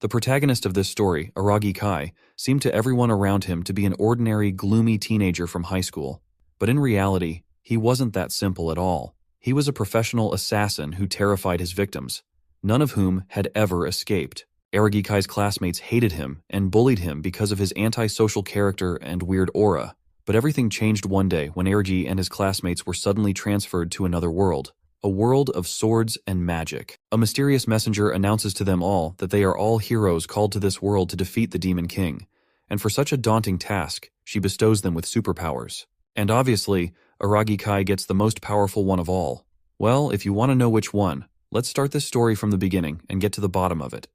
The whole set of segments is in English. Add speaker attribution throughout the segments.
Speaker 1: The protagonist of this story, Araki Kai, seemed to everyone around him to be an ordinary, gloomy teenager from high school. But in reality, he wasn't that simple at all. He was a professional assassin who terrified his victims, none of whom had ever escaped. Araki Kai's classmates hated him and bullied him because of his antisocial character and weird aura. But everything changed one day when Araki and his classmates were suddenly transferred to another world. A world of swords and magic. A mysterious messenger announces to them all that they are all heroes called to this world to defeat the Demon King. And for such a daunting task, she bestows them with superpowers. And obviously, Araki Kai gets the most powerful one of all. Well, if you want to know which one, let's start this story from the beginning and get to the bottom of it.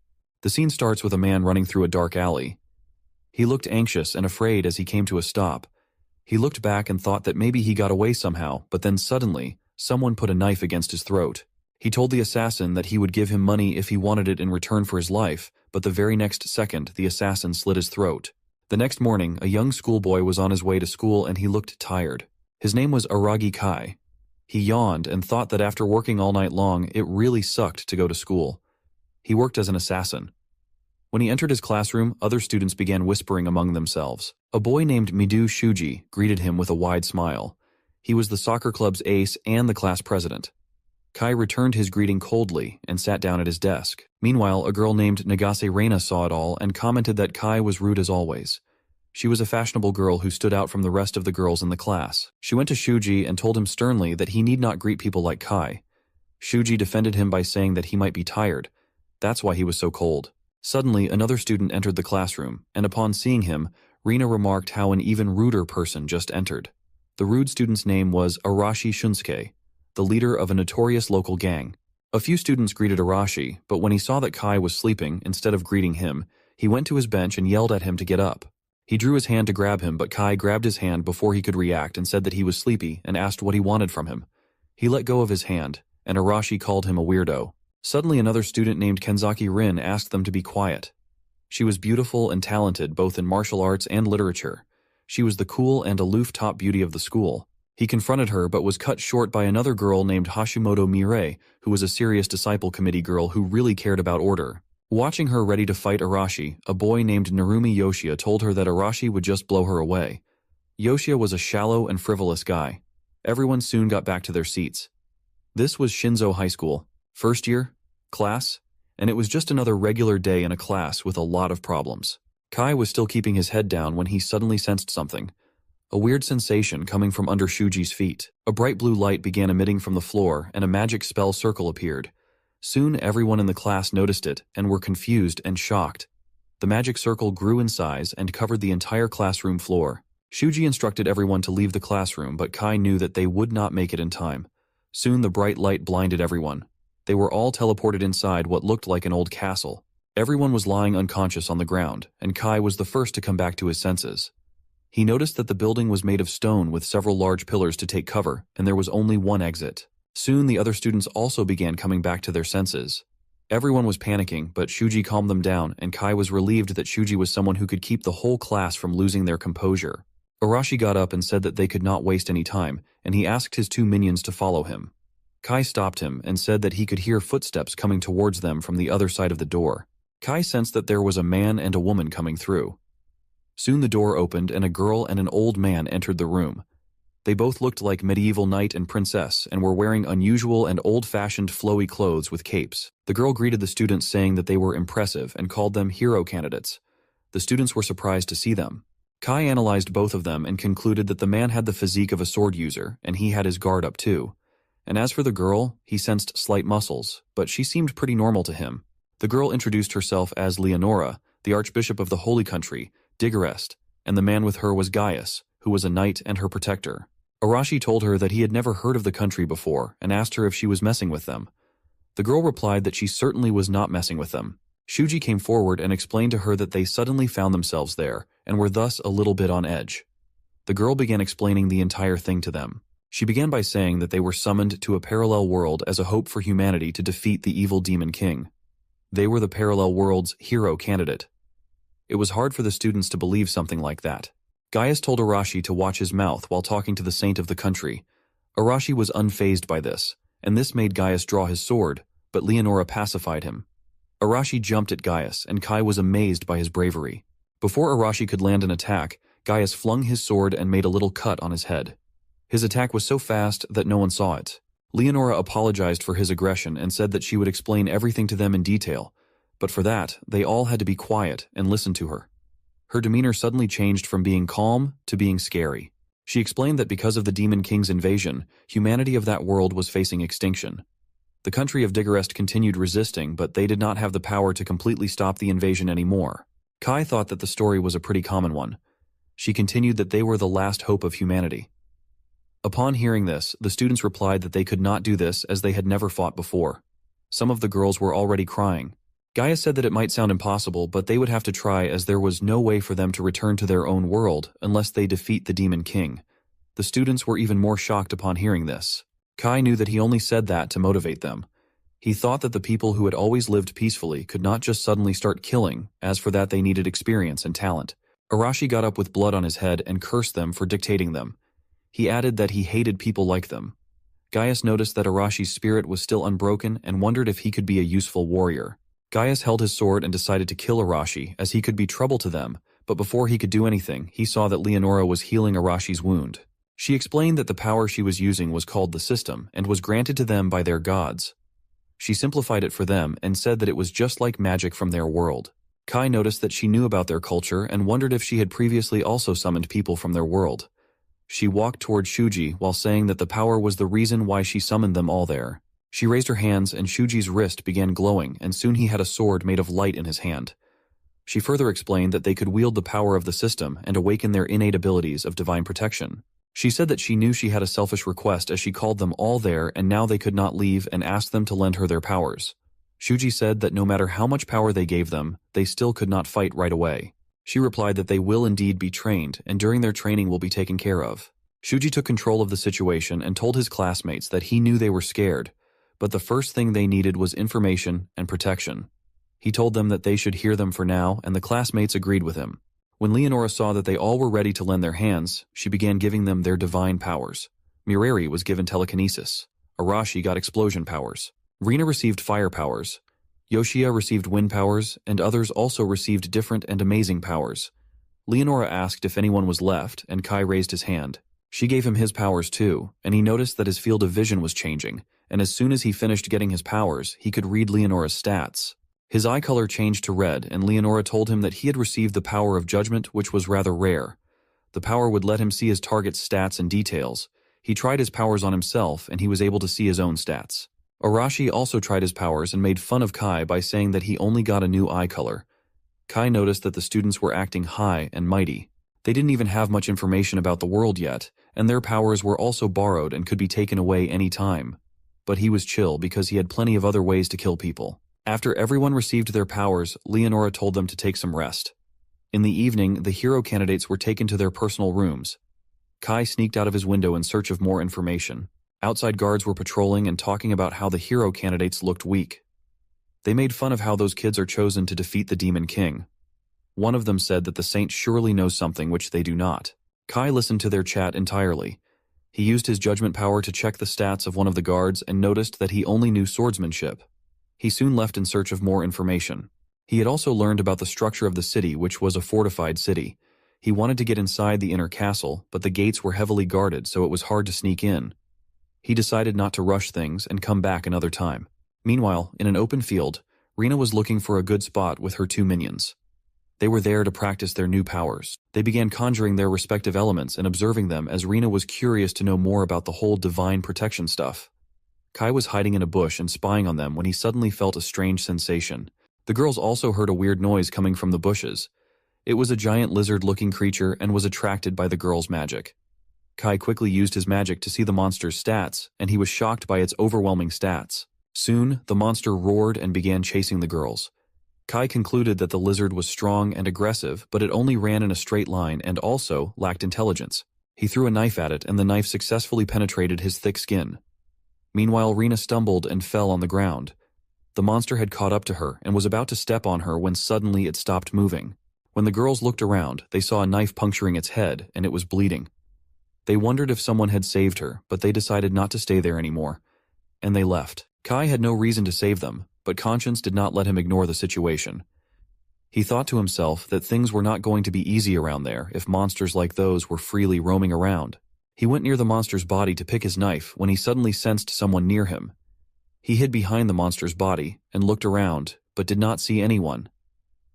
Speaker 1: The scene starts with a man running through a dark alley. He looked anxious and afraid as he came to a stop. He looked back and thought that maybe he got away somehow, but then suddenly, someone put a knife against his throat. He told the assassin that he would give him money if he wanted it in return for his life, but the very next second, the assassin slit his throat. The next morning, a young schoolboy was on his way to school and he looked tired. His name was Araki Kai. He yawned and thought that after working all night long, it really sucked to go to school. He worked as an assassin. When he entered his classroom, other students began whispering among themselves. A boy named Midu Shuji greeted him with a wide smile. He was the soccer club's ace and the class president. Kai returned his greeting coldly and sat down at his desk. Meanwhile, a girl named Nagase Reina saw it all and commented that Kai was rude as always. She was a fashionable girl who stood out from the rest of the girls in the class. She went to Shuji and told him sternly that he need not greet people like Kai. Shuji defended him by saying that he might be tired. That's why he was so cold. Suddenly, another student entered the classroom, and upon seeing him, Rina remarked how an even ruder person just entered. The rude student's name was Arashi Shunsuke, the leader of a notorious local gang. A few students greeted Arashi, but when he saw that Kai was sleeping, instead of greeting him, he went to his bench and yelled at him to get up. He drew his hand to grab him, but Kai grabbed his hand before he could react and said that he was sleepy and asked what he wanted from him. He let go of his hand, and Arashi called him a weirdo. Suddenly another student named Kenzaki Rin asked them to be quiet. She was beautiful and talented both in martial arts and literature. She was the cool and aloof top beauty of the school. He confronted her but was cut short by another girl named Hashimoto Mirei, who was a serious disciple committee girl who really cared about order. Watching her ready to fight Arashi, a boy named Narumi Yoshia told her that Arashi would just blow her away. Yoshia was a shallow and frivolous guy. Everyone soon got back to their seats. This was Shinzo High School. First year, class, and it was just another regular day in a class with a lot of problems. Kai was still keeping his head down when he suddenly sensed something. A weird sensation coming from under Shuji's feet. A bright blue light began emitting from the floor and a magic spell circle appeared. Soon everyone in the class noticed it and were confused and shocked. The magic circle grew in size and covered the entire classroom floor. Shuji instructed everyone to leave the classroom, but Kai knew that they would not make it in time. Soon the bright light blinded everyone. They were all teleported inside what looked like an old castle. Everyone was lying unconscious on the ground, and Kai was the first to come back to his senses. He noticed that the building was made of stone with several large pillars to take cover, and there was only one exit. Soon the other students also began coming back to their senses. Everyone was panicking, but Shuji calmed them down, and Kai was relieved that Shuji was someone who could keep the whole class from losing their composure. Arashi got up and said that they could not waste any time, and he asked his two minions to follow him. Kai stopped him and said that he could hear footsteps coming towards them from the other side of the door. Kai sensed that there was a man and a woman coming through. Soon the door opened and a girl and an old man entered the room. They both looked like medieval knight and princess and were wearing unusual and old-fashioned flowy clothes with capes. The girl greeted the students saying that they were impressive and called them hero candidates. The students were surprised to see them. Kai analyzed both of them and concluded that the man had the physique of a sword user and he had his guard up too. And as for the girl, he sensed slight muscles, but she seemed pretty normal to him. The girl introduced herself as Leonora, the Archbishop of the Holy Country, Diggerest, and the man with her was Gaius, who was a knight and her protector. Arashi told her that he had never heard of the country before and asked her if she was messing with them. The girl replied that she certainly was not messing with them. Shuji came forward and explained to her that they suddenly found themselves there and were thus a little bit on edge. The girl began explaining the entire thing to them. She began by saying that they were summoned to a parallel world as a hope for humanity to defeat the evil Demon King. They were the parallel world's hero candidate. It was hard for the students to believe something like that. Gaius told Arashi to watch his mouth while talking to the saint of the country. Arashi was unfazed by this, and this made Gaius draw his sword, but Leonora pacified him. Arashi jumped at Gaius, and Kai was amazed by his bravery. Before Arashi could land an attack, Gaius flung his sword and made a little cut on his head. His attack was so fast that no one saw it. Leonora apologized for his aggression and said that she would explain everything to them in detail, but for that, they all had to be quiet and listen to her. Her demeanor suddenly changed from being calm to being scary. She explained that because of the Demon King's invasion, humanity of that world was facing extinction. The country of Diggerest continued resisting, but they did not have the power to completely stop the invasion anymore. Kai thought that the story was a pretty common one. She continued that they were the last hope of humanity. Upon hearing this, the students replied that they could not do this as they had never fought before. Some of the girls were already crying. Gaius said that it might sound impossible, but they would have to try as there was no way for them to return to their own world unless they defeat the Demon King. The students were even more shocked upon hearing this. Kai knew that he only said that to motivate them. He thought that the people who had always lived peacefully could not just suddenly start killing, as for that they needed experience and talent. Arashi got up with blood on his head and cursed them for dictating them. He added that he hated people like them. Gaius noticed that Arashi's spirit was still unbroken and wondered if he could be a useful warrior. Gaius held his sword and decided to kill Arashi, as he could be trouble to them, but before he could do anything, he saw that Leonora was healing Arashi's wound. She explained that the power she was using was called the system and was granted to them by their gods. She simplified it for them and said that it was just like magic from their world. Kai noticed that she knew about their culture and wondered if she had previously also summoned people from their world. She walked toward Shuji while saying that the power was the reason why she summoned them all there. She raised her hands and Shuji's wrist began glowing, and soon he had a sword made of light in his hand. She further explained that they could wield the power of the system and awaken their innate abilities of divine protection. She said that she knew she had a selfish request as she called them all there and now they could not leave and asked them to lend her their powers. Shuji said that no matter how much power they gave them, they still could not fight right away. She replied that they will indeed be trained and during their training will be taken care of. Shuji took control of the situation and told his classmates that he knew they were scared, but the first thing they needed was information and protection. He told them that they should hear them for now, and the classmates agreed with him. When Leonora saw that they all were ready to lend their hands, she began giving them their divine powers. Mireri was given telekinesis. Arashi got explosion powers. Rina received fire powers. Yoshia received wind powers, and others also received different and amazing powers. Leonora asked if anyone was left, and Kai raised his hand. She gave him his powers too, and he noticed that his field of vision was changing, and as soon as he finished getting his powers, he could read Leonora's stats. His eye color changed to red, and Leonora told him that he had received the power of judgment, which was rather rare. The power would let him see his target's stats and details. He tried his powers on himself, and he was able to see his own stats. Arashi also tried his powers and made fun of Kai by saying that he only got a new eye color. Kai noticed that the students were acting high and mighty. They didn't even have much information about the world yet, and their powers were also borrowed and could be taken away any time. But he was chill because he had plenty of other ways to kill people. After everyone received their powers, Leonora told them to take some rest. In the evening, the hero candidates were taken to their personal rooms. Kai sneaked out of his window in search of more information. Outside guards were patrolling and talking about how the hero candidates looked weak. They made fun of how those kids are chosen to defeat the Demon King. One of them said that the saint surely knows something which they do not. Kai listened to their chat entirely. He used his judgment power to check the stats of one of the guards and noticed that he only knew swordsmanship. He soon left in search of more information. He had also learned about the structure of the city, which was a fortified city. He wanted to get inside the inner castle, but the gates were heavily guarded, so it was hard to sneak in. He decided not to rush things and come back another time. Meanwhile, in an open field, Rina was looking for a good spot with her two minions. They were there to practice their new powers. They began conjuring their respective elements and observing them as Rina was curious to know more about the whole divine protection stuff. Kai was hiding in a bush and spying on them when he suddenly felt a strange sensation. The girls also heard a weird noise coming from the bushes. It was a giant lizard-looking creature and was attracted by the girls' magic. Kai quickly used his magic to see the monster's stats, and he was shocked by its overwhelming stats. Soon, the monster roared and began chasing the girls. Kai concluded that the lizard was strong and aggressive, but it only ran in a straight line and also lacked intelligence. He threw a knife at it, and the knife successfully penetrated his thick skin. Meanwhile, Rina stumbled and fell on the ground. The monster had caught up to her and was about to step on her when suddenly it stopped moving. When the girls looked around, they saw a knife puncturing its head, and it was bleeding. They wondered if someone had saved her, but they decided not to stay there anymore, and they left. Kai had no reason to save them, but conscience did not let him ignore the situation. He thought to himself that things were not going to be easy around there if monsters like those were freely roaming around. He went near the monster's body to pick his knife when he suddenly sensed someone near him. He hid behind the monster's body and looked around, but did not see anyone.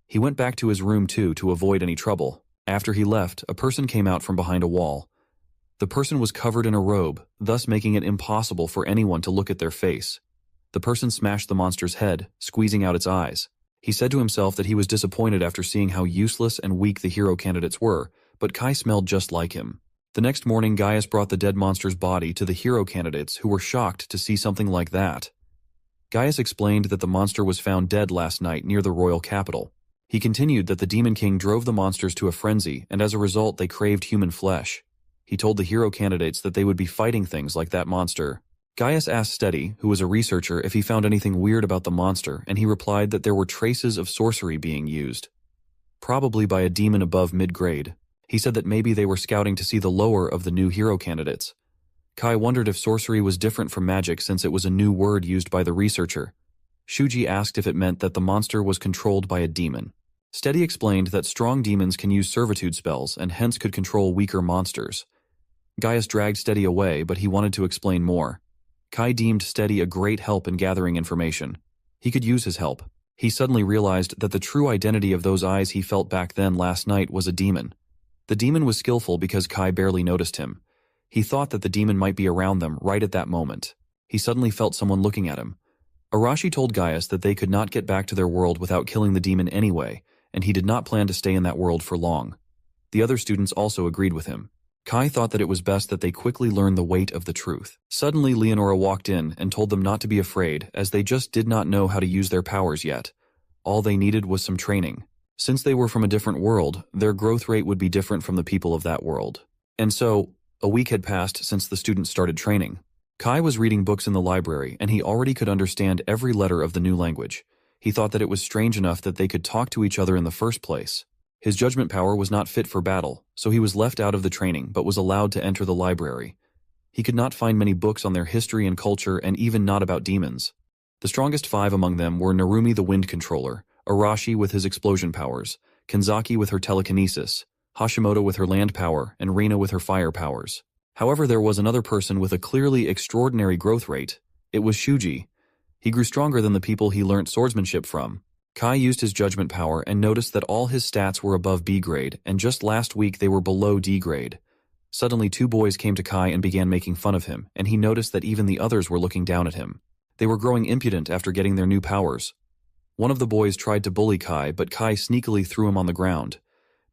Speaker 1: He went back to his room too to avoid any trouble. After he left, a person came out from behind a wall. The person was covered in a robe, thus making it impossible for anyone to look at their face. The person smashed the monster's head, squeezing out its eyes. He said to himself that he was disappointed after seeing how useless and weak the hero candidates were, but Kai smelled just like him. The next morning, Gaius brought the dead monster's body to the hero candidates, who were shocked to see something like that. Gaius explained that the monster was found dead last night near the royal capital. He continued that the Demon King drove the monsters to a frenzy, and as a result they craved human flesh. He told the hero candidates that they would be fighting things like that monster. Gaius asked Steady, who was a researcher, if he found anything weird about the monster, and he replied that there were traces of sorcery being used. Probably by a demon above mid-grade. He said that maybe they were scouting to see the lower of the new hero candidates. Kai wondered if sorcery was different from magic since it was a new word used by the researcher. Shuji asked if it meant that the monster was controlled by a demon. Steady explained that strong demons can use servitude spells and hence could control weaker monsters. Gaius dragged Steady away, but he wanted to explain more. Kai deemed Steady a great help in gathering information. He could use his help. He suddenly realized that the true identity of those eyes he felt back then last night was a demon. The demon was skillful because Kai barely noticed him. He thought that the demon might be around them right at that moment. He suddenly felt someone looking at him. Arashi told Gaius that they could not get back to their world without killing the demon anyway, and he did not plan to stay in that world for long. The other students also agreed with him. Kai thought that it was best that they quickly learn the weight of the truth. Suddenly, Leonora walked in and told them not to be afraid, as they just did not know how to use their powers yet. All they needed was some training. Since they were from a different world, their growth rate would be different from the people of that world. And so, a week had passed since the students started training. Kai was reading books in the library, and he already could understand every letter of the new language. He thought that it was strange enough that they could talk to each other in the first place. His judgment power was not fit for battle, so he was left out of the training but was allowed to enter the library. He could not find many books on their history and culture, and even not about demons. The strongest 5 among them were Narumi the Wind Controller, Arashi with his explosion powers, Kanzaki with her telekinesis, Hashimoto with her land power, and Reina with her fire powers. However, there was another person with a clearly extraordinary growth rate. It was Shuji. He grew stronger than the people he learnt swordsmanship from. Kai used his judgment power and noticed that all his stats were above B grade, and just last week they were below D grade. Suddenly 2 boys came to Kai and began making fun of him, and he noticed that even the others were looking down at him. They were growing impudent after getting their new powers. One of the boys tried to bully Kai, but Kai sneakily threw him on the ground.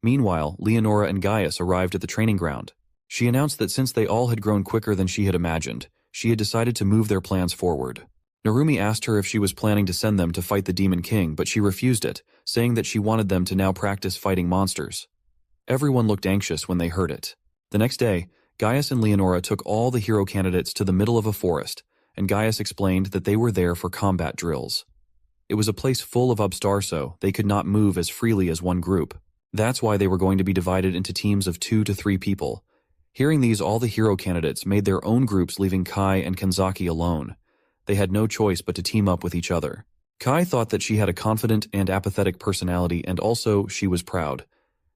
Speaker 1: Meanwhile, Leonora and Gaius arrived at the training ground. She announced that since they all had grown quicker than she had imagined, she had decided to move their plans forward. Narumi asked her if she was planning to send them to fight the Demon King, but she refused it, saying that she wanted them to now practice fighting monsters. Everyone looked anxious when they heard it. The next day, Gaius and Leonora took all the hero candidates to the middle of a forest, and Gaius explained that they were there for combat drills. It was a place full of Abstarso. They could not move as freely as one group. That's why they were going to be divided into teams of 2 to 3 people. Hearing these, all the hero candidates made their own groups, leaving Kai and Kanzaki alone. They had no choice but to team up with each other. Kai thought that she had a confident and apathetic personality, and also she was proud.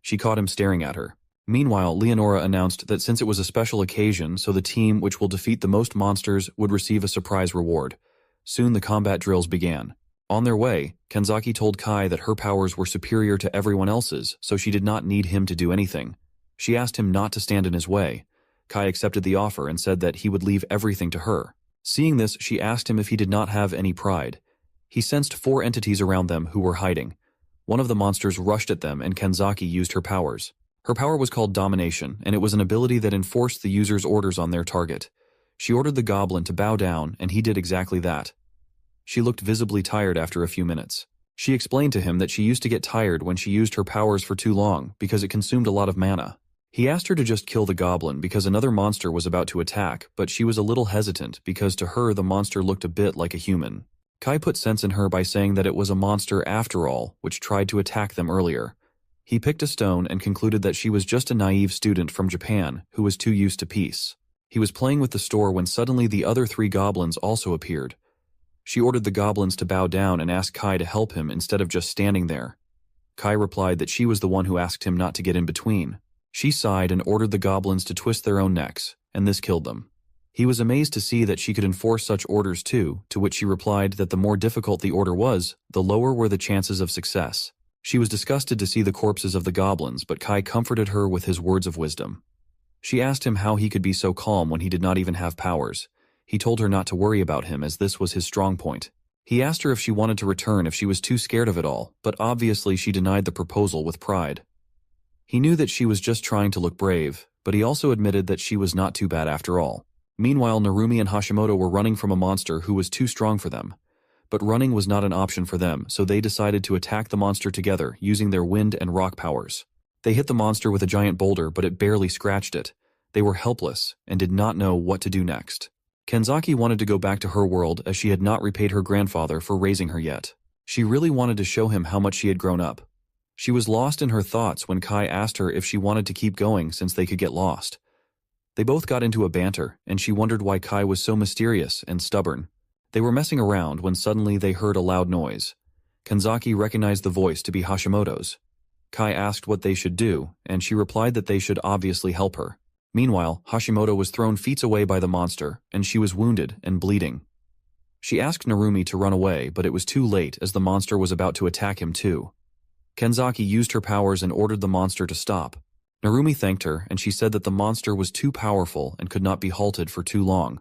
Speaker 1: She caught him staring at her. Meanwhile, Leonora announced that since it was a special occasion, so the team which will defeat the most monsters would receive a surprise reward. Soon the combat drills began. On their way, Kanzaki told Kai that her powers were superior to everyone else's, so she did not need him to do anything. She asked him not to stand in his way. Kai accepted the offer and said that he would leave everything to her. Seeing this, she asked him if he did not have any pride. He sensed 4 entities around them who were hiding. One of the monsters rushed at them, and Kanzaki used her powers. Her power was called Domination, and it was an ability that enforced the user's orders on their target. She ordered the goblin to bow down, and he did exactly that. She looked visibly tired after a few minutes. She explained to him that she used to get tired when she used her powers for too long because it consumed a lot of mana. He asked her to just kill the goblin because another monster was about to attack, but she was a little hesitant because to her the monster looked a bit like a human. Kai put sense in her by saying that it was a monster after all, which tried to attack them earlier. He picked a stone and concluded that she was just a naive student from Japan who was too used to peace. He was playing with the store when suddenly the other 3 goblins also appeared. She ordered the goblins to bow down and ask Kai to help him instead of just standing there. Kai replied that she was the one who asked him not to get in between. She sighed and ordered the goblins to twist their own necks, and this killed them. He was amazed to see that she could enforce such orders too, to which she replied that the more difficult the order was, the lower were the chances of success. She was disgusted to see the corpses of the goblins, but Kai comforted her with his words of wisdom. She asked him how he could be so calm when he did not even have powers. He told her not to worry about him as this was his strong point. He asked her if she wanted to return if she was too scared of it all, but obviously she denied the proposal with pride. He knew that she was just trying to look brave, but he also admitted that she was not too bad after all. Meanwhile, Narumi and Hashimoto were running from a monster who was too strong for them. But running was not an option for them, so they decided to attack the monster together using their wind and rock powers. They hit the monster with a giant boulder, but it barely scratched it. They were helpless and did not know what to do next. Kenzaki wanted to go back to her world as she had not repaid her grandfather for raising her yet. She really wanted to show him how much she had grown up. She was lost in her thoughts when Kai asked her if she wanted to keep going since they could get lost. They both got into a banter, and she wondered why Kai was so mysterious and stubborn. They were messing around when suddenly they heard a loud noise. Kenzaki recognized the voice to be Hashimoto's. Kai asked what they should do, and she replied that they should obviously help her. Meanwhile, Hashimoto was thrown feet away by the monster, and she was wounded and bleeding. She asked Narumi to run away, but it was too late as the monster was about to attack him too. Kenzaki used her powers and ordered the monster to stop. Narumi thanked her, and she said that the monster was too powerful and could not be halted for too long.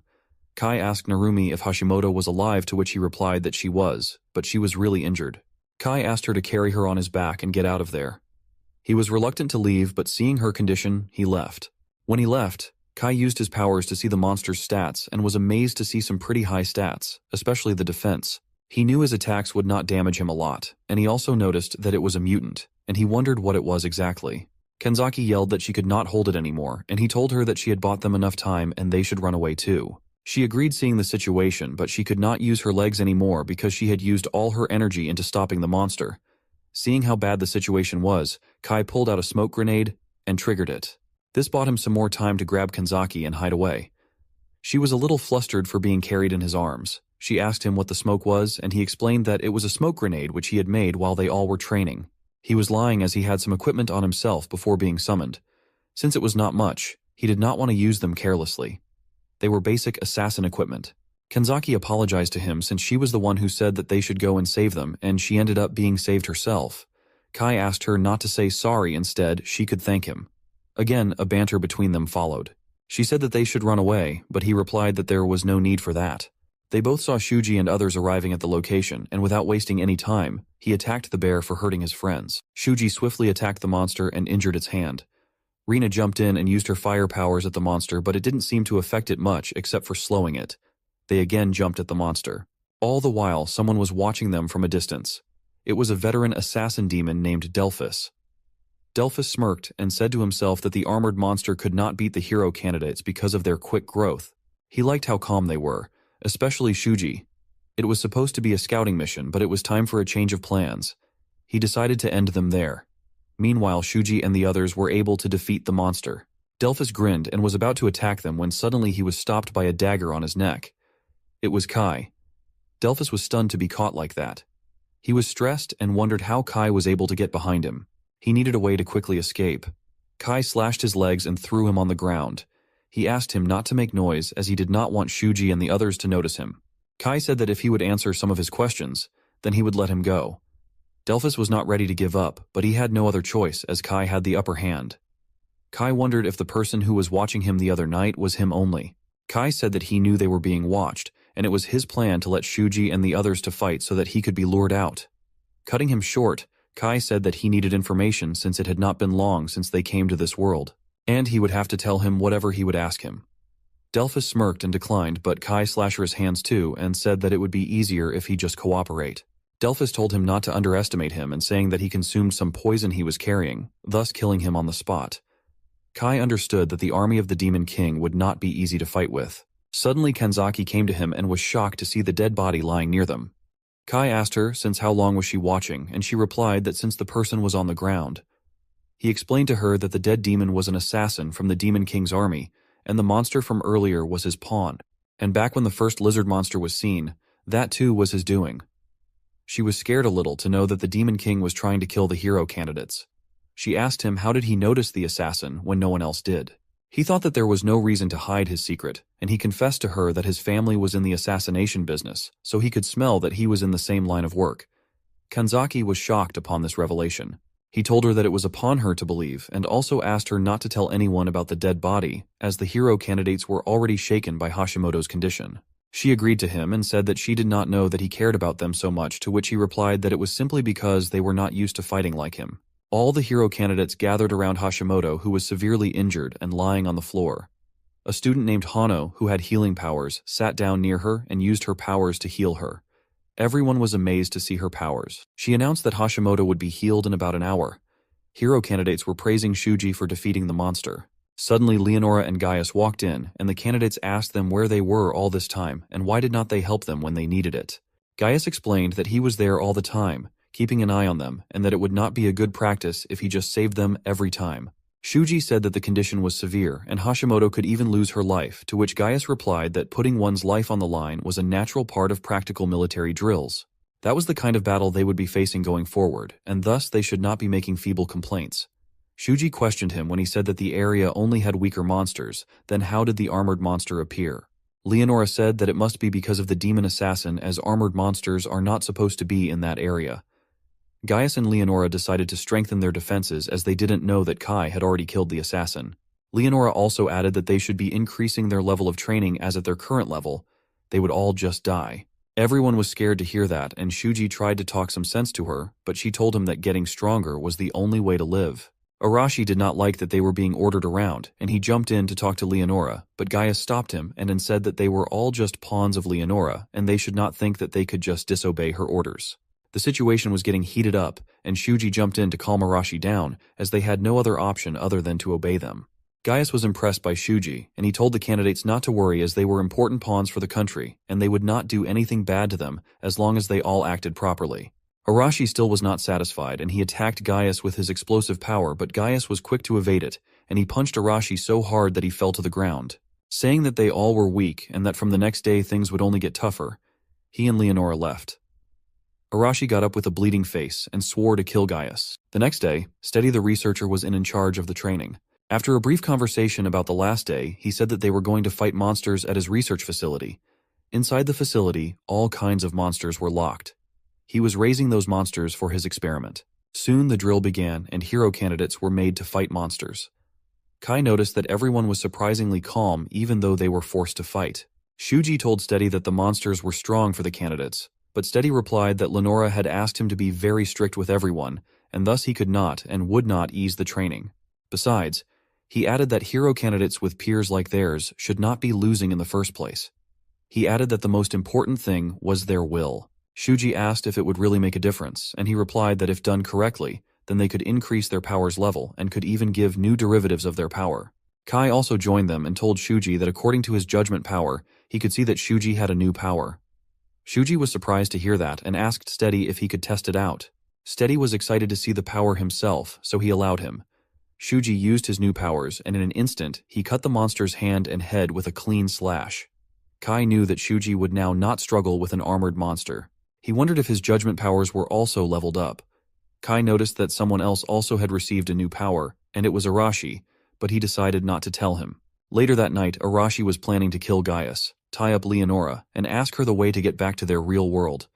Speaker 1: Kai asked Narumi if Hashimoto was alive, to which he replied that she was, but she was really injured. Kai asked her to carry her on his back and get out of there. He was reluctant to leave, but seeing her condition, he left. When he left, Kai used his powers to see the monster's stats and was amazed to see some pretty high stats, especially the defense. He knew his attacks would not damage him a lot, and he also noticed that it was a mutant, and he wondered what it was exactly. Kenzaki yelled that she could not hold it anymore, and he told her that she had bought them enough time and they should run away too. She agreed, seeing the situation, but she could not use her legs anymore because she had used all her energy into stopping the monster. Seeing how bad the situation was, Kai pulled out a smoke grenade and triggered it. This bought him some more time to grab Kenzaki and hide away. She was a little flustered for being carried in his arms. She asked him what the smoke was, and he explained that it was a smoke grenade which he had made while they all were training. He was lying as he had some equipment on himself before being summoned. Since it was not much, he did not want to use them carelessly. They were basic assassin equipment. Kenzaki apologized to him since she was the one who said that they should go and save them, and she ended up being saved herself. Kai asked her not to say sorry, instead she could thank him. Again, a banter between them followed. She said that they should run away, but he replied that there was no need for that. They both saw Shuji and others arriving at the location, and without wasting any time, he attacked the bear for hurting his friends. Shuji swiftly attacked the monster and injured its hand. Rina jumped in and used her fire powers at the monster, but it didn't seem to affect it much except for slowing it. They again jumped at the monster. All the while, someone was watching them from a distance. It was a veteran assassin demon named Delphus. Delphus smirked and said to himself that the armored monster could not beat the hero candidates because of their quick growth. He liked how calm they were, especially Shuji. It was supposed to be a scouting mission, but it was time for a change of plans. He decided to end them there. Meanwhile, Shuji and the others were able to defeat the monster. Delphus grinned and was about to attack them when suddenly he was stopped by a dagger on his neck. It was Kai. Delphus was stunned to be caught like that. He was stressed and wondered how Kai was able to get behind him. He needed a way to quickly escape. Kai slashed his legs and threw him on the ground. He asked him not to make noise as he did not want Shuji and the others to notice him. Kai said that if he would answer some of his questions, then he would let him go. Delphus was not ready to give up, but he had no other choice as Kai had the upper hand. Kai wondered if the person who was watching him the other night was him only. Kai said that he knew they were being watched, and it was his plan to let Shuji and the others to fight so that he could be lured out. Cutting him short, Kai said that he needed information since it had not been long since they came to this world, and he would have to tell him whatever he would ask him. Delphus smirked and declined, but Kai slashed his hands too and said that it would be easier if he just cooperate. Delphus told him not to underestimate him and saying that he consumed some poison he was carrying, thus killing him on the spot. Kai understood that the army of the Demon King would not be easy to fight with. Suddenly Kenzaki came to him and was shocked to see the dead body lying near them. Kai asked her since how long was she watching, and she replied that since the person was on the ground. He explained to her that the dead demon was an assassin from the Demon King's army, and the monster from earlier was his pawn. And back when the first lizard monster was seen, That too was his doing. She was scared a little to know that the Demon King was trying to kill the hero candidates. She asked him how did he notice the assassin when no one else did. He thought that there was no reason to hide his secret, and he confessed to her that his family was in the assassination business, so he could smell that he was in the same line of work. Kanzaki was shocked upon this revelation. He told her that it was upon her to believe, and also asked her not to tell anyone about the dead body, as the hero candidates were already shaken by Hashimoto's condition. She agreed to him and said that she did not know that he cared about them so much, to which he replied that it was simply because they were not used to fighting like him. All the hero candidates gathered around Hashimoto, who was severely injured and lying on the floor. A student named Hano, who had healing powers, sat down near her and used her powers to heal her. Everyone was amazed to see her powers. She announced that Hashimoto would be healed in about an hour. Hero candidates were praising Shuji for defeating the monster. Suddenly, Leonora and Gaius walked in, and the candidates asked them where they were all this time and why did not they help them when they needed it. Gaius explained that he was there all the time, keeping an eye on them, and that it would not be a good practice if he just saved them every time. Shuji said that the condition was severe, and Hashimoto could even lose her life, to which Gaius replied that putting one's life on the line was a natural part of practical military drills. That was the kind of battle they would be facing going forward, and thus they should not be making feeble complaints. Shuji questioned him when he said that the area only had weaker monsters. Then how did the armored monster appear? Leonora said that it must be because of the demon assassin, as armored monsters are not supposed to be in that area. Gaius and Leonora decided to strengthen their defenses as they didn't know that Kai had already killed the assassin. Leonora also added that they should be increasing their level of training, as at their current level, they would all just die. Everyone was scared to hear that, and Shuji tried to talk some sense to her, but she told him that getting stronger was the only way to live. Araki did not like that they were being ordered around, and he jumped in to talk to Leonora, but Gaius stopped him and said that they were all just pawns of Leonora, and they should not think that they could just disobey her orders. The situation was getting heated up, and Shuji jumped in to calm Araki down, as they had no other option other than to obey them. Gaius was impressed by Shuji, and he told the candidates not to worry, as they were important pawns for the country, and they would not do anything bad to them as long as they all acted properly. Araki still was not satisfied, and he attacked Gaius with his explosive power, but Gaius was quick to evade it, and he punched Araki so hard that he fell to the ground. Saying that they all were weak and that from the next day things would only get tougher, he and Leonora left. Araki got up with a bleeding face and swore to kill Gaius. The next day, Steady the researcher was in charge of the training. After a brief conversation about the last day, he said that they were going to fight monsters at his research facility. Inside the facility, all kinds of monsters were locked. He was raising those monsters for his experiment. Soon the drill began, and hero candidates were made to fight monsters. Kai noticed that everyone was surprisingly calm even though they were forced to fight. Shuji told Steady that the monsters were strong for the candidates, but Steady replied that Leonora had asked him to be very strict with everyone, and thus he could not and would not ease the training. Besides, he added that hero candidates with peers like theirs should not be losing in the first place. He added that the most important thing was their will. Shuji asked if it would really make a difference, and he replied that if done correctly, then they could increase their power's level and could even give new derivatives of their power. Kai also joined them and told Shuji that according to his judgment power, he could see that Shuji had a new power. Shuji was surprised to hear that and asked Steady if he could test it out. Steady was excited to see the power himself, so he allowed him. Shuji used his new powers, and in an instant, he cut the monster's hand and head with a clean slash. Kai knew that Shuji would now not struggle with an armored monster. He wondered if his judgment powers were also leveled up. Kai noticed that someone else also had received a new power, and it was Araki, but he decided not to tell him. Later that night, Araki was planning to kill Gaius, tie up Leonora, and ask her the way to get back to their real world.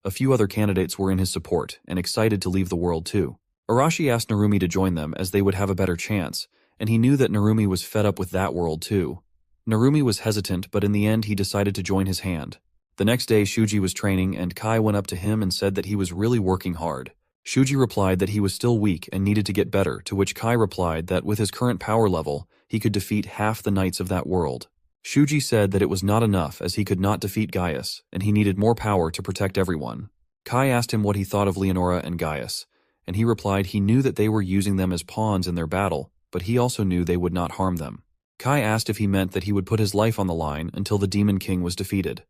Speaker 1: A few other candidates were in his support, and excited to leave the world too. Araki asked Narumi to join them as they would have a better chance, and he knew that Narumi was fed up with that world too. Narumi was hesitant, but in the end he decided to join his hand. The next day Shuji was training, and Kai went up to him and said that he was really working hard. Shuji replied that he was still weak and needed to get better, to which Kai replied that with his current power level, he could defeat half the knights of that world. Shuji said that it was not enough as he could not defeat Gaius, and he needed more power to protect everyone. Kai asked him what he thought of Leonora and Gaius, and he replied he knew that they were using them as pawns in their battle, but he also knew they would not harm them. Kai asked if he meant that he would put his life on the line until the Demon King was defeated.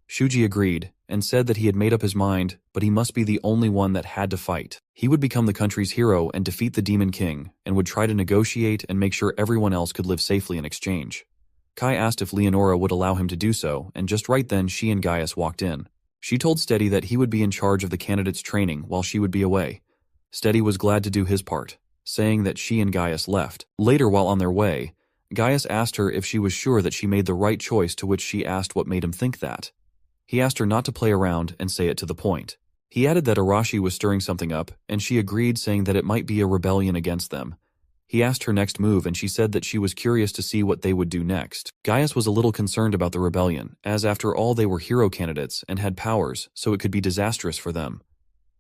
Speaker 1: Shuji agreed, and said that he had made up his mind, but he must be the only one that had to fight. He would become the country's hero and defeat the Demon King, and would try to negotiate and make sure everyone else could live safely in exchange. Kai asked if Leonora would allow him to do so, and just right then she and Gaius walked in. She told Steady that he would be in charge of the candidate's training while she would be away. Steady was glad to do his part, saying that she and Gaius left. Later, while on their way, Gaius asked her if she was sure that she made the right choice, to which she asked what made him think that. He asked her not to play around and say it to the point. He added that Araki was stirring something up, and she agreed, saying that it might be a rebellion against them. He asked her next move, and she said that she was curious to see what they would do next. Gaius was a little concerned about the rebellion, as after all they were hero candidates and had powers, so it could be disastrous for them.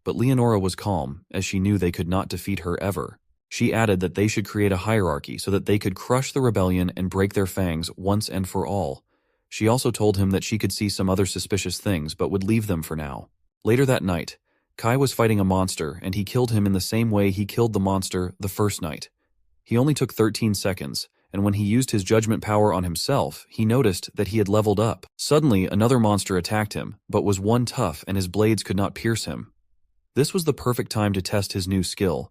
Speaker 1: But Leonora was calm, as she knew they could not defeat her ever. She added that they should create a hierarchy so that they could crush the rebellion and break their fangs once and for all. She also told him that she could see some other suspicious things but would leave them for now. Later that night, Kai was fighting a monster, and he killed him in the same way he killed the monster the first night. He only took 13 seconds, and when he used his judgment power on himself, he noticed that he had leveled up. Suddenly, another monster attacked him, but was one tough and his blades could not pierce him. This was the perfect time to test his new skill.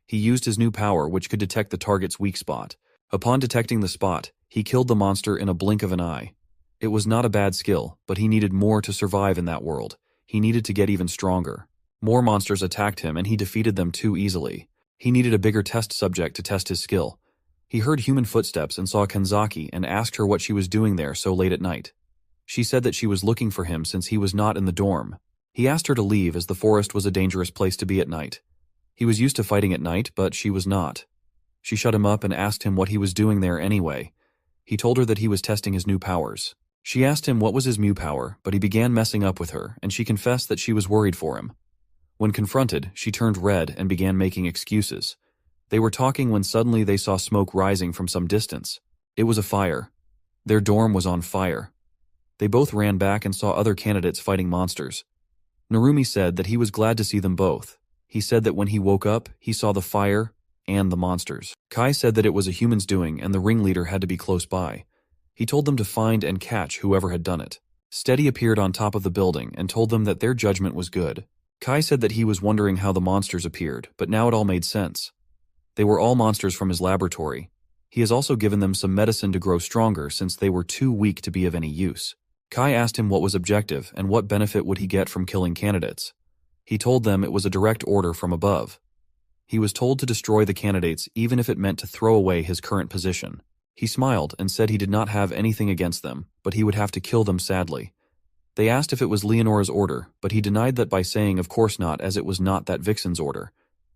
Speaker 1: He used his new power, which could detect the target's weak spot. Upon detecting the spot, he killed the monster in a blink of an eye. It was not a bad skill, but he needed more to survive in that world. He needed to get even stronger. More monsters attacked him, and he defeated them too easily. He needed a bigger test subject to test his skill. He heard human footsteps and saw Kanzaki and asked her what she was doing there so late at night. She said that she was looking for him since he was not in the dorm. He asked her to leave, as the forest was a dangerous place to be at night. He was used to fighting at night, but she was not. She shut him up and asked him what he was doing there anyway. He told her that he was testing his new powers. She asked him what was his new power, but he began messing up with her, and she confessed that she was worried for him. When confronted, she turned red and began making excuses. They were talking when suddenly they saw smoke rising from some distance. It was a fire. Their dorm was on fire. They both ran back and saw other candidates fighting monsters. Narumi said that he was glad to see them both. He said that when he woke up, he saw the fire and the monsters. Kai said that it was a human's doing and the ringleader had to be close by. He told them to find and catch whoever had done it. Steady appeared on top of the building and told them that their judgment was good. Kai said that he was wondering how the monsters appeared, but now it all made sense. They were all monsters from his laboratory. He has also given them some medicine to grow stronger since they were too weak to be of any use. Kai asked him what was objective and what benefit would he get from killing candidates. He told them it was a direct order from above. He was told to destroy the candidates even if it meant to throw away his current position. He smiled and said he did not have anything against them, but he would have to kill them sadly. They asked if it was Leonora's order, but he denied that by saying of course not, as it was not that Vixen's order.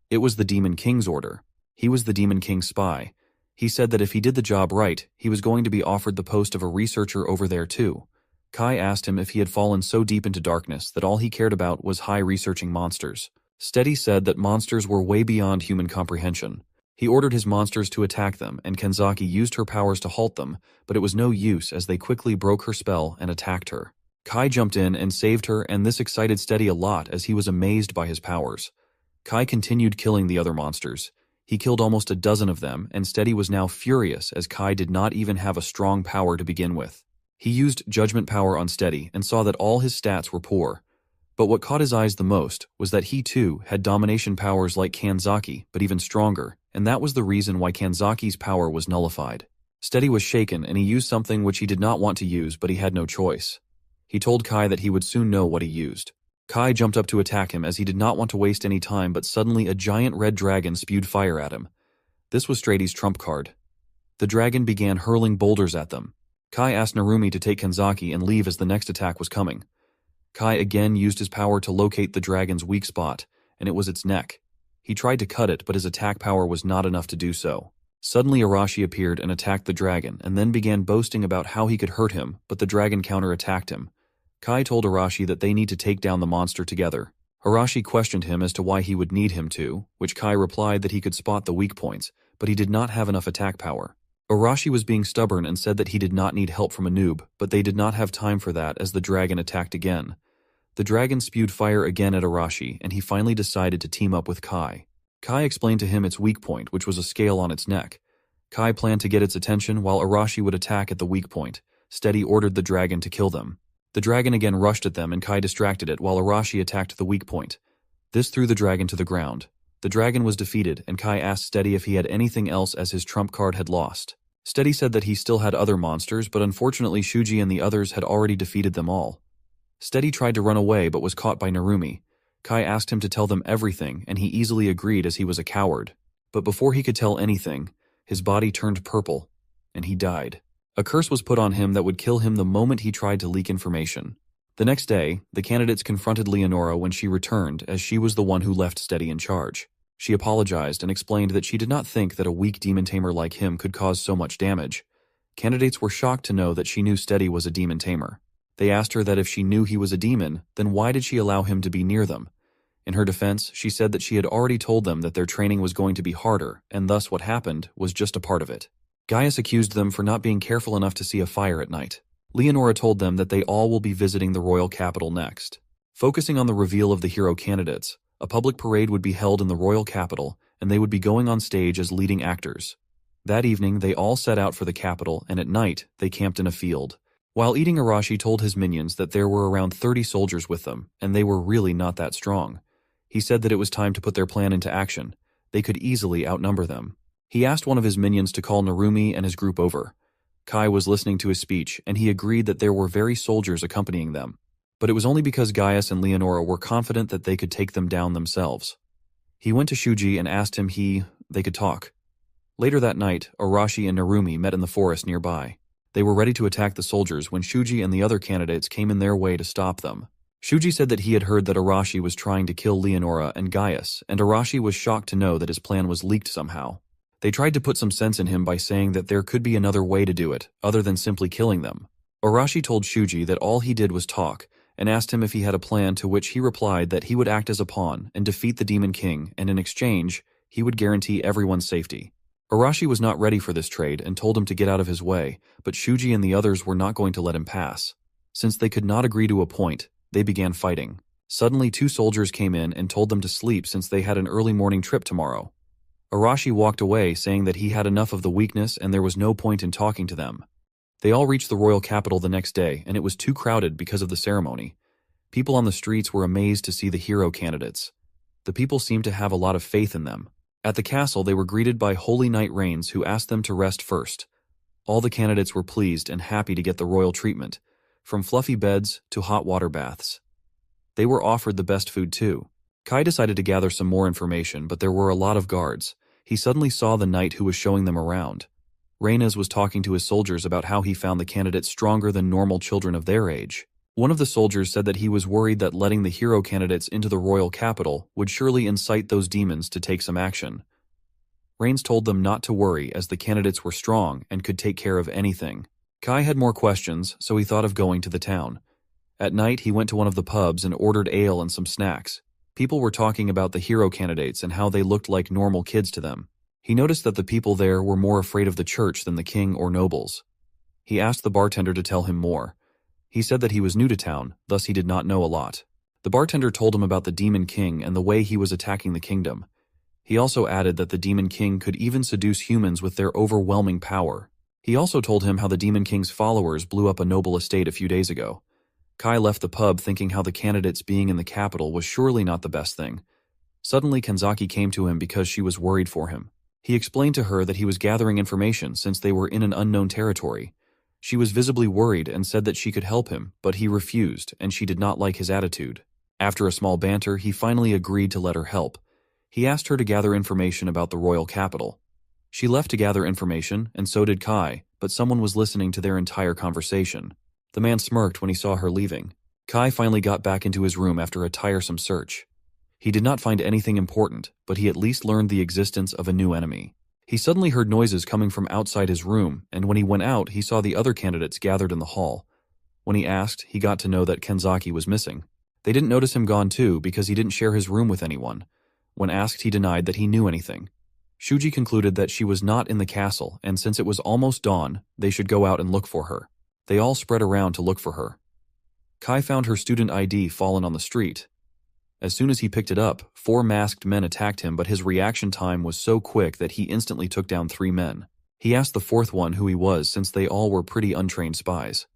Speaker 1: It was the Demon King's order. He was the Demon King's spy. He said that if he did the job right, he was going to be offered the post of a researcher over there too. Kai asked him if he had fallen so deep into darkness that all he cared about was researching monsters. Steady said that monsters were way beyond human comprehension. He ordered his monsters to attack them, and Kanzaki used her powers to halt them, but it was no use as they quickly broke her spell and attacked her. Kai jumped in and saved her, and this excited Steady a lot as he was amazed by his powers. Kai continued killing the other monsters. He killed almost a dozen of them, and Steady was now furious as Kai did not even have a strong power to begin with. He used judgment power on Steady and saw that all his stats were poor. But what caught his eyes the most was that he too had domination powers like Kanzaki, but even stronger, and that was the reason why Kanzaki's power was nullified. Steady was shaken, and he used something which he did not want to use, but he had no choice. He told Kai that he would soon know what he used. Kai jumped up to attack him as he did not want to waste any time, but suddenly a giant red dragon spewed fire at him. This was Steady's trump card. The dragon began hurling boulders at them. Kai asked Narumi to take Kanzaki and leave as the next attack was coming. Kai again used his power to locate the dragon's weak spot, and it was its neck. He tried to cut it, but his attack power was not enough to do so. Suddenly Araki appeared and attacked the dragon, and then began boasting about how he could hurt him, but the dragon counterattacked him. Kai told Araki that they need to take down the monster together. Araki questioned him as to why he would need him to, which Kai replied that he could spot the weak points, but he did not have enough attack power. Araki was being stubborn and said that he did not need help from a noob, but they did not have time for that as the dragon attacked again. The dragon spewed fire again at Araki, and he finally decided to team up with Kai. Kai explained to him its weak point, which was a scale on its neck. Kai planned to get its attention while Araki would attack at the weak point. Steady ordered the dragon to kill them. The dragon again rushed at them and Kai distracted it while Araki attacked the weak point. This threw the dragon to the ground. The dragon was defeated, and Kai asked Steady if he had anything else as his trump card had lost. Steady said that he still had other monsters, but unfortunately Shuji and the others had already defeated them all. Steady tried to run away but was caught by Narumi. Kai asked him to tell them everything, and he easily agreed as he was a coward. But before he could tell anything, his body turned purple, and he died. A curse was put on him that would kill him the moment he tried to leak information. The next day, the candidates confronted Leonora when she returned, as she was the one who left Steady in charge. She apologized and explained that she did not think that a weak demon tamer like him could cause so much damage. Candidates were shocked to know that she knew Steady was a demon tamer. They asked her that if she knew he was a demon, then why did she allow him to be near them? In her defense, she said that she had already told them that their training was going to be harder, and thus what happened was just a part of it. Gaius accused them for not being careful enough to see a fire at night. Leonora told them that they all will be visiting the royal capital next. Focusing on the reveal of the hero candidates, a public parade would be held in the royal capital, and they would be going on stage as leading actors. That evening, they all set out for the capital, and at night, they camped in a field. While eating, Arashi told his minions that there were around 30 soldiers with them, and they were really not that strong. He said that it was time to put their plan into action. They could easily outnumber them. He asked one of his minions to call Narumi and his group over. Kai was listening to his speech, and he agreed that there were very soldiers accompanying them. But it was only because Gaius and Leonora were confident that they could take them down themselves. He went to Shuji and asked him they could talk. Later that night, Arashi and Narumi met in the forest nearby. They were ready to attack the soldiers when Shuji and the other candidates came in their way to stop them. Shuji said that he had heard that Arashi was trying to kill Leonora and Gaius, and Arashi was shocked to know that his plan was leaked somehow. They tried to put some sense in him by saying that there could be another way to do it, other than simply killing them. Arashi told Shuji that all he did was talk, and asked him if he had a plan, to which he replied that he would act as a pawn and defeat the Demon King, and in exchange, he would guarantee everyone's safety. Arashi was not ready for this trade and told him to get out of his way, but Shuji and the others were not going to let him pass. Since they could not agree to a point, they began fighting. Suddenly 2 soldiers came in and told them to sleep since they had an early morning trip tomorrow. Arashi walked away saying that he had enough of the weakness and there was no point in talking to them. They all reached the royal capital the next day, and it was too crowded because of the ceremony. People on the streets were amazed to see the hero candidates. The people seemed to have a lot of faith in them. At the castle, they were greeted by Holy Knight Rains, who asked them to rest first. All the candidates were pleased and happy to get the royal treatment, from fluffy beds to hot water baths. They were offered the best food too. Kai decided to gather some more information, but there were a lot of guards. He suddenly saw the knight who was showing them around. Reynes was talking to his soldiers about how he found the candidates stronger than normal children of their age. One of the soldiers said that he was worried that letting the hero candidates into the royal capital would surely incite those demons to take some action. Rains told them not to worry, as the candidates were strong and could take care of anything. Kai had more questions, so he thought of going to the town. At night, he went to one of the pubs and ordered ale and some snacks. People were talking about the hero candidates and how they looked like normal kids to them. He noticed that the people there were more afraid of the church than the king or nobles. He asked the bartender to tell him more. He said that he was new to town, thus he did not know a lot. The bartender told him about the Demon King and the way he was attacking the kingdom. He also added that the Demon King could even seduce humans with their overwhelming power. He also told him how the Demon King's followers blew up a noble estate a few days ago. Kai left the pub thinking how the candidates being in the capital was surely not the best thing. Suddenly Kanzaki came to him because she was worried for him. He explained to her that he was gathering information since they were in an unknown territory. She was visibly worried and said that she could help him, but he refused, and she did not like his attitude. After a small banter, he finally agreed to let her help. He asked her to gather information about the royal capital. She left to gather information, and so did Kai, but someone was listening to their entire conversation. The man smirked when he saw her leaving. Kai finally got back into his room after a tiresome search. He did not find anything important, but he at least learned the existence of a new enemy. He suddenly heard noises coming from outside his room, and when he went out, he saw the other candidates gathered in the hall. When he asked, he got to know that Kanzaki was missing. They didn't notice him gone too because he didn't share his room with anyone. When asked, he denied that he knew anything. Shuji concluded that she was not in the castle, and since it was almost dawn, they should go out and look for her. They all spread around to look for her. Kai found her student ID fallen on the street. As soon as he picked it up, 4 masked men attacked him, but his reaction time was so quick that he instantly took down 3 men. He asked the 4th one who he was, since they all were pretty untrained spies.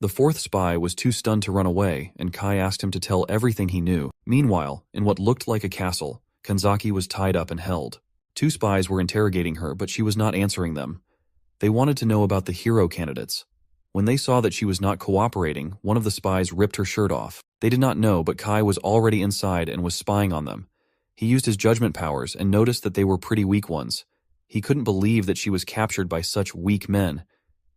Speaker 1: The 4th spy was too stunned to run away, and Kai asked him to tell everything he knew. Meanwhile, in what looked like a castle, Kanzaki was tied up and held. 2 spies were interrogating her, but she was not answering them. They wanted to know about the hero candidates. When they saw that she was not cooperating, one of the spies ripped her shirt off. They did not know, but Kai was already inside and was spying on them. He used his judgment powers and noticed that they were pretty weak ones. He couldn't believe that she was captured by such weak men.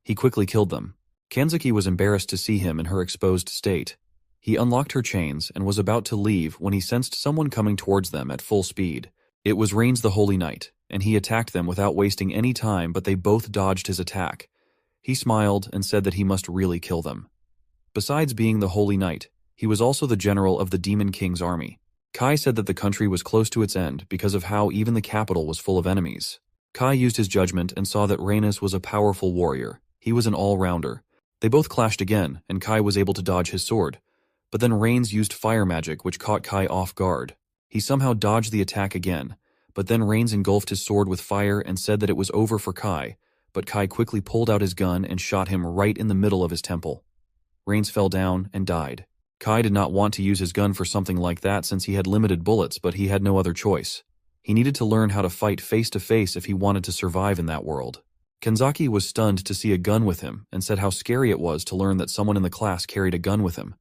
Speaker 1: He quickly killed them. Kanzaki was embarrassed to see him in her exposed state. He unlocked her chains and was about to leave when he sensed someone coming towards them at full speed. It was Rains the Holy Knight, and he attacked them without wasting any time, but they both dodged his attack. He smiled and said that he must really kill them. Besides being the Holy Knight, he was also the general of the Demon King's army. Kai said that the country was close to its end because of how even the capital was full of enemies. Kai used his judgment and saw that Rhaenys was a powerful warrior. He was an all-rounder. They both clashed again, and Kai was able to dodge his sword. But then Rains used fire magic, which caught Kai off guard. He somehow dodged the attack again, but then Rains engulfed his sword with fire and said that it was over for Kai, but Kai quickly pulled out his gun and shot him right in the middle of his temple. Rains fell down and died. Kai did not want to use his gun for something like that since he had limited bullets, but he had no other choice. He needed to learn how to fight face to face if he wanted to survive in that world. Kanzaki was stunned to see a gun with him and said how scary it was to learn that someone in the class carried a gun with him.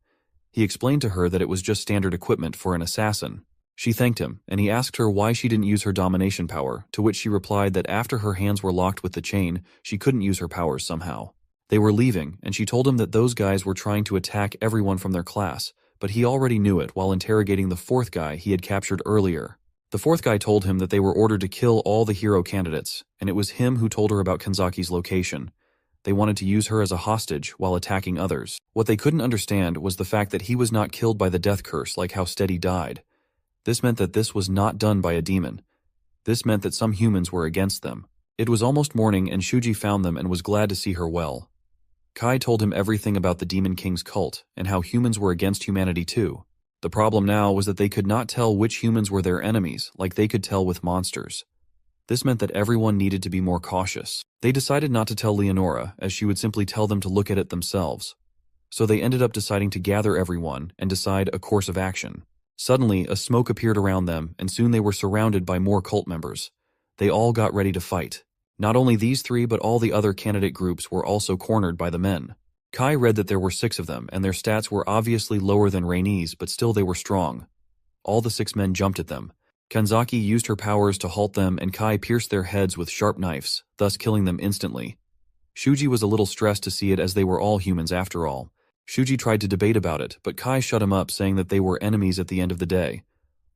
Speaker 1: He explained to her that it was just standard equipment for an assassin. She thanked him, and he asked her why she didn't use her domination power, to which she replied that after her hands were locked with the chain, she couldn't use her powers somehow. They were leaving, and she told him that those guys were trying to attack everyone from their class, but he already knew it while interrogating the fourth guy he had captured earlier. The fourth guy told him that they were ordered to kill all the hero candidates, and it was him who told her about Kanzaki's location. They wanted to use her as a hostage while attacking others. What they couldn't understand was the fact that he was not killed by the death curse like how Steady died. This meant that this was not done by a demon. This meant that some humans were against them. It was almost morning and Shuji found them and was glad to see her well. Kai told him everything about the Demon King's cult and how humans were against humanity too. The problem now was that they could not tell which humans were their enemies like they could tell with monsters. This meant that everyone needed to be more cautious. They decided not to tell Leonora, as she would simply tell them to look at it themselves. So they ended up deciding to gather everyone and decide a course of action. Suddenly, a smoke appeared around them, and soon they were surrounded by more cult members. They all got ready to fight. Not only these three, but all the other candidate groups were also cornered by the men. Kai read that there were 6 of them, and their stats were obviously lower than Rhaenys, but still they were strong. All the 6 men jumped at them. Kanzaki used her powers to halt them, and Kai pierced their heads with sharp knives, thus killing them instantly. Shuji was a little stressed to see it as they were all humans after all. Shuji tried to debate about it, but Kai shut him up, saying that they were enemies at the end of the day.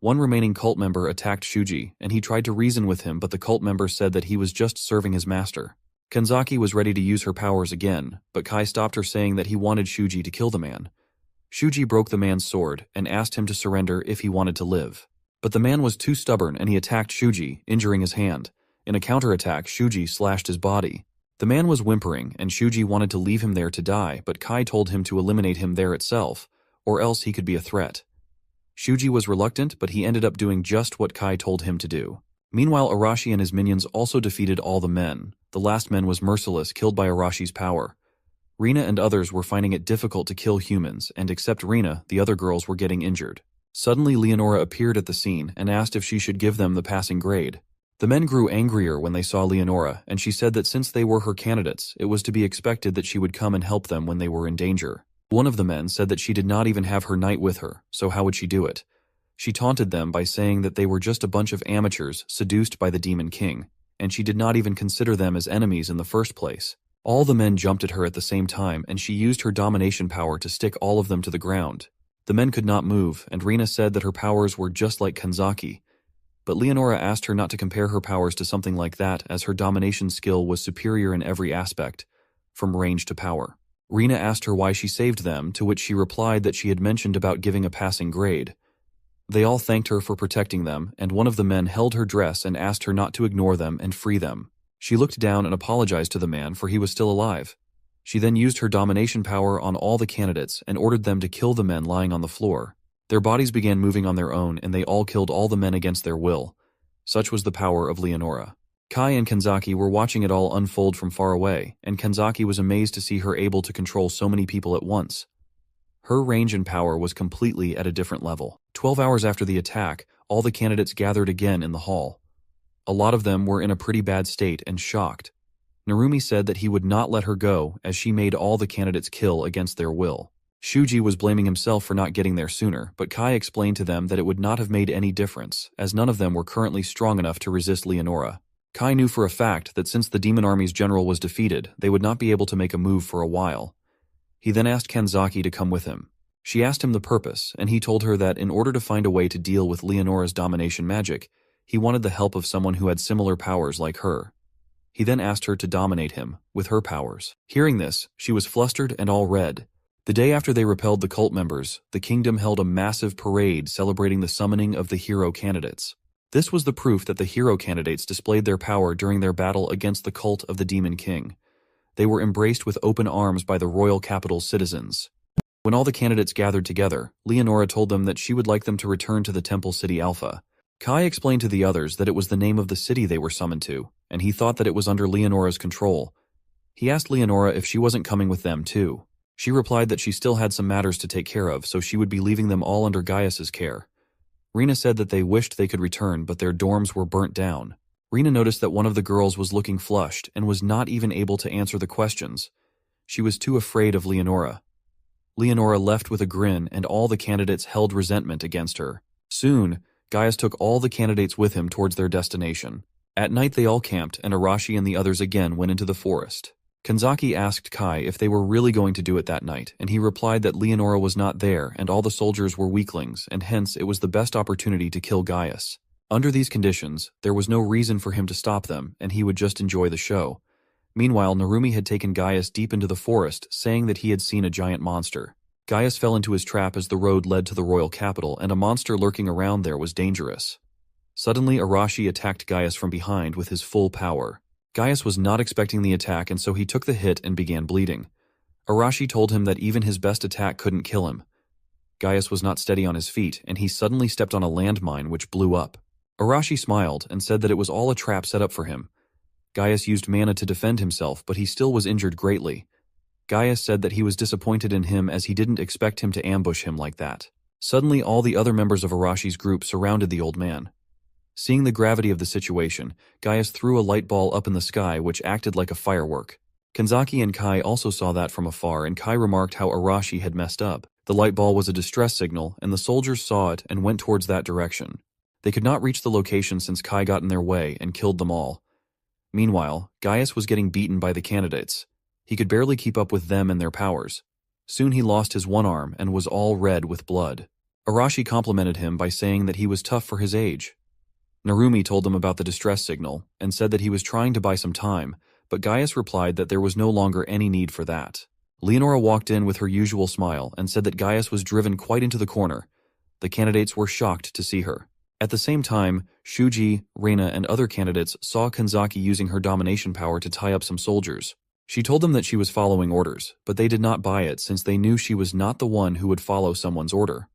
Speaker 1: One remaining cult member attacked Shuji, and he tried to reason with him, but the cult member said that he was just serving his master. Kanzaki was ready to use her powers again, but Kai stopped her, saying that he wanted Shuji to kill the man. Shuji broke the man's sword and asked him to surrender if he wanted to live. But the man was too stubborn and he attacked Shuji, injuring his hand. In a counterattack, Shuji slashed his body. The man was whimpering and Shuji wanted to leave him there to die, but Kai told him to eliminate him there itself, or else he could be a threat. Shuji was reluctant, but he ended up doing just what Kai told him to do. Meanwhile, Arashi and his minions also defeated all the men. The last man was merciless, killed by Arashi's power. Rina and others were finding it difficult to kill humans, and except Rina, the other girls were getting injured. Suddenly, Leonora appeared at the scene and asked if she should give them the passing grade. The men grew angrier when they saw Leonora, and she said that since they were her candidates, it was to be expected that she would come and help them when they were in danger. One of the men said that she did not even have her knight with her, so how would she do it? She taunted them by saying that they were just a bunch of amateurs seduced by the Demon King, and she did not even consider them as enemies in the first place. All the men jumped at her at the same time, and she used her domination power to stick all of them to the ground. The men could not move, and Rina said that her powers were just like Kanzaki. But Leonora asked her not to compare her powers to something like that, as her domination skill was superior in every aspect, from range to power. Rina asked her why she saved them, to which she replied that she had mentioned about giving a passing grade. They all thanked her for protecting them, and one of the men held her dress and asked her not to ignore them and free them. She looked down and apologized to the man, for he was still alive. She then used her domination power on all the candidates and ordered them to kill the men lying on the floor. Their bodies began moving on their own, and they all killed all the men against their will. Such was the power of Leonora. Kai and Kanzaki were watching it all unfold from far away, and Kanzaki was amazed to see her able to control so many people at once. Her range and power was completely at a different level. 12 hours after the attack, all the candidates gathered again in the hall. A lot of them were in a pretty bad state and shocked. Narumi said that he would not let her go as she made all the candidates kill against their will. Shuji was blaming himself for not getting there sooner, but Kai explained to them that it would not have made any difference, as none of them were currently strong enough to resist Leonora. Kai knew for a fact that since the demon army's general was defeated, they would not be able to make a move for a while. He then asked Kanzaki to come with him. She asked him the purpose, and he told her that in order to find a way to deal with Leonora's domination magic, he wanted the help of someone who had similar powers like her. He then asked her to dominate him, with her powers. Hearing this, she was flustered and all red. The day after they repelled the cult members, the kingdom held a massive parade celebrating the summoning of the hero candidates. This was the proof that the hero candidates displayed their power during their battle against the cult of the Demon King. They were embraced with open arms by the royal capital's citizens. When all the candidates gathered together, Leonora told them that she would like them to return to the Temple City Alpha. Kai explained to the others that it was the name of the city they were summoned to, and he thought that it was under Leonora's control. He asked Leonora if she wasn't coming with them too. She replied that she still had some matters to take care of, so she would be leaving them all under Gaius's care. Rina said that they wished they could return, but their dorms were burnt down. Rina noticed that one of the girls was looking flushed and was not even able to answer the questions. She was too afraid of Leonora. Leonora left with a grin, and all the candidates held resentment against her. Soon, Gaius took all the candidates with him towards their destination. At night they all camped, and Arashi and the others again went into the forest. Kanzaki asked Kai if they were really going to do it that night, and he replied that Leonora was not there and all the soldiers were weaklings, and hence it was the best opportunity to kill Gaius. Under these conditions, there was no reason for him to stop them, and he would just enjoy the show. Meanwhile, Narumi had taken Gaius deep into the forest, saying that he had seen a giant monster. Gaius fell into his trap as the road led to the royal capital, and a monster lurking around there was dangerous. Suddenly, Arashi attacked Gaius from behind with his full power. Gaius was not expecting the attack, and so he took the hit and began bleeding. Arashi told him that even his best attack couldn't kill him. Gaius was not steady on his feet, and he suddenly stepped on a landmine which blew up. Arashi smiled and said that it was all a trap set up for him. Gaius used mana to defend himself, but he still was injured greatly. Gaius said that he was disappointed in him as he didn't expect him to ambush him like that. Suddenly, all the other members of Arashi's group surrounded the old man. Seeing the gravity of the situation, Gaius threw a light ball up in the sky which acted like a firework. Kanzaki and Kai also saw that from afar, and Kai remarked how Arashi had messed up. The light ball was a distress signal, and the soldiers saw it and went towards that direction. They could not reach the location since Kai got in their way and killed them all. Meanwhile, Gaius was getting beaten by the candidates. He could barely keep up with them and their powers. Soon he lost his one arm and was all red with blood. Arashi complimented him by saying that he was tough for his age. Narumi told them about the distress signal and said that he was trying to buy some time, but Gaius replied that there was no longer any need for that. Leonora walked in with her usual smile and said that Gaius was driven quite into the corner. The candidates were shocked to see her. At the same time, Shuji, Reina, and other candidates saw Kanzaki using her domination power to tie up some soldiers. She told them that she was following orders, but they did not buy it since they knew she was not the one who would follow someone's order.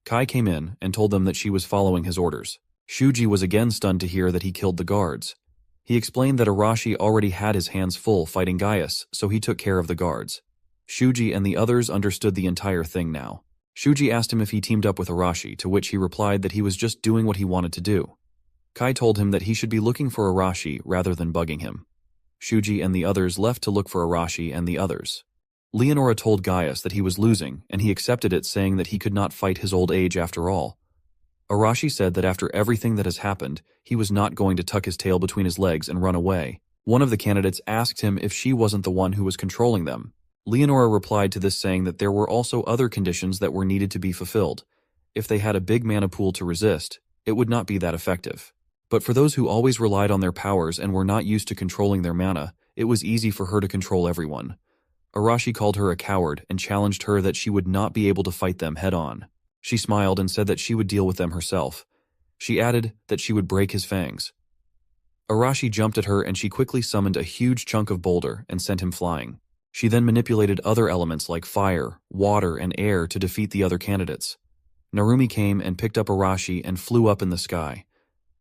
Speaker 1: Kai came in and told them that she was following his orders. Shuji was again stunned to hear that he killed the guards. He explained that Arashi already had his hands full fighting Gaius, so he took care of the guards. Shuji and the others understood the entire thing now. Shuji asked him if he teamed up with Arashi, to which he replied that he was just doing what he wanted to do. Kai told him that he should be looking for Arashi rather than bugging him. Shuji and the others left to look for Arashi and the others. Leonora told Gaius that he was losing, and he accepted it, saying that he could not fight his old age after all. Arashi said that after everything that has happened, he was not going to tuck his tail between his legs and run away. One of the candidates asked him if she wasn't the one who was controlling them. Leonora replied to this saying that there were also other conditions that were needed to be fulfilled. If they had a big mana pool to resist, it would not be that effective. But for those who always relied on their powers and were not used to controlling their mana, it was easy for her to control everyone. Arashi called her a coward and challenged her that she would not be able to fight them head-on. She smiled and said that she would deal with them herself. She added that she would break his fangs. Arashi jumped at her and she quickly summoned a huge chunk of boulder and sent him flying. She then manipulated other elements like fire, water, and air to defeat the other candidates. Narumi came and picked up Arashi and flew up in the sky.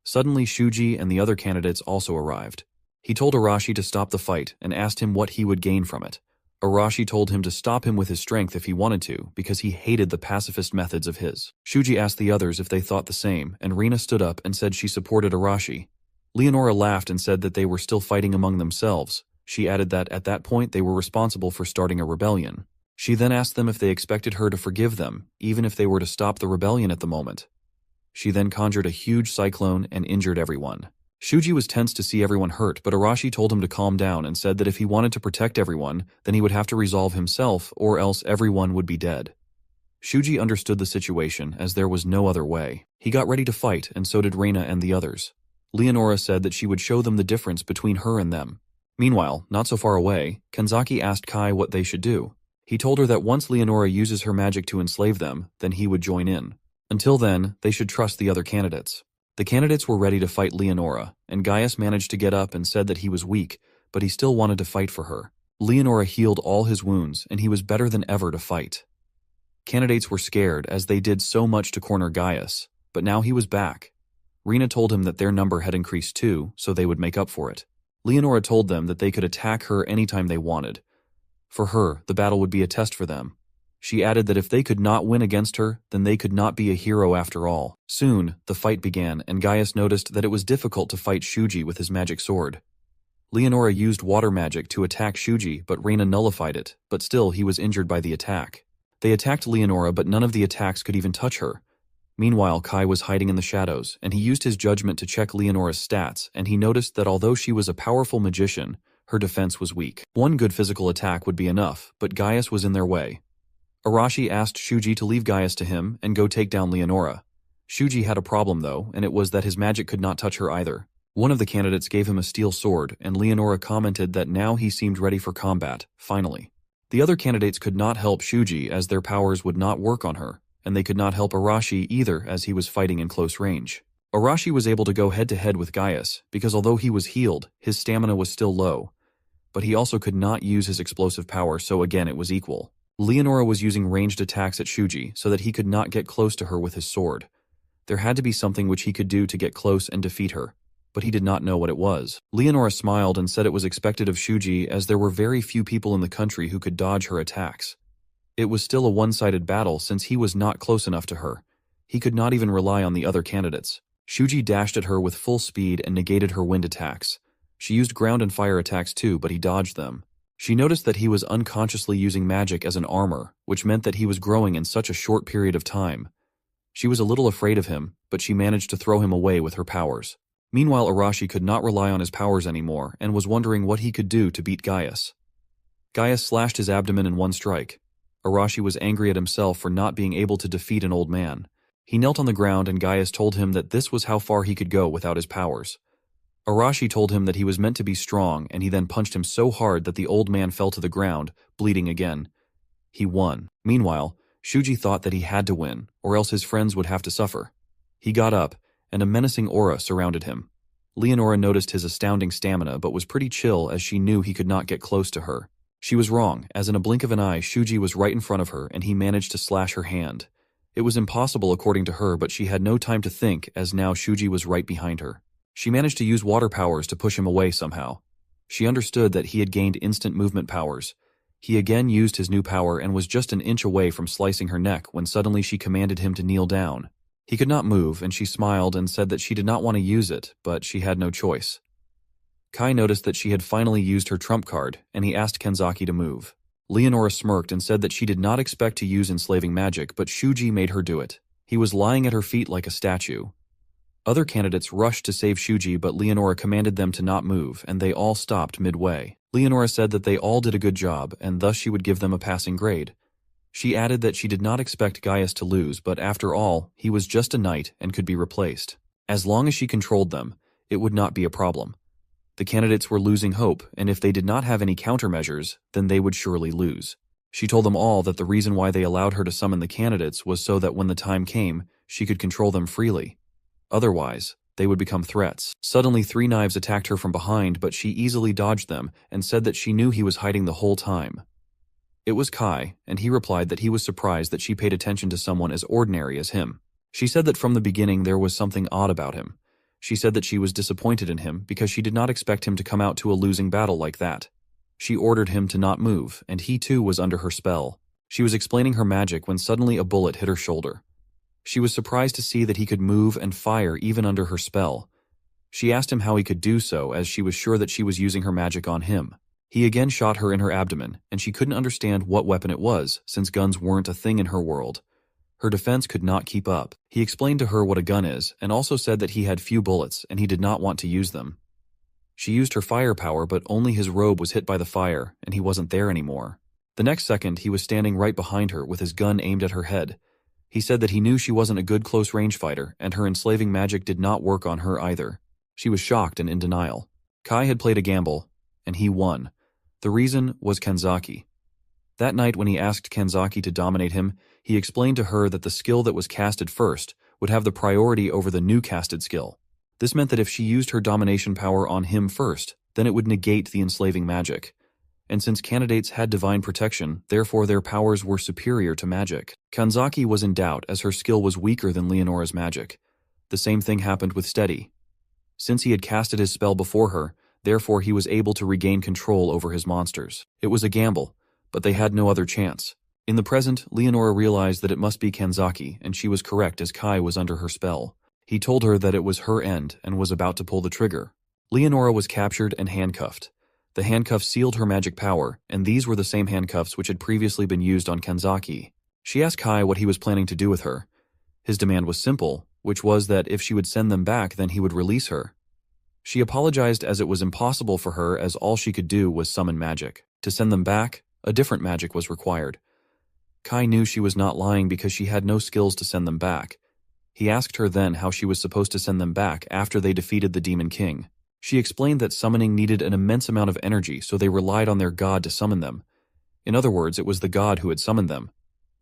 Speaker 1: Suddenly, Shuji and the other candidates also arrived. He told Arashi to stop the fight and asked him what he would gain from it. Arashi told him to stop him with his strength if he wanted to, because he hated the pacifist methods of his. Shuji asked the others if they thought the same, and Rina stood up and said she supported Arashi. Leonora laughed and said that they were still fighting among themselves. She added that at that point they were responsible for starting a rebellion. She then asked them if they expected her to forgive them, even if they were to stop the rebellion at the moment. She then conjured a huge cyclone and injured everyone. Shuji was tense to see everyone hurt, but Arashi told him to calm down and said that if he wanted to protect everyone, then he would have to resolve himself or else everyone would be dead. Shuji understood the situation as there was no other way. He got ready to fight, and so did Reina and the others. Leonora said that she would show them the difference between her and them. Meanwhile, not so far away, Kanzaki asked Kai what they should do. He told her that once Leonora uses her magic to enslave them, then he would join in. Until then, they should trust the other candidates. The candidates were ready to fight Leonora, and Gaius managed to get up and said that he was weak, but he still wanted to fight for her. Leonora healed all his wounds, and he was better than ever to fight. Candidates were scared as they did so much to corner Gaius, but now he was back. Rena told him that their number had increased too, so they would make up for it. Leonora told them that they could attack her anytime they wanted. For her, the battle would be a test for them. She added that if they could not win against her, then they could not be a hero after all. Soon, the fight began, and Gaius noticed that it was difficult to fight Shuji with his magic sword. Leonora used water magic to attack Shuji, but Reina nullified it, but still he was injured by the attack. They attacked Leonora, but none of the attacks could even touch her. Meanwhile, Kai was hiding in the shadows, and he used his judgment to check Leonora's stats, and he noticed that although she was a powerful magician, her defense was weak. One good physical attack would be enough, but Gaius was in their way. Arashi asked Shuji to leave Gaius to him and go take down Leonora. Shuji had a problem though, and it was that his magic could not touch her either. One of the candidates gave him a steel sword, and Leonora commented that now he seemed ready for combat, finally. The other candidates could not help Shuji as their powers would not work on her, and they could not help Arashi either as he was fighting in close range. Arashi was able to go head-to-head with Gaius, because although he was healed, his stamina was still low. But he also could not use his explosive power, so again it was equal. Leonora was using ranged attacks at Shuji so that he could not get close to her with his sword. There had to be something which he could do to get close and defeat her, but he did not know what it was. Leonora smiled and said it was expected of Shuji as there were very few people in the country who could dodge her attacks. It was still a one-sided battle since he was not close enough to her. He could not even rely on the other candidates. Shuji dashed at her with full speed and negated her wind attacks. She used ground and fire attacks too, but he dodged them. She noticed that he was unconsciously using magic as an armor, which meant that he was growing in such a short period of time. She was a little afraid of him, but she managed to throw him away with her powers. Meanwhile, Arashi could not rely on his powers anymore and was wondering what he could do to beat Gaius. Gaius slashed his abdomen in one strike. Arashi was angry at himself for not being able to defeat an old man. He knelt on the ground and Gaius told him that this was how far he could go without his powers. Arashi told him that he was meant to be strong, and he then punched him so hard that the old man fell to the ground, bleeding again. He won. Meanwhile, Shuji thought that he had to win, or else his friends would have to suffer. He got up, and a menacing aura surrounded him. Leonora noticed his astounding stamina but was pretty chill as she knew he could not get close to her. She was wrong, as in a blink of an eye Shuji was right in front of her and he managed to slash her hand. It was impossible according to her, but she had no time to think as now Shuji was right behind her. She managed to use water powers to push him away somehow. She understood that he had gained instant movement powers. He again used his new power and was just an inch away from slicing her neck when suddenly she commanded him to kneel down. He could not move, and she smiled and said that she did not want to use it, but she had no choice. Kai noticed that she had finally used her trump card, and he asked Kanzaki to move. Leonora smirked and said that she did not expect to use enslaving magic, but Shuji made her do it. He was lying at her feet like a statue. Other candidates rushed to save Shuji, but Leonora commanded them to not move, and they all stopped midway. Leonora said that they all did a good job, and thus she would give them a passing grade. She added that she did not expect Gaius to lose, but after all, he was just a knight and could be replaced. As long as she controlled them, it would not be a problem. The candidates were losing hope, and if they did not have any countermeasures, then they would surely lose. She told them all that the reason why they allowed her to summon the candidates was so that when the time came, she could control them freely. Otherwise, they would become threats. Suddenly 3 knives attacked her from behind, but she easily dodged them and said that she knew he was hiding the whole time. It was Kai, and he replied that he was surprised that she paid attention to someone as ordinary as him. She said that from the beginning there was something odd about him. She said that she was disappointed in him because she did not expect him to come out to a losing battle like that. She ordered him to not move, and he too was under her spell. She was explaining her magic when suddenly a bullet hit her shoulder. She was surprised to see that he could move and fire even under her spell. She asked him how he could do so, as she was sure that she was using her magic on him. He again shot her in her abdomen, and she couldn't understand what weapon it was, since guns weren't a thing in her world. Her defense could not keep up. He explained to her what a gun is, and also said that he had few bullets and he did not want to use them. She used her firepower, but only his robe was hit by the fire, and he wasn't there anymore. The next second, he was standing right behind her with his gun aimed at her head. He said that he knew she wasn't a good close-range fighter, and her enslaving magic did not work on her either. She was shocked and in denial. Kai had played a gamble, and he won. The reason was Kanzaki. That night when he asked Kanzaki to dominate him, he explained to her that the skill that was casted first would have the priority over the new casted skill. This meant that if she used her domination power on him first, then it would negate the enslaving magic. And since candidates had divine protection, therefore their powers were superior to magic. Kanzaki was in doubt as her skill was weaker than Leonora's magic. The same thing happened with Steady. Since he had casted his spell before her, therefore he was able to regain control over his monsters. It was a gamble, but they had no other chance. In the present, Leonora realized that it must be Kanzaki, and she was correct as Kai was under her spell. He told her that it was her end and was about to pull the trigger. Leonora was captured and handcuffed. The handcuffs sealed her magic power, and these were the same handcuffs which had previously been used on Kanzaki. She asked Kai what he was planning to do with her. His demand was simple, which was that if she would send them back, then he would release her. She apologized as it was impossible for her as all she could do was summon magic. To send them back, a different magic was required. Kai knew she was not lying because she had no skills to send them back. He asked her then how she was supposed to send them back after they defeated the Demon King. She explained that summoning needed an immense amount of energy, so they relied on their god to summon them. In other words, it was the god who had summoned them.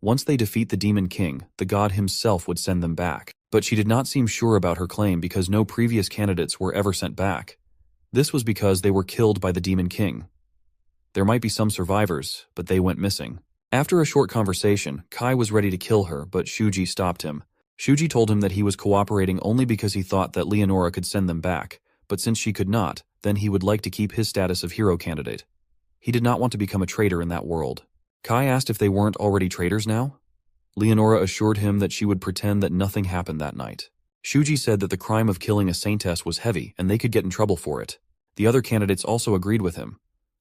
Speaker 1: Once they defeat the Demon King, the god himself would send them back. But she did not seem sure about her claim because no previous candidates were ever sent back. This was because they were killed by the Demon King. There might be some survivors, but they went missing. After a short conversation, Kai was ready to kill her, but Shuji stopped him. Shuji told him that he was cooperating only because he thought that Leonora could send them back, but since she could not, then he would like to keep his status of hero candidate. He did not want to become a traitor in that world. Kai asked if they weren't already traitors now. Leonora assured him that she would pretend that nothing happened that night. Shuji said that the crime of killing a saintess was heavy and they could get in trouble for it. The other candidates also agreed with him.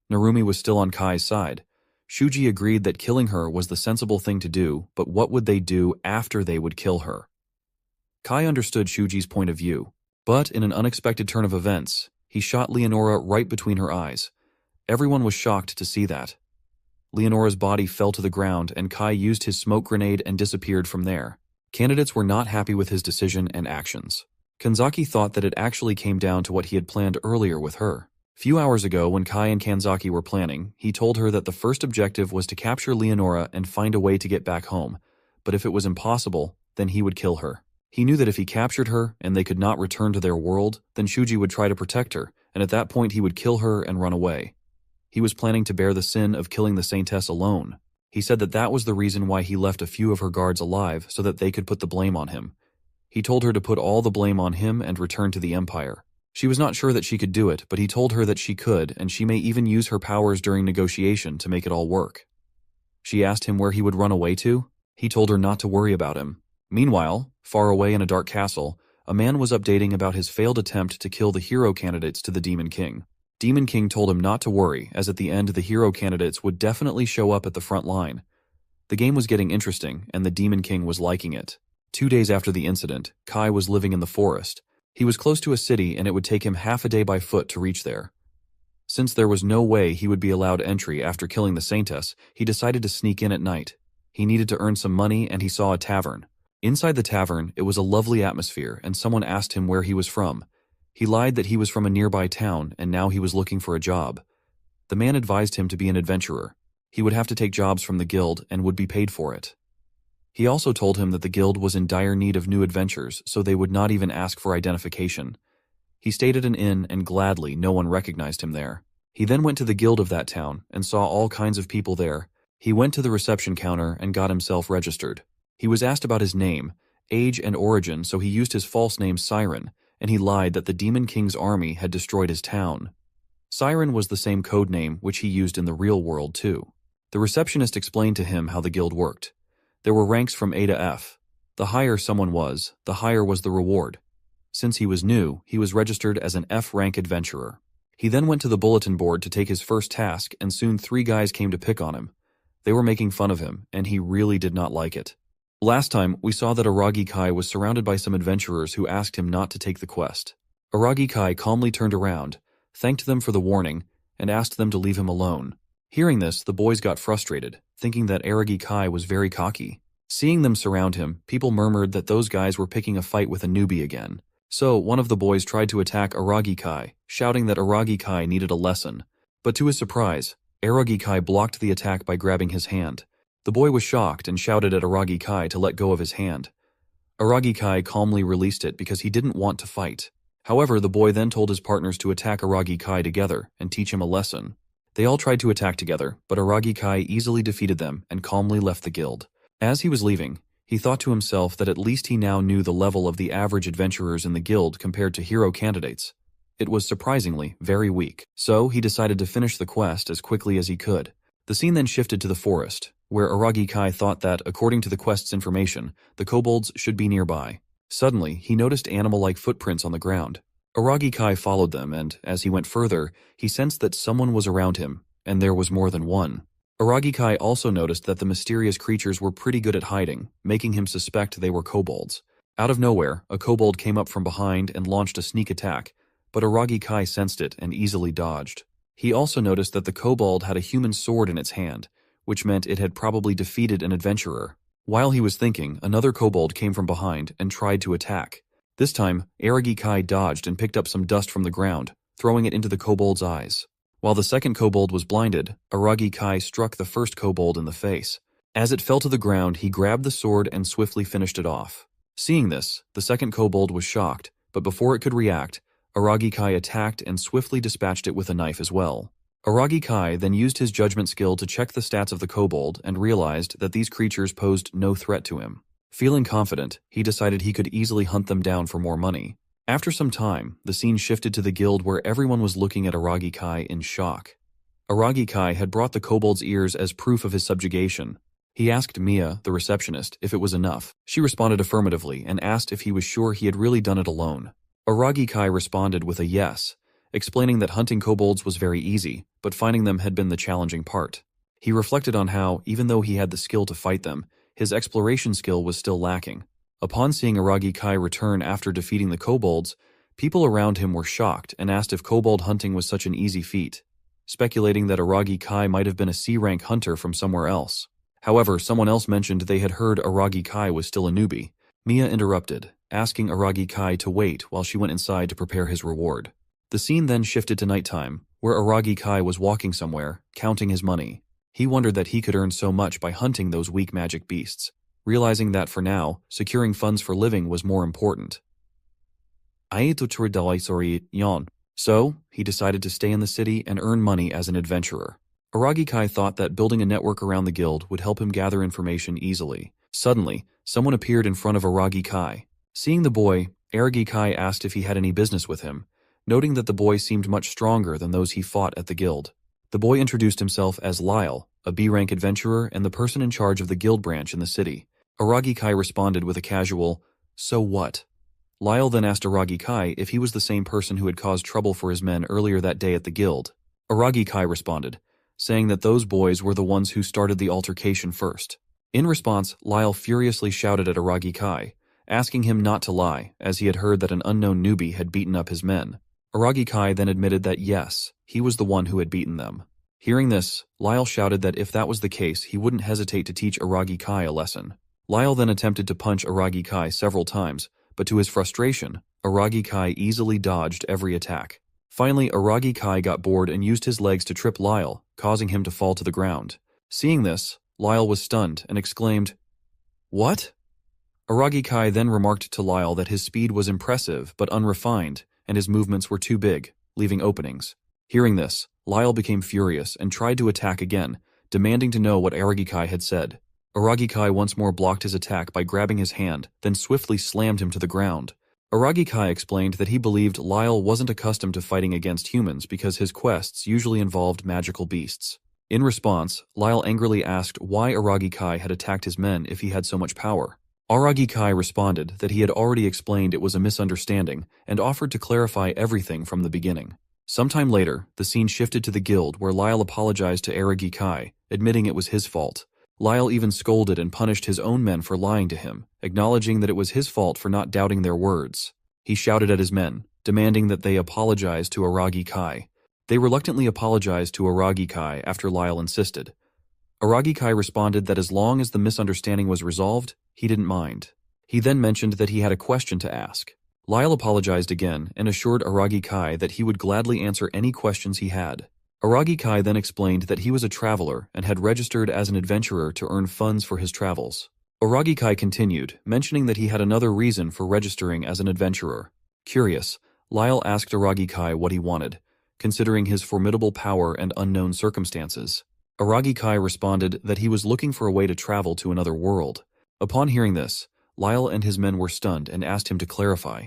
Speaker 1: Narumi was still on Kai's side. Shuji agreed that killing her was the sensible thing to do, but what would they do after they would kill her? Kai understood Shuji's point of view, but in an unexpected turn of events, he shot Leonora right between her eyes. Everyone was shocked to see that. Leonora's body fell to the ground and Kai used his smoke grenade and disappeared from there. Candidates were not happy with his decision and actions. Kanzaki thought that it actually came down to what he had planned earlier with her. Few hours ago, when Kai and Kanzaki were planning, he told her that the first objective was to capture Leonora and find a way to get back home, but if it was impossible, then he would kill her. He knew that if he captured her and they could not return to their world, then Shuji would try to protect her, and at that point he would kill her and run away. He was planning to bear the sin of killing the saintess alone. He said that that was the reason why he left a few of her guards alive so that they could put the blame on him. He told her to put all the blame on him and return to the Empire. She was not sure that she could do it, but he told her that she could, and she may even use her powers during negotiation to make it all work. She asked him where he would run away to. He told her not to worry about him. Meanwhile, far away in a dark castle, a man was updating about his failed attempt to kill the hero candidates to the Demon King. Demon King told him not to worry, as at the end the hero candidates would definitely show up at the front line. The game was getting interesting, and the Demon King was liking it. 2 days after the incident, Kai was living in the forest. He was close to a city and it would take him half a day by foot to reach there. Since there was no way he would be allowed entry after killing the saintess, he decided to sneak in at night. He needed to earn some money and he saw a tavern. Inside the tavern, it was a lovely atmosphere and someone asked him where he was from. He lied that he was from a nearby town and now he was looking for a job. The man advised him to be an adventurer. He would have to take jobs from the guild and would be paid for it. He also told him that the guild was in dire need of new adventures, so they would not even ask for identification. He stayed at an inn and gladly no one recognized him there. He then went to the guild of that town and saw all kinds of people there. He went to the reception counter and got himself registered. He was asked about his name, age, and origin, so he used his false name Siren, and he lied that the Demon King's army had destroyed his town. Siren was the same code name which he used in the real world too. The receptionist explained to him how the guild worked. There were ranks from A to F. The higher someone was, the higher was the reward. Since he was new, he was registered as an F-rank adventurer. He then went to the bulletin board to take his first task, and soon 3 guys came to pick on him. They were making fun of him, and he really did not like it. Last time, we saw that Araki Kai was surrounded by some adventurers who asked him not to take the quest. Araki Kai calmly turned around, thanked them for the warning, and asked them to leave him alone. Hearing this, the boys got frustrated, thinking that Araki Kai was very cocky. Seeing them surround him, people murmured that those guys were picking a fight with a newbie again. So, one of the boys tried to attack Araki Kai, shouting that Araki Kai needed a lesson. But to his surprise, Araki Kai blocked the attack by grabbing his hand. The boy was shocked and shouted at Araki Kai to let go of his hand. Araki Kai calmly released it because he didn't want to fight. However, the boy then told his partners to attack Araki Kai together and teach him a lesson. They all tried to attack together, but Araki Kai easily defeated them and calmly left the guild. As he was leaving, he thought to himself that at least he now knew the level of the average adventurers in the guild compared to hero candidates. It was surprisingly very weak, so he decided to finish the quest as quickly as he could. The scene then shifted to the forest, where Araki Kai thought that, according to the quest's information, the kobolds should be nearby. Suddenly, he noticed animal-like footprints on the ground. Araki Kai followed them, and, as he went further, he sensed that someone was around him, and there was more than one. Araki Kai also noticed that the mysterious creatures were pretty good at hiding, making him suspect they were kobolds. Out of nowhere, a kobold came up from behind and launched a sneak attack, but Araki Kai sensed it and easily dodged. He also noticed that the kobold had a human sword in its hand, which meant it had probably defeated an adventurer. While he was thinking, another kobold came from behind and tried to attack. This time, Araki Kai dodged and picked up some dust from the ground, throwing it into the kobold's eyes. While the second kobold was blinded, Araki Kai struck the first kobold in the face. As it fell to the ground, he grabbed the sword and swiftly finished it off. Seeing this, the second kobold was shocked, but before it could react, Araki Kai attacked and swiftly dispatched it with a knife as well. Araki Kai then used his judgment skill to check the stats of the kobold and realized that these creatures posed no threat to him. Feeling confident, he decided he could easily hunt them down for more money. After some time, the scene shifted to the guild where everyone was looking at Araki Kai in shock. Araki Kai had brought the kobold's ears as proof of his subjugation. He asked Mia, the receptionist, if it was enough. She responded affirmatively and asked if he was sure he had really done it alone. Araki Kai responded with a yes, explaining that hunting kobolds was very easy, but finding them had been the challenging part. He reflected on how, even though he had the skill to fight them, his exploration skill was still lacking. Upon seeing Araki Kai return after defeating the kobolds, people around him were shocked and asked if kobold hunting was such an easy feat, speculating that Araki Kai might have been a C-rank hunter from somewhere else. However, someone else mentioned they had heard Araki Kai was still a newbie. Mia interrupted, asking Araki Kai to wait while she went inside to prepare his reward. The scene then shifted to nighttime, where Araki Kai was walking somewhere, counting his money. He wondered that he could earn so much by hunting those weak magic beasts, realizing that for now, securing funds for living was more important. So, he decided to stay in the city and earn money as an adventurer. Araki Kai thought that building a network around the guild would help him gather information easily. Suddenly, someone appeared in front of Araki Kai. Seeing the boy, Araki Kai asked if he had any business with him, noting that the boy seemed much stronger than those he fought at the guild. The boy introduced himself as Lyle, a B-rank adventurer and the person in charge of the guild branch in the city. Araki Kai responded with a casual, "So what?" Lyle then asked Araki Kai if he was the same person who had caused trouble for his men earlier that day at the guild. Araki Kai responded, saying that those boys were the ones who started the altercation first. In response, Lyle furiously shouted at Araki Kai, asking him not to lie, as he had heard that an unknown newbie had beaten up his men. Araki Kai then admitted that yes, he was the one who had beaten them. Hearing this, Lyle shouted that if that was the case, he wouldn't hesitate to teach Araki Kai a lesson. Lyle then attempted to punch Araki Kai several times, but to his frustration, Araki Kai easily dodged every attack. Finally, Araki Kai got bored and used his legs to trip Lyle, causing him to fall to the ground. Seeing this, Lyle was stunned and exclaimed, "What?" Araki Kai then remarked to Lyle that his speed was impressive but unrefined, and his movements were too big, leaving openings. Hearing this, Lyle became furious and tried to attack again, demanding to know what Araki Kai had said. Araki Kai once more blocked his attack by grabbing his hand, then swiftly slammed him to the ground. Araki Kai explained that he believed Lyle wasn't accustomed to fighting against humans because his quests usually involved magical beasts. In response, Lyle angrily asked why Araki Kai had attacked his men if he had so much power. Araki Kai responded that he had already explained it was a misunderstanding and offered to clarify everything from the beginning. Sometime later, the scene shifted to the guild where Lyle apologized to Araki Kai, admitting it was his fault. Lyle even scolded and punished his own men for lying to him, acknowledging that it was his fault for not doubting their words. He shouted at his men, demanding that they apologize to Araki Kai. They reluctantly apologized to Araki Kai after Lyle insisted. Araki Kai responded that as long as the misunderstanding was resolved, he didn't mind. He then mentioned that he had a question to ask. Lyle apologized again and assured Araki Kai that he would gladly answer any questions he had. Araki Kai then explained that he was a traveler and had registered as an adventurer to earn funds for his travels. Araki Kai continued, mentioning that he had another reason for registering as an adventurer. Curious, Lyle asked Araki Kai what he wanted, considering his formidable power and unknown circumstances. Araki Kai responded that he was looking for a way to travel to another world. Upon hearing this, Lyle and his men were stunned and asked him to clarify.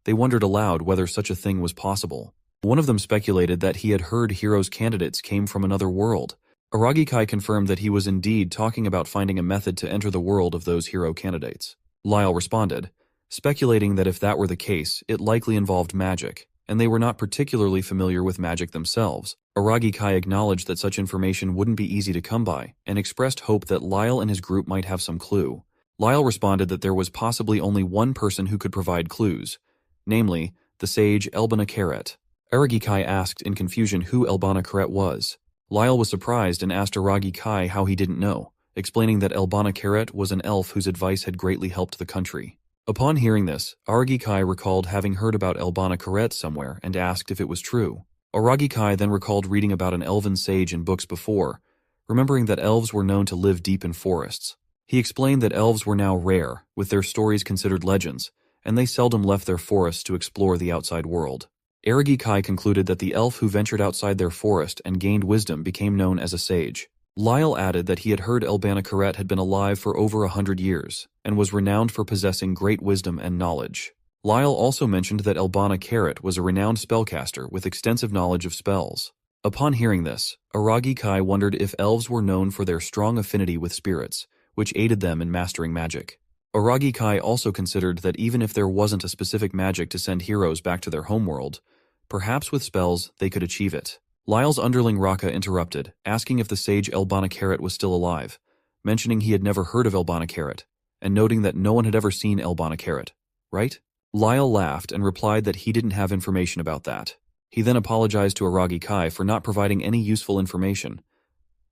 Speaker 1: They wondered aloud whether such a thing was possible. One of them speculated that he had heard heroes' candidates came from another world. Araki Kai confirmed that he was indeed talking about finding a method to enter the world of those hero candidates. Lyle responded, speculating that if that were the case, it likely involved magic, and they were not particularly familiar with magic themselves. Araki Kai acknowledged that such information wouldn't be easy to come by, and expressed hope that Lyle and his group might have some clue. Lyle responded that there was possibly only one person who could provide clues, namely, the sage Elbana Karet. Araki Kai asked in confusion who Elbana Karet was. Lyle was surprised and asked Araki Kai how he didn't know, explaining that Elbana Karet was an elf whose advice had greatly helped the country. Upon hearing this, Araki Kai recalled having heard about Elbana Karet somewhere and asked if it was true. Araki Kai then recalled reading about an elven sage in books before, remembering that elves were known to live deep in forests. He explained that elves were now rare, with their stories considered legends, and they seldom left their forests to explore the outside world. Araki Kai concluded that the elf who ventured outside their forest and gained wisdom became known as a sage. Lyle added that he had heard Elbana Karet had been alive for over 100 years, and was renowned for possessing great wisdom and knowledge. Lyle also mentioned that Elbana Karet was a renowned spellcaster with extensive knowledge of spells. Upon hearing this, Araki Kai wondered if elves were known for their strong affinity with spirits, which aided them in mastering magic. Araki Kai also considered that even if there wasn't a specific magic to send heroes back to their homeworld, perhaps with spells they could achieve it. Lyle's underling Raka interrupted, asking if the sage Elbana Karet was still alive, mentioning he had never heard of Elbana Karet, and noting that no one had ever seen Elbana Karet, right? Lyle laughed and replied that he didn't have information about that. He then apologized to Araki Kai for not providing any useful information.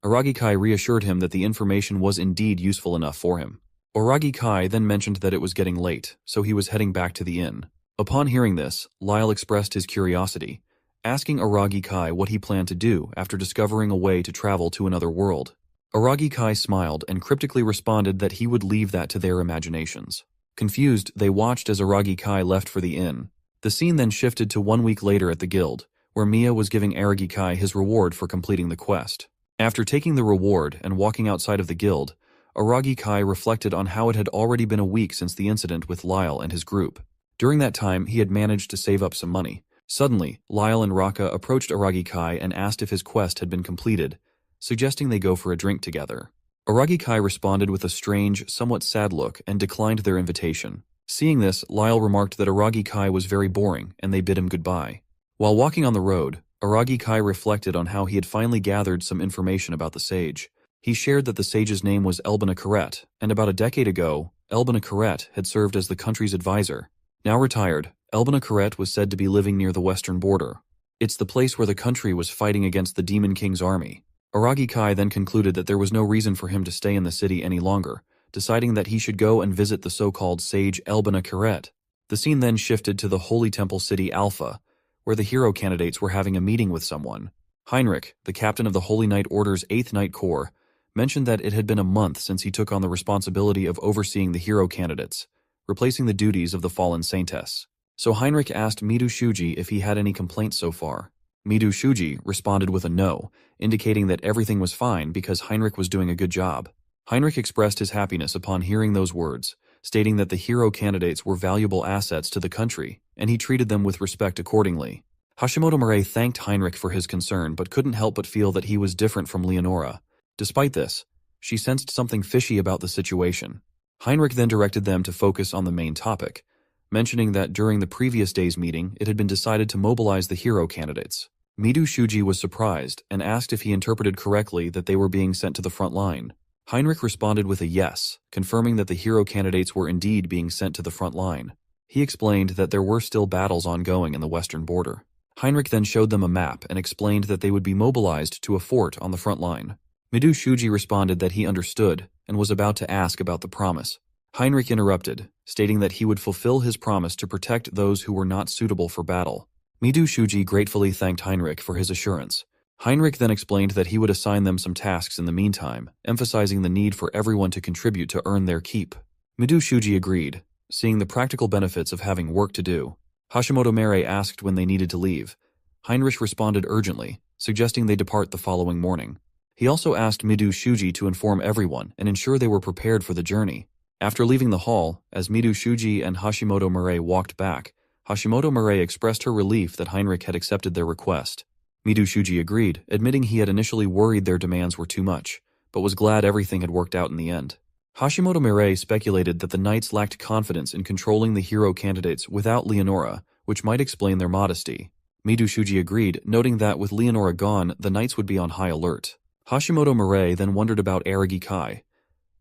Speaker 1: Araki Kai reassured him that the information was indeed useful enough for him. Araki Kai then mentioned that it was getting late, so he was heading back to the inn. Upon hearing this, Lyle expressed his curiosity, asking Araki Kai what he planned to do after discovering a way to travel to another world. Araki Kai smiled and cryptically responded that he would leave that to their imaginations. Confused, they watched as Araki Kai left for the inn. The scene then shifted to 1 week later at the guild, where Mia was giving Araki Kai his reward for completing the quest. After taking the reward and walking outside of the guild, Araki Kai reflected on how it had already been a week since the incident with Lyle and his group. During that time, he had managed to save up some money. Suddenly, Lyle and Raka approached Araki Kai and asked if his quest had been completed, suggesting they go for a drink together. Araki Kai responded with a strange, somewhat sad look and declined their invitation. Seeing this, Lyle remarked that Araki Kai was very boring, and they bid him goodbye. While walking on the road, Araki Kai reflected on how he had finally gathered some information about the sage. He shared that the sage's name was Elbana Karet, and about a decade ago, Elbana Karet had served as the country's advisor. Now retired, Elbana Karet was said to be living near the western border. It's the place where the country was fighting against the Demon King's army. Araki Kai then concluded that there was no reason for him to stay in the city any longer, deciding that he should go and visit the so-called sage Elbana Karet. The scene then shifted to the Holy Temple City Alpha, where the hero candidates were having a meeting with someone. Heinrich, the captain of the Holy Knight Order's 8th Knight Corps, mentioned that it had been a month since he took on the responsibility of overseeing the hero candidates, replacing the duties of the fallen saintess. So Heinrich asked Midu Shuji if he had any complaints so far. Midu Shuji responded with a no, indicating that everything was fine because Heinrich was doing a good job. Heinrich expressed his happiness upon hearing those words, stating that the hero candidates were valuable assets to the country, and he treated them with respect accordingly. Hashimoto Murray thanked Heinrich for his concern but couldn't help but feel that he was different from Leonora. Despite this, she sensed something fishy about the situation. Heinrich then directed them to focus on the main topic, mentioning that during the previous day's meeting, it had been decided to mobilize the hero candidates. Mido Shuji was surprised and asked if he interpreted correctly that they were being sent to the front line. Heinrich responded with a yes, confirming that the hero candidates were indeed being sent to the front line. He explained that there were still battles ongoing in the western border. Heinrich then showed them a map and explained that they would be mobilized to a fort on the front line. Mido Shuji responded that he understood and was about to ask about the promise. Heinrich interrupted, stating that he would fulfill his promise to protect those who were not suitable for battle. Mido Shuji gratefully thanked Heinrich for his assurance. Heinrich then explained that he would assign them some tasks in the meantime, emphasizing the need for everyone to contribute to earn their keep. Mido Shuji agreed, seeing the practical benefits of having work to do. Hashimoto Mere asked when they needed to leave. Heinrich responded urgently, suggesting they depart the following morning. He also asked Mido Shuji to inform everyone and ensure they were prepared for the journey. After leaving the hall, as Mido Shuji and Hashimoto Mere walked back, Hashimoto Mere expressed her relief that Heinrich had accepted their request. Mido Shuji agreed, admitting he had initially worried their demands were too much, but was glad everything had worked out in the end. Hashimoto Mere speculated that the knights lacked confidence in controlling the hero candidates without Leonora, which might explain their modesty. Mido Shuji agreed, noting that with Leonora gone, the knights would be on high alert. Hashimoto Mere then wondered about Araki Kai,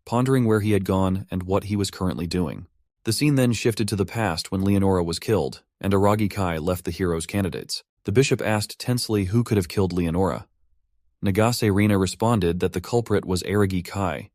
Speaker 1: pondering where he had gone and what he was currently doing. The scene then shifted to the past when Leonora was killed, and Araki Kai left the hero's candidates. The bishop asked tensely who could have killed Leonora. Nagase Rina responded that the culprit was Araki Kai,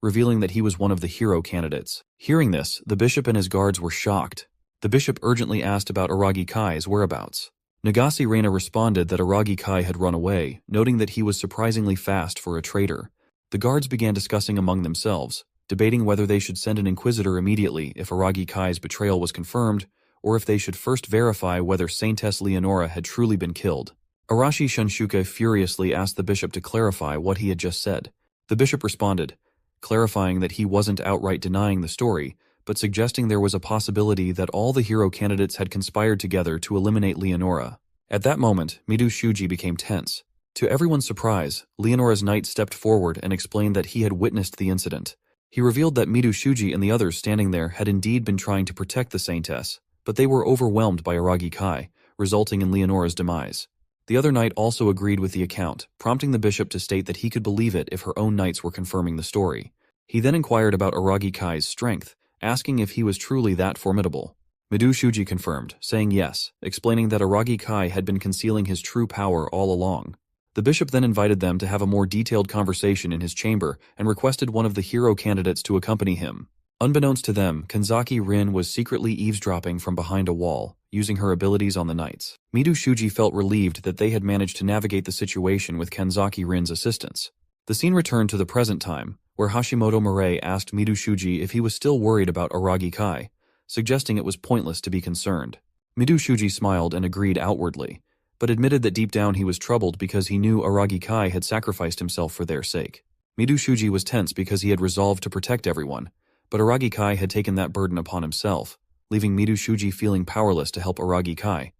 Speaker 1: revealing that he was one of the hero candidates. Hearing this, the bishop and his guards were shocked. The bishop urgently asked about Araki Kai's whereabouts. Nagase Rina responded that Araki Kai had run away, noting that he was surprisingly fast for a traitor. The guards began discussing among themselves, debating whether they should send an inquisitor immediately if Araki Kai's betrayal was confirmed, or if they should first verify whether Saintess Leonora had truly been killed. Arashi Shunshuke furiously asked the bishop to clarify what he had just said. The bishop responded, clarifying that he wasn't outright denying the story, but suggesting there was a possibility that all the hero candidates had conspired together to eliminate Leonora. At that moment, Mido Shuji became tense. To everyone's surprise, Leonora's knight stepped forward and explained that he had witnessed the incident. He revealed that Mido Shuji and the others standing there had indeed been trying to protect the Saintess, but they were overwhelmed by Araki Kai, resulting in Leonora's demise. The other knight also agreed with the account, prompting the bishop to state that he could believe it if her own knights were confirming the story. He then inquired about Araki Kai's strength, asking if he was truly that formidable. Mido Shuji confirmed, saying yes, explaining that Araki Kai had been concealing his true power all along. The bishop then invited them to have a more detailed conversation in his chamber and requested one of the hero candidates to accompany him. Unbeknownst to them, Kanzaki Rin was secretly eavesdropping from behind a wall, using her abilities on the knights. Mido Shuji felt relieved that they had managed to navigate the situation with Kanzaki Rin's assistance. The scene returned to the present time, where Hashimoto Mere asked Mido Shuji if he was still worried about Araki Kai, suggesting it was pointless to be concerned. Mido Shuji smiled and agreed outwardly, but admitted that deep down he was troubled because he knew Araki Kai had sacrificed himself for their sake. Mido Shuji was tense because he had resolved to protect everyone, but Araki Kai had taken that burden upon himself, leaving Mido Shuji feeling powerless to help Araki Kai.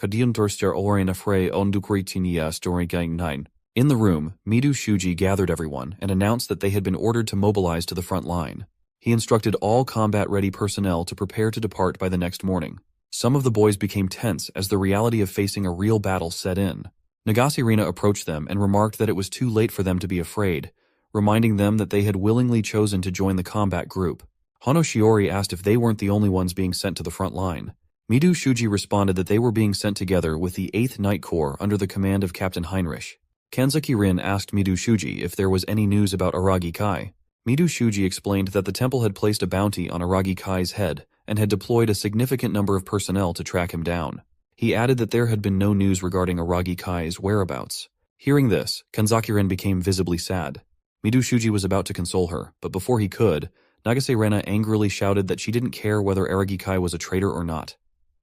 Speaker 1: In the room, Mido Shuji gathered everyone and announced that they had been ordered to mobilize to the front line. He instructed all combat-ready personnel to prepare to depart by the next morning. Some of the boys became tense as the reality of facing a real battle set in. Nagase Rina approached them and remarked that it was too late for them to be afraid, reminding them that they had willingly chosen to join the combat group. Hano Shiori asked if they weren't the only ones being sent to the front line. Mido Shuji responded that they were being sent together with the 8th Night Corps under the command of Captain Heinrich. Kanzaki Rin asked Mido Shuji if there was any news about Araki Kai. Mido Shuji explained that the temple had placed a bounty on Araki Kai's head and had deployed a significant number of personnel to track him down. He added that there had been no news regarding Araki Kai's whereabouts. Hearing this, Kanzaki Rin became visibly sad. Mido Shuji was about to console her, but before he could, Nagase Rena angrily shouted that she didn't care whether Araki Kai was a traitor or not.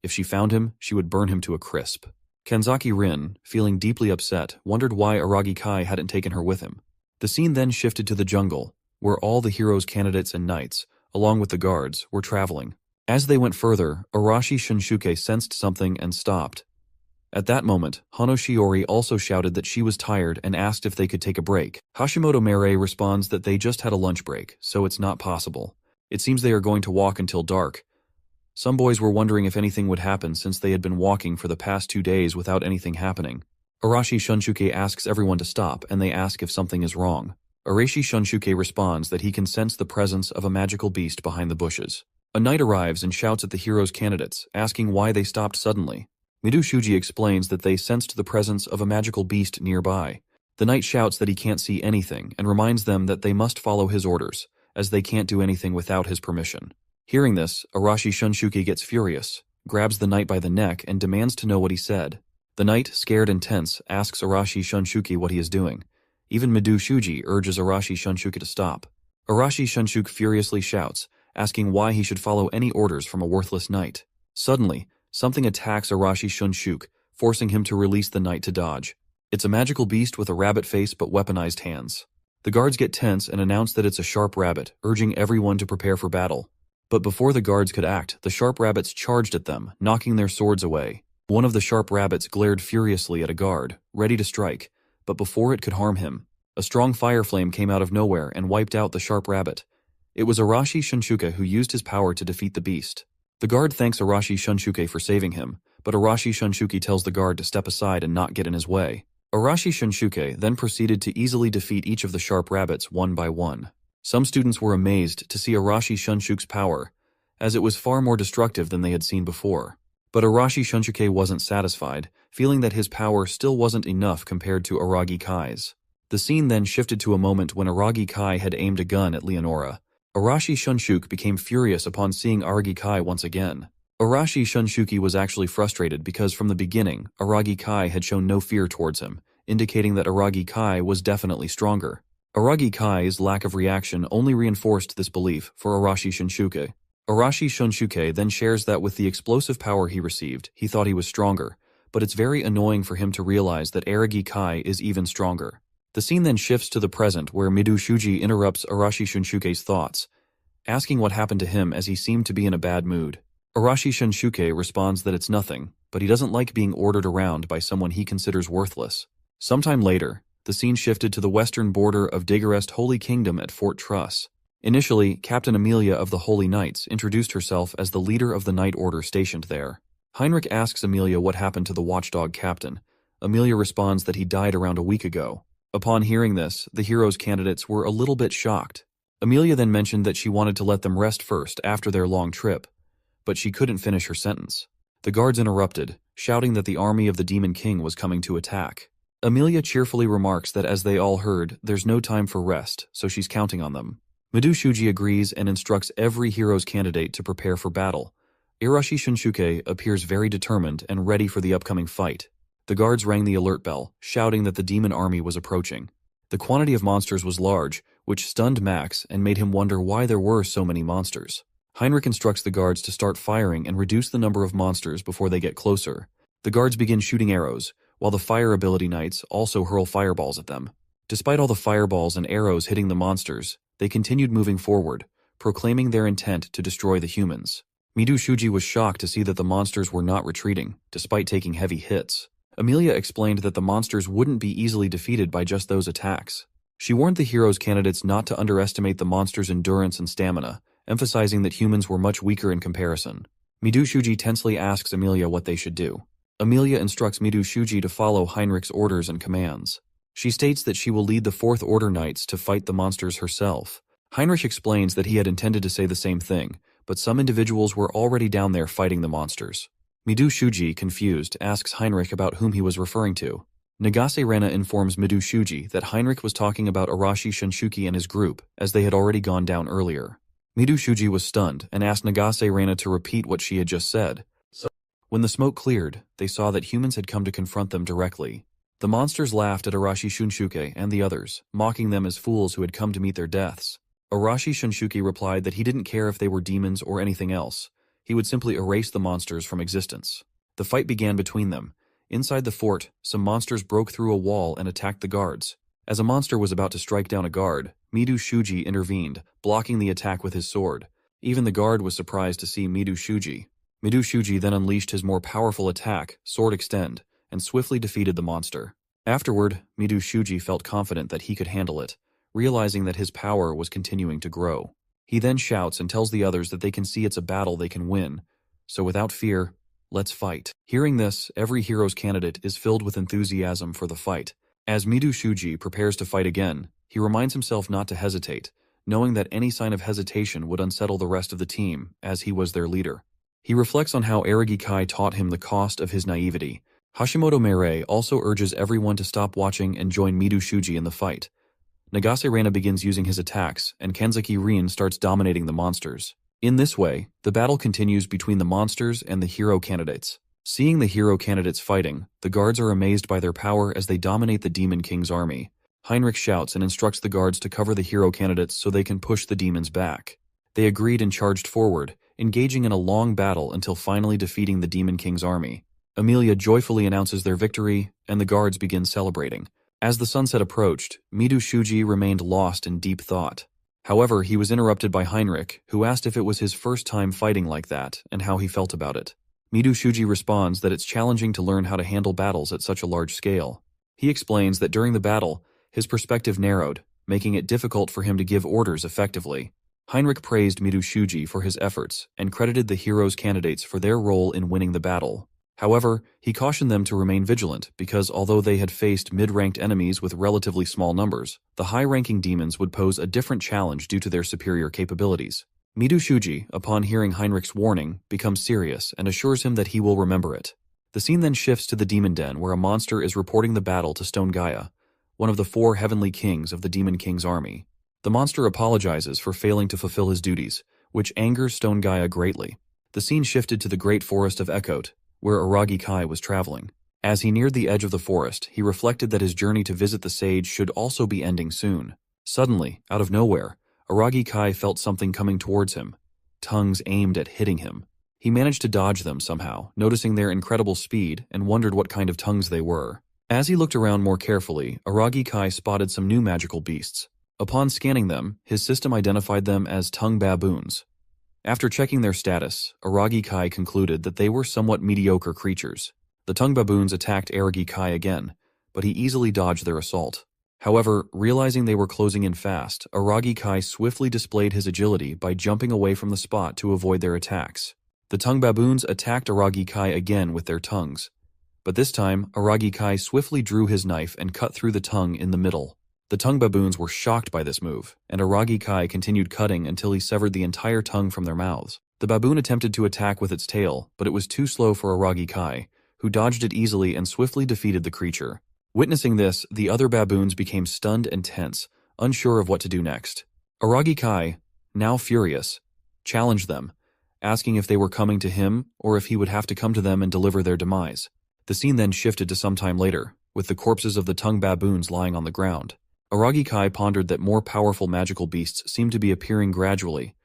Speaker 1: If she found him, she would burn him to a crisp. Kanzaki Rin, feeling deeply upset, wondered why Araki Kai hadn't taken her with him. The scene then shifted to the jungle, where all the heroes' candidates and knights, along with the guards, were traveling. As they went further, Arashi Shunshuke sensed something and stopped. At that moment, Hano Shiori also shouted that she was tired and asked if they could take a break. Hashimoto Mere responds that they just had a lunch break, so it's not possible. It seems they are going to walk until dark, Some boys were wondering if anything would happen since they had been walking for the past 2 days without anything happening. Arashi Shunsuke asks everyone to stop and they ask if something is wrong. Arashi Shunsuke responds that he can sense the presence of a magical beast behind the bushes. A knight arrives and shouts at the hero's candidates, asking why they stopped suddenly. Midu Shuji explains that they sensed the presence of a magical beast nearby. The knight shouts that he can't see anything and reminds them that they must follow his orders, as they can't do anything without his permission. Hearing this, Arashi Shunsuke gets furious, grabs the knight by the neck and demands to know what he said. The knight, scared and tense, asks Arashi Shunsuke what he is doing. Even Midu Shuji urges Arashi Shunsuke to stop. Arashi Shunsuke furiously shouts, asking why he should follow any orders from a worthless knight. Suddenly, something attacks Arashi Shunsuke, forcing him to release the knight to dodge. It's a magical beast with a rabbit face but weaponized hands. The guards get tense and announce that it's a sharp rabbit, urging everyone to prepare for battle. But before the guards could act, the sharp rabbits charged at them, knocking their swords away. One of the sharp rabbits glared furiously at a guard, ready to strike, but before it could harm him, a strong fire flame came out of nowhere and wiped out the sharp rabbit. It was Arashi Shunsuke who used his power to defeat the beast. The guard thanks Arashi Shunsuke for saving him, but Arashi Shunsuke tells the guard to step aside and not get in his way. Arashi Shunsuke then proceeded to easily defeat each of the sharp rabbits one by one. Some students were amazed to see Arashi Shunsuke's power, as it was far more destructive than they had seen before. But Arashi Shunsuke wasn't satisfied, feeling that his power still wasn't enough compared to Araki Kai's. The scene then shifted to a moment when Araki Kai had aimed a gun at Leonora. Arashi Shunsuke became furious upon seeing Araki Kai once again. Arashi Shunsuke was actually frustrated because from the beginning, Araki Kai had shown no fear towards him, indicating that Araki Kai was definitely stronger. Araki Kai's lack of reaction only reinforced this belief for Arashi Shunsuke. Arashi Shunsuke then shares that with the explosive power he received, he thought he was stronger, but it's very annoying for him to realize that Araki Kai is even stronger. The scene then shifts to the present where Midu Shuji interrupts Arashi Shunsuke's thoughts, asking what happened to him as he seemed to be in a bad mood. Arashi Shunsuke responds that it's nothing, but he doesn't like being ordered around by someone he considers worthless. Sometime later, the scene shifted to the western border of Daguerreast Holy Kingdom at Fort Truss. Initially, Captain Amelia of the Holy Knights introduced herself as the leader of the Knight Order stationed there. Heinrich asks Amelia what happened to the watchdog captain. Amelia responds that he died around a week ago. Upon hearing this, the hero's candidates were a little bit shocked. Amelia then mentioned that she wanted to let them rest first after their long trip, but she couldn't finish her sentence. The guards interrupted, shouting that the army of the Demon King was coming to attack. Amelia cheerfully remarks that as they all heard, there's no time for rest, so she's counting on them. Midu Shuji agrees and instructs every hero's candidate to prepare for battle. Arashi Shunsuke appears very determined and ready for the upcoming fight. The guards rang the alert bell, shouting that the demon army was approaching. The quantity of monsters was large, which stunned Max and made him wonder why there were so many monsters. Heinrich instructs the guards to start firing and reduce the number of monsters before they get closer. The guards begin shooting arrows, while the fire ability knights also hurl fireballs at them. Despite all the fireballs and arrows hitting the monsters, they continued moving forward, proclaiming their intent to destroy the humans. Midu Shuji was shocked to see that the monsters were not retreating, despite taking heavy hits. Amelia explained that the monsters wouldn't be easily defeated by just those attacks. She warned the hero's candidates not to underestimate the monsters' endurance and stamina, emphasizing that humans were much weaker in comparison. Midu Shuji tensely asks Amelia what they should do. Amelia instructs Midu Shuji to follow Heinrich's orders and commands. She states that she will lead the Fourth Order Knights to fight the monsters herself. Heinrich explains that he had intended to say the same thing, but some individuals were already down there fighting the monsters. Midu Shuji, confused, asks Heinrich about whom he was referring to. Nagase Rena informs Midu Shuji that Heinrich was talking about Arashi Shunsuke and his group, as they had already gone down earlier. Midu Shuji was stunned and asked Nagase Rena to repeat what she had just said. When the smoke cleared, they saw that humans had come to confront them directly. The monsters laughed at Arashi Shunsuke and the others, mocking them as fools who had come to meet their deaths. Arashi Shunsuke replied that he didn't care if they were demons or anything else. He would simply erase the monsters from existence. The fight began between them. Inside the fort, some monsters broke through a wall and attacked the guards. As a monster was about to strike down a guard, Midu Shuji intervened, blocking the attack with his sword. Even the guard was surprised to see Midu Shuji. Midu Shuji then unleashed his more powerful attack, Sword Extend, and swiftly defeated the monster. Afterward, Midu Shuji felt confident that he could handle it, realizing that his power was continuing to grow. He then shouts and tells the others that they can see it's a battle they can win, so without fear, let's fight. Hearing this, every hero's candidate is filled with enthusiasm for the fight. As Mido Shuji prepares to fight again, he reminds himself not to hesitate, knowing that any sign of hesitation would unsettle the rest of the team, as he was their leader. He reflects on how Araki Kai taught him the cost of his naivety. Hashimoto Meirei also urges everyone to stop watching and join Mido Shuji in the fight. Nagase Reina begins using his attacks, and Kenzaki Rin starts dominating the monsters. In this way, the battle continues between the monsters and the hero candidates. Seeing the hero candidates fighting, the guards are amazed by their power as they dominate the Demon King's army. Heinrich shouts and instructs the guards to cover the hero candidates so they can push the demons back. They agreed and charged forward, engaging in a long battle until finally defeating the Demon King's army. Emilia joyfully announces their victory, and the guards begin celebrating. As the sunset approached, Mido Shuji remained lost in deep thought. However, he was interrupted by Heinrich, who asked if it was his first time fighting like that, and how he felt about it. Mido Shuji responds that it's challenging to learn how to handle battles at such a large scale. He explains that during the battle, his perspective narrowed, making it difficult for him to give orders effectively. Heinrich praised Mido Shuji for his efforts, and credited the hero's candidates for their role in winning the battle. However, he cautioned them to remain vigilant because although they had faced mid-ranked enemies with relatively small numbers, the high-ranking demons would pose a different challenge due to their superior capabilities. Mido Shuji, upon hearing Heinrich's warning, becomes serious and assures him that he will remember it. The scene then shifts to the Demon Den where a monster is reporting the battle to Stone Gaia, one of the 4 heavenly kings of the Demon King's army. The monster apologizes for failing to fulfill his duties, which angers Stone Gaia greatly. The scene shifted to the Great Forest of Ekot, where Araki Kai was traveling. As he neared the edge of the forest, he reflected that his journey to visit the sage should also be ending soon. Suddenly, out of nowhere, Araki Kai felt something coming towards him, tongues aimed at hitting him. He managed to dodge them somehow, noticing their incredible speed, and wondered what kind of tongues they were. As he looked around more carefully, Araki Kai spotted some new magical beasts. Upon scanning them, his system identified them as tongue baboons. After checking their status, Araki Kai concluded that they were somewhat mediocre creatures. The tongue baboons attacked Araki Kai again, but he easily dodged their assault. However, realizing they were closing in fast, Araki Kai swiftly displayed his agility by jumping away from the spot to avoid their attacks. The tongue baboons attacked Araki Kai again with their tongues, but this time Araki Kai swiftly drew his knife and cut through the tongue in the middle. The tongue baboons were shocked by this move, and Araki Kai continued cutting until he severed the entire tongue from their mouths. The baboon attempted to attack with its tail, but it was too slow for Araki Kai, who dodged it easily and swiftly defeated the creature. Witnessing this, the other baboons became stunned and tense, unsure of what to do next. Araki Kai, now furious, challenged them, asking if they were coming to him or if he would have to come to them and deliver their demise. The scene then shifted to some time later, with the corpses of the tongue baboons lying on the ground. Araki Kai pondered that more powerful magical beasts seemed to be appearing gradually,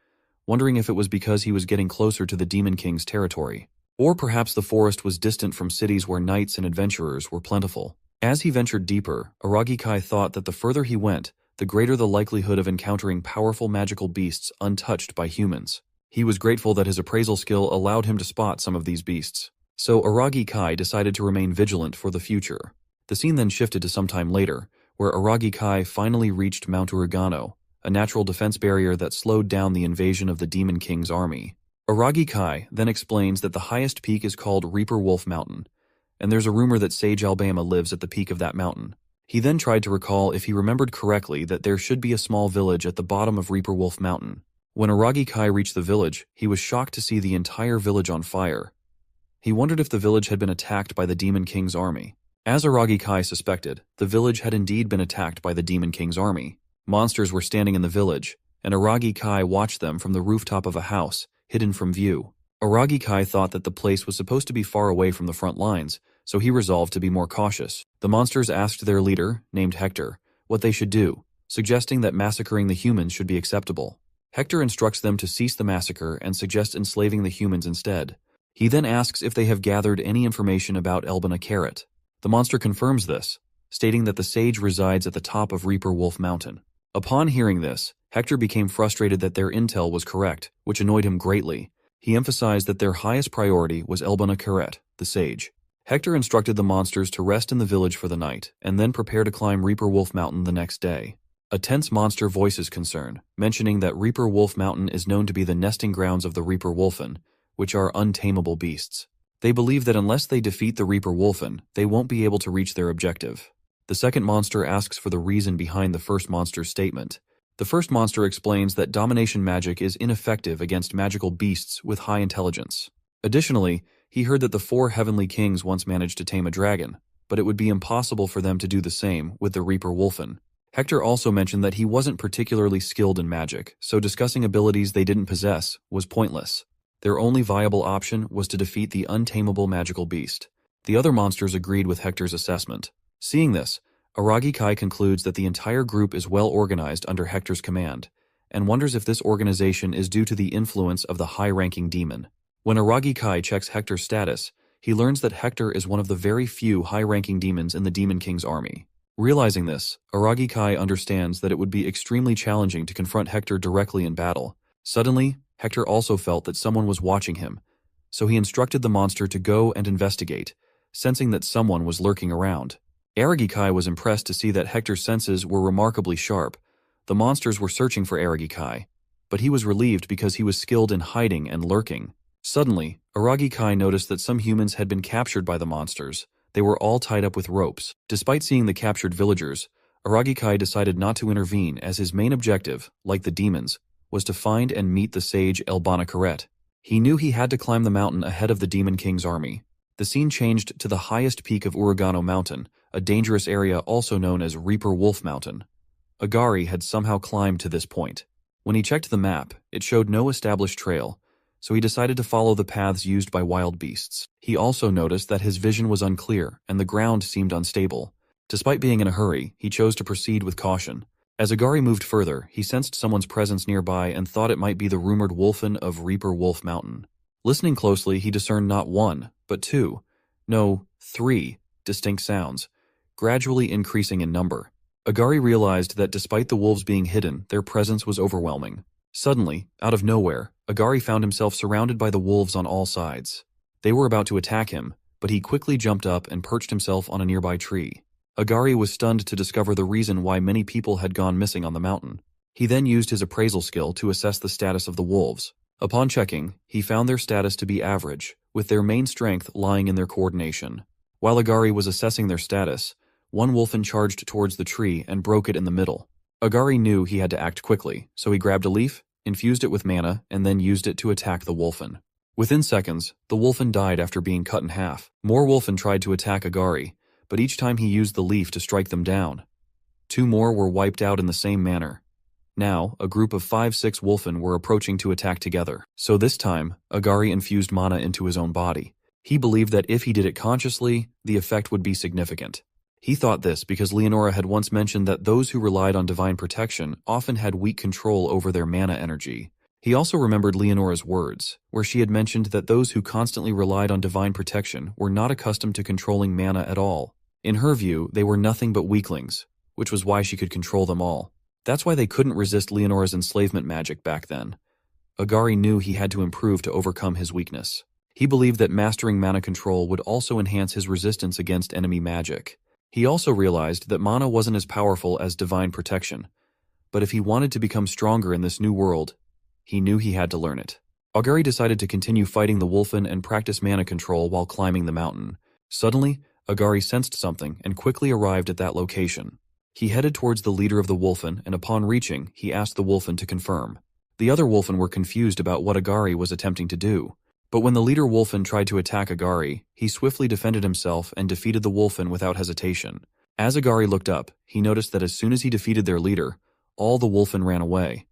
Speaker 1: wondering if it was because he was getting closer to the Demon King's territory. Or perhaps the forest was distant from cities where knights and adventurers were plentiful. As he ventured deeper, Araki Kai thought that the further he went, the greater the likelihood of encountering powerful magical beasts untouched by humans. He was grateful that his appraisal skill allowed him to spot some of these beasts. So Araki Kai decided to remain vigilant for the future. The scene then shifted to some time later, where Araki Kai finally reached Mount Urugano, a natural defense barrier that slowed down the invasion of the Demon King's army. Araki Kai then explains that the highest peak is called Reaper Wolf Mountain, and there's a rumor that Sage Alabama lives at the peak of that mountain. He then tried to recall if he remembered correctly that there should be a small village at the bottom of Reaper Wolf Mountain. When Araki Kai reached the village, he was shocked to see the entire village on fire. He wondered if the village had been attacked by the Demon King's army. As Araki Kai suspected, the village had indeed been attacked by the Demon King's army. Monsters were standing in the village, and Araki Kai watched them from the rooftop of a house, hidden from view. Araki Kai thought that the place was supposed to be far away from the front lines, so he resolved to be more cautious. The monsters asked their leader, named Hector, what they should do, suggesting that massacring the humans should be acceptable. Hector instructs them to cease the massacre and suggests enslaving the humans instead. He then asks if they have gathered any information about Elbana Carrot. The monster confirms this, stating that the sage resides at the top of Reaper Wolf Mountain. Upon hearing this, Hector became frustrated that their intel was correct, which annoyed him greatly. He emphasized that their highest priority was Elbana Carrot, the sage. Hector instructed the monsters to rest in the village for the night, and then prepare to climb Reaper Wolf Mountain the next day. A tense monster voices concern, mentioning that Reaper Wolf Mountain is known to be the nesting grounds of the Reaper Wolfen, which are untamable beasts. They believe that unless they defeat the Reaper Wolfen, they won't be able to reach their objective. The second monster asks for the reason behind the first monster's statement. The first monster explains that domination magic is ineffective against magical beasts with high intelligence. Additionally, he heard that the 4 heavenly kings once managed to tame a dragon, but it would be impossible for them to do the same with the Reaper Wolfen. Hector also mentioned that he wasn't particularly skilled in magic, so discussing abilities they didn't possess was pointless. Their only viable option was to defeat the untamable magical beast. The other monsters agreed with Hector's assessment. Seeing this, Araki Kai concludes that the entire group is well organized under Hector's command, and wonders if this organization is due to the influence of the high-ranking demon. When Araki Kai checks Hector's status, he learns that Hector is one of the very few high-ranking demons in the Demon King's army. Realizing this, Araki Kai understands that it would be extremely challenging to confront Hector directly in battle. Suddenly, Hector also felt that someone was watching him, so he instructed the monster to go and investigate, sensing that someone was lurking around. Araki Kai was impressed to see that Hector's senses were remarkably sharp. The monsters were searching for Araki Kai, but he was relieved because he was skilled in hiding and lurking. Suddenly, Araki Kai noticed that some humans had been captured by the monsters. They were all tied up with ropes. Despite seeing the captured villagers, Araki Kai decided not to intervene as his main objective, like the demons, was to find and meet the sage Elbana Karet. He knew he had to climb the mountain ahead of the Demon King's army. The scene changed to the highest peak of Uragano Mountain, a dangerous area also known as Reaper Wolf Mountain. Agari had somehow climbed to this point. When he checked the map, it showed no established trail, so he decided to follow the paths used by wild beasts. He also noticed that his vision was unclear and the ground seemed unstable. Despite being in a hurry, he chose to proceed with caution. As Agari moved further, he sensed someone's presence nearby and thought it might be the rumored Wolfen of Reaper Wolf Mountain. Listening closely, he discerned not 1, but 2, no, 3 distinct sounds, gradually increasing in number. Agari realized that despite the wolves being hidden, their presence was overwhelming. Suddenly, out of nowhere, Agari found himself surrounded by the wolves on all sides. They were about to attack him, but he quickly jumped up and perched himself on a nearby tree. Agari was stunned to discover the reason why many people had gone missing on the mountain. He then used his appraisal skill to assess the status of the wolves. Upon checking, he found their status to be average, with their main strength lying in their coordination. While Agari was assessing their status, one wolfen charged towards the tree and broke it in the middle. Agari knew he had to act quickly, so he grabbed a leaf, infused it with mana, and then used it to attack the wolfen. Within seconds, the wolfen died after being cut in half. More wolfen tried to attack Agari, but each time he used the leaf to strike them down. 2 more were wiped out in the same manner. Now, a group of 5-6 wolfen were approaching to attack together, so this time, Agari infused mana into his own body. He believed that if he did it consciously, the effect would be significant. He thought this because Leonora had once mentioned that those who relied on divine protection often had weak control over their mana energy. He also remembered Leonora's words, where she had mentioned that those who constantly relied on divine protection were not accustomed to controlling mana at all. In her view, they were nothing but weaklings, which was why she could control them all. That's why they couldn't resist Leonora's enslavement magic back then. Agari knew he had to improve to overcome his weakness. He believed that mastering mana control would also enhance his resistance against enemy magic. He also realized that mana wasn't as powerful as divine protection, but if he wanted to become stronger in this new world, he knew he had to learn it. Agari decided to continue fighting the wolfen and practice mana control while climbing the mountain. Suddenly, Agari sensed something and quickly arrived at that location. He headed towards the leader of the wolfen, and upon reaching, he asked the wolfen to confirm. The other wolfen were confused about what Agari was attempting to do. But when the leader wolfen tried to attack Agari, he swiftly defended himself and defeated the wolfen without hesitation. As Agari looked up, he noticed that as soon as he defeated their leader, all the wolfen ran away.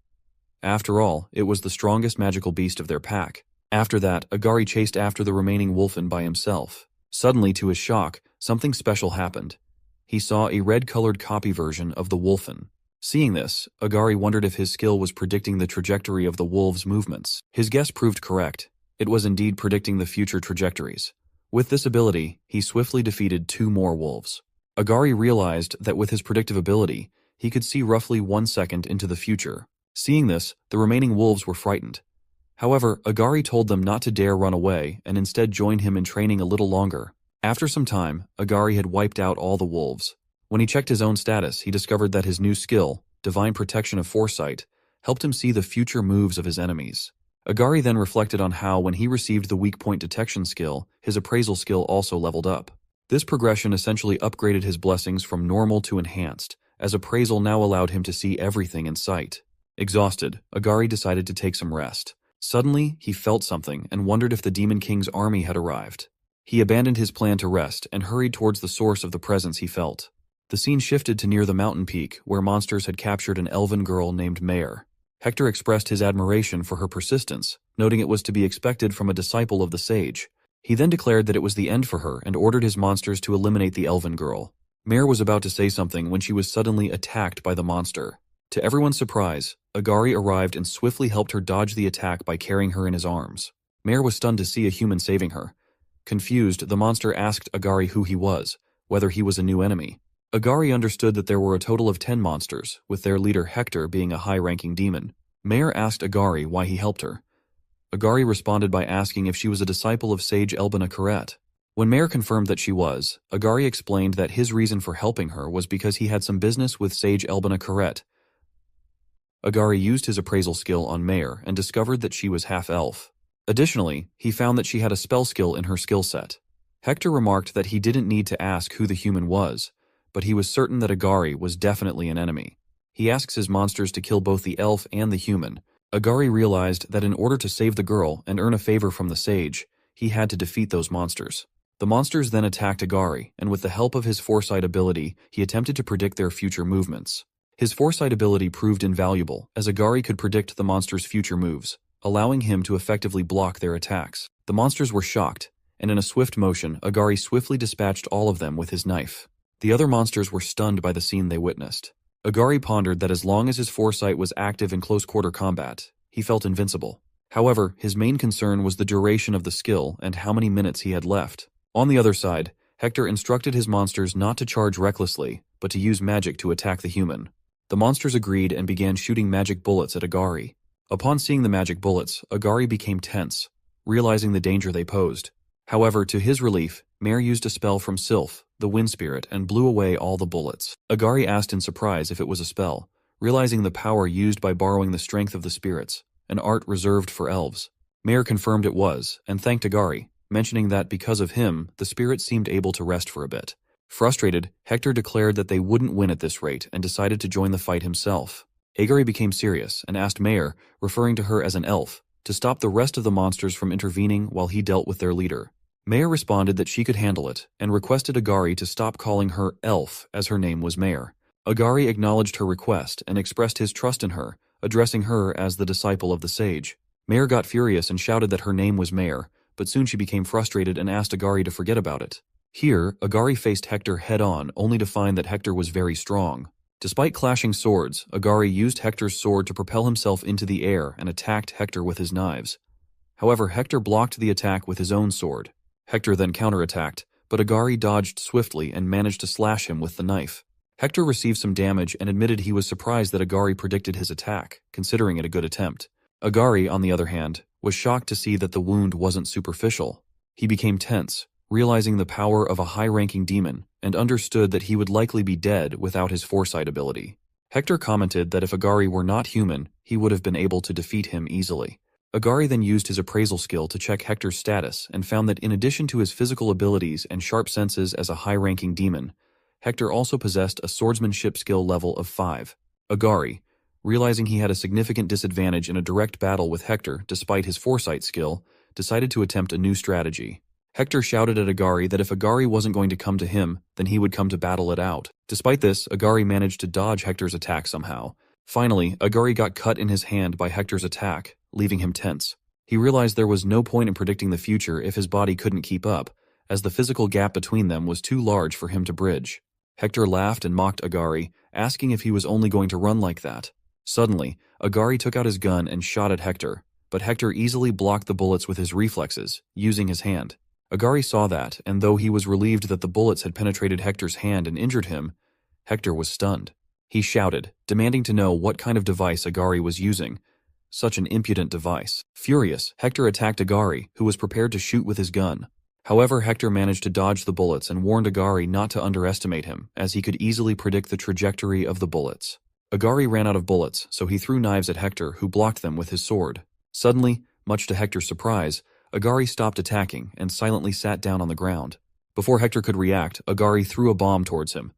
Speaker 1: After all, it was the strongest magical beast of their pack. After that, Agari chased after the remaining wolfen by himself. Suddenly, to his shock, something special happened. He saw a red-colored copy version of the wolfen. Seeing this, Agari wondered if his skill was predicting the trajectory of the wolves' movements. His guess proved correct. It was indeed predicting the future trajectories. With this ability, he swiftly defeated 2 more wolves. Agari realized that with his predictive ability, he could see roughly 1 second into the future. Seeing this, the remaining wolves were frightened. However, Agari told them not to dare run away and instead join him in training a little longer. After some time, Agari had wiped out all the wolves. When he checked his own status, he discovered that his new skill, Divine Protection of Foresight, helped him see the future moves of his enemies. Agari then reflected on how, when he received the weak point detection skill, his appraisal skill also leveled up. This progression essentially upgraded his blessings from normal to enhanced, as appraisal now allowed him to see everything in sight. Exhausted, Agari decided to take some rest. Suddenly, he felt something and wondered if the Demon King's army had arrived. He abandoned his plan to rest and hurried towards the source of the presence he felt. The scene shifted to near the mountain peak, where monsters had captured an elven girl named Mare. Hector expressed his admiration for her persistence, noting it was to be expected from a disciple of the sage. He then declared that it was the end for her and ordered his monsters to eliminate the elven girl. Mare was about to say something when she was suddenly attacked by the monster. To everyone's surprise, Agari arrived and swiftly helped her dodge the attack by carrying her in his arms. Mare was stunned to see a human saving her. Confused, the monster asked Agari who he was, whether he was a new enemy. Agari understood that there were a total of 10 monsters, with their leader Hector being a high-ranking demon. Mare asked Agari why he helped her. Agari responded by asking if she was a disciple of Sage Elbina Karet. When Mare confirmed that she was, Agari explained that his reason for helping her was because he had some business with Sage Elbina Karet. Agari used his appraisal skill on Mare and discovered that she was half-elf. Additionally, he found that she had a spell skill in her skill set. Hector remarked that he didn't need to ask who the human was, but he was certain that Agari was definitely an enemy. He asks his monsters to kill both the elf and the human. Agari realized that in order to save the girl and earn a favor from the sage, he had to defeat those monsters. The monsters then attacked Agari, and with the help of his foresight ability, he attempted to predict their future movements. His foresight ability proved invaluable, as Agari could predict the monsters' future moves, allowing him to effectively block their attacks. The monsters were shocked, and in a swift motion, Agari swiftly dispatched all of them with his knife. The other monsters were stunned by the scene they witnessed. Agari pondered that as long as his foresight was active in close-quarter combat, he felt invincible. However, his main concern was the duration of the skill and how many minutes he had left. On the other side, Hector instructed his monsters not to charge recklessly, but to use magic to attack the human. The monsters agreed and began shooting magic bullets at Agari. Upon seeing the magic bullets, Agari became tense, realizing the danger they posed. However, to his relief, Mare used a spell from Sylph, the wind spirit, and blew away all the bullets. Agari asked in surprise if it was a spell, realizing the power used by borrowing the strength of the spirits, an art reserved for elves. Mare confirmed it was, and thanked Agari, mentioning that because of him, the spirits seemed able to rest for a bit. Frustrated, Hector declared that they wouldn't win at this rate and decided to join the fight himself. Agari became serious and asked Mare, referring to her as an elf, to stop the rest of the monsters from intervening while he dealt with their leader. Mare responded that she could handle it, and requested Agari to stop calling her elf as her name was Mare. Agari acknowledged her request and expressed his trust in her, addressing her as the disciple of the sage. Mare got furious and shouted that her name was Mare, but soon she became frustrated and asked Agari to forget about it. Here, Agari faced Hector head-on, only to find that Hector was very strong. Despite clashing swords, Agari used Hector's sword to propel himself into the air and attacked Hector with his knives. However, Hector blocked the attack with his own sword. Hector then counterattacked, but Agari dodged swiftly and managed to slash him with the knife. Hector received some damage and admitted he was surprised that Agari predicted his attack, considering it a good attempt. Agari, on the other hand, was shocked to see that the wound wasn't superficial. He became tense, realizing the power of a high-ranking demon, and understood that he would likely be dead without his foresight ability. Hector commented that if Agari were not human, he would have been able to defeat him easily. Agari then used his appraisal skill to check Hector's status and found that in addition to his physical abilities and sharp senses as a high-ranking demon, Hector also possessed a swordsmanship skill level of 5. Agari, realizing he had a significant disadvantage in a direct battle with Hector despite his foresight skill, decided to attempt a new strategy. Hector shouted at Agari that if Agari wasn't going to come to him, then he would come to battle it out. Despite this, Agari managed to dodge Hector's attack somehow. Finally, Agari got cut in his hand by Hector's attack, leaving him tense. He realized there was no point in predicting the future if his body couldn't keep up, as the physical gap between them was too large for him to bridge. Hector laughed and mocked Agari, asking if he was only going to run like that. Suddenly, Agari took out his gun and shot at Hector, but Hector easily blocked the bullets with his reflexes, using his hand. Agari saw that, and though he was relieved that the bullets had penetrated Hector's hand and injured him, Hector was stunned. He shouted, demanding to know what kind of device Agari was using. Such an impudent device. Furious, Hector attacked Agari, who was prepared to shoot with his gun. However, Hector managed to dodge the bullets and warned Agari not to underestimate him, as he could easily predict the trajectory of the bullets. Agari ran out of bullets, so he threw knives at Hector, who blocked them with his sword. Suddenly, Much to Hector's surprise, Agari stopped attacking and silently sat down on the ground. Before Hector could react, Agari threw a bomb towards him.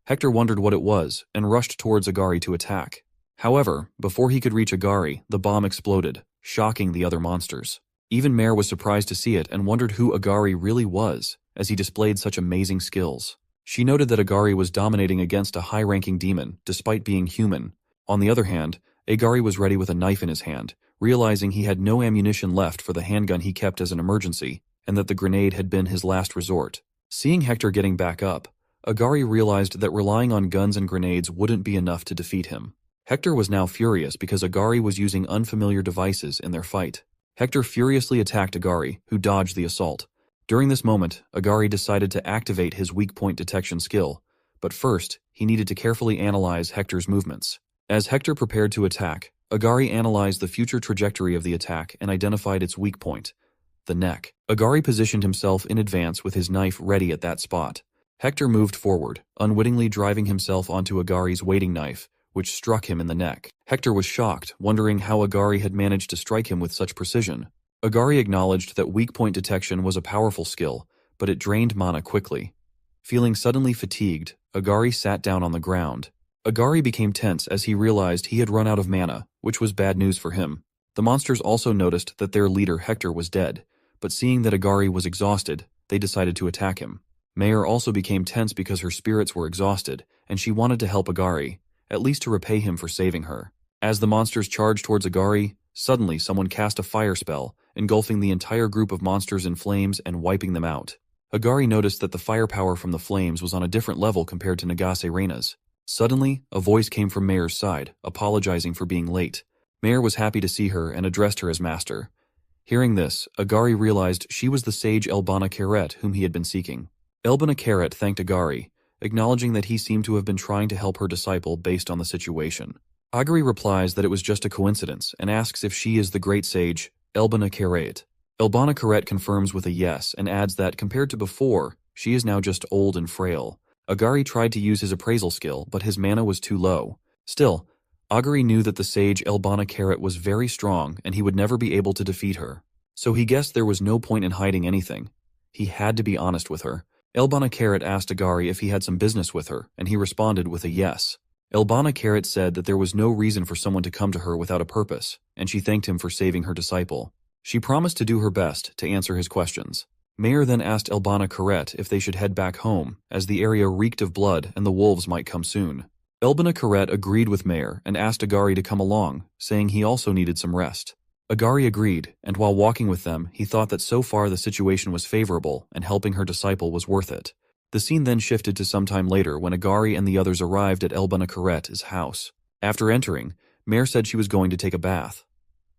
Speaker 1: Hector wondered what it was and rushed towards Agari to attack. However, before he could reach Agari, the bomb exploded, shocking the other monsters. Even Mare was surprised to see it and wondered who Agari really was, as he displayed such amazing skills. She noted that Agari was dominating against a high-ranking demon, despite being human. On the other hand, Agari was ready with a knife in his hand, realizing he had no ammunition left for the handgun he kept as an emergency, and that the grenade had been his last resort. Seeing Hector getting back up, Agari realized that relying on guns and grenades wouldn't be enough to defeat him. Hector was now furious because Agari was using unfamiliar devices in their fight. Hector furiously attacked Agari, who dodged the assault. During this moment, Agari decided to activate his weak point detection skill, but first, he needed to carefully analyze Hector's movements. As Hector prepared to attack, Agari analyzed the future trajectory of the attack and identified its weak point, the neck. Agari positioned himself in advance with his knife ready at that spot. Hector moved forward, unwittingly driving himself onto Agari's waiting knife, which struck him in the neck. Hector was shocked, wondering how Agari had managed to strike him with such precision. Agari acknowledged that weak point detection was a powerful skill, but it drained mana quickly. Feeling suddenly fatigued, Agari sat down on the ground. Agari became tense as he realized he had run out of mana, which was bad news for him. The monsters also noticed that their leader Hector was dead, but seeing that Agari was exhausted, they decided to attack him. Mare also became tense because her spirits were exhausted, and she wanted to help Agari, at least to repay him for saving her. As the monsters charged towards Agari, suddenly someone cast a fire spell, engulfing the entire group of monsters in flames and wiping them out. Agari noticed that the firepower from the flames was on a different level compared to Nagase Reina's. Suddenly, a voice came from Mare's side, apologizing for being late. Mare was happy to see her and addressed her as master. Hearing this, Agari realized she was the sage Elbana Karet whom he had been seeking. Elbana Karet thanked Agari, acknowledging that he seemed to have been trying to help her disciple based on the situation. Agari replies that it was just a coincidence and asks if she is the great sage Elbana Karet. Elbana Karet confirms with a yes and adds that compared to before, she is now just old and frail. Agari tried to use his appraisal skill, but his mana was too low. Still, Agari knew that the sage Elbana Karet was very strong and he would never be able to defeat her. So he guessed there was no point in hiding anything. He had to be honest with her. Elbana Karet asked Agari if he had some business with her, and he responded with a yes. Elbana Karet said that there was no reason for someone to come to her without a purpose, and she thanked him for saving her disciple. She promised to do her best to answer his questions. Mare then asked Elbana Karet if they should head back home, as the area reeked of blood and the wolves might come soon. Elbana Karet agreed with Mare and asked Agari to come along, saying he also needed some rest. Agari agreed, and while walking with them, he thought that so far the situation was favorable and helping her disciple was worth it. The scene then shifted to some time later when Agari and the others arrived at Elbana Karet's house. After entering, Mare said she was going to take a bath.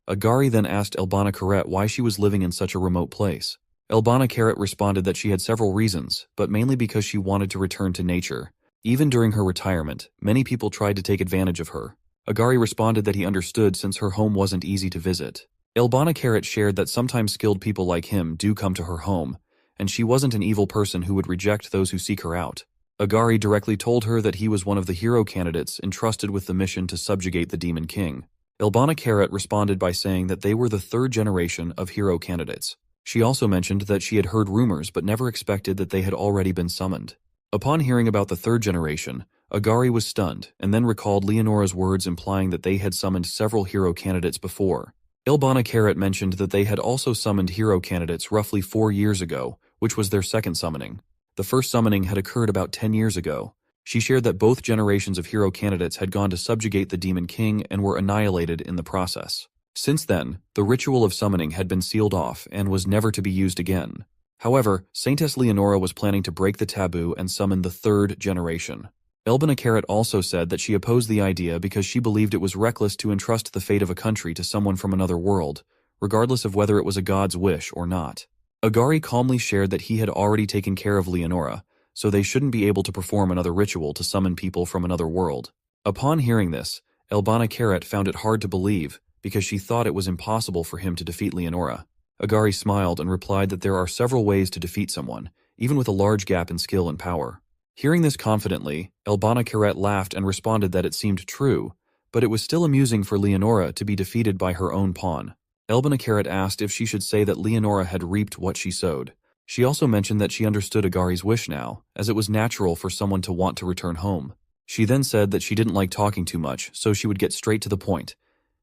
Speaker 1: Agari then asked Elbana Karet why she was living in such a remote place. Elbana Karet responded that she had several reasons, but mainly because she wanted to return to nature. Even during her retirement, many people tried to take advantage of her. Agari responded that he understood since her home wasn't easy to visit. Elbana Karet shared that sometimes skilled people like him do come to her home, and she wasn't an evil person who would reject those who seek her out. Agari directly told her that he was one of the hero candidates entrusted with the mission to subjugate the Demon King. Elbana Karet responded by saying that they were the third generation of hero candidates. She also mentioned that she had heard rumors but never expected that they had already been summoned. Upon hearing about the third generation, Agari was stunned and then recalled Leonora's words implying that they had summoned several hero candidates before. Elbana Karet mentioned that they had also summoned hero candidates roughly 4 years ago, which was their second summoning. The first summoning had occurred about 10 years ago. She shared that both generations of hero candidates had gone to subjugate the Demon King and were annihilated in the process. Since then, the ritual of summoning had been sealed off and was never to be used again. However, Saintess Leonora was planning to break the taboo and summon the third generation. Elbana Karet also said that she opposed the idea because she believed it was reckless to entrust the fate of a country to someone from another world, regardless of whether it was a god's wish or not. Agari calmly shared that he had already taken care of Leonora, so they shouldn't be able to perform another ritual to summon people from another world. Upon hearing this, Elbana Karet found it hard to believe because she thought it was impossible for him to defeat Leonora. Agari smiled and replied that there are several ways to defeat someone, even with a large gap in skill and power. Hearing this confidently, Elbana Karet laughed and responded that it seemed true, but it was still amusing for Leonora to be defeated by her own pawn. Elbina asked if she should say that Leonora had reaped what she sowed. She also mentioned that she understood Agari's wish now, as it was natural for someone to want to return home. She then said that she didn't like talking too much, so she would get straight to the point.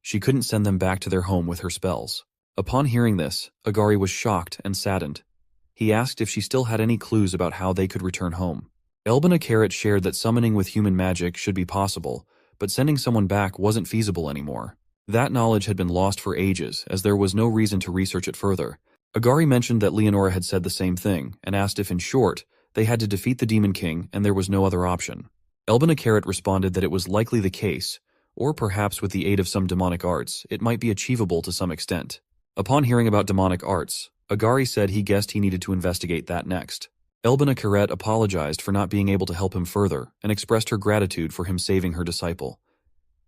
Speaker 1: She couldn't send them back to their home with her spells. Upon hearing this, Agari was shocked and saddened. He asked if she still had any clues about how they could return home. Elbina shared that summoning with human magic should be possible, but sending someone back wasn't feasible anymore. That knowledge had been lost for ages, as there was no reason to research it further. Agari mentioned that Leonora had said the same thing, and asked if, in short, they had to defeat the Demon King and there was no other option. Elbina responded that it was likely the case, or perhaps with the aid of some demonic arts, it might be achievable to some extent. Upon hearing about demonic arts, Agari said he guessed he needed to investigate that next. Elbina apologized for not being able to help him further and expressed her gratitude for him saving her disciple.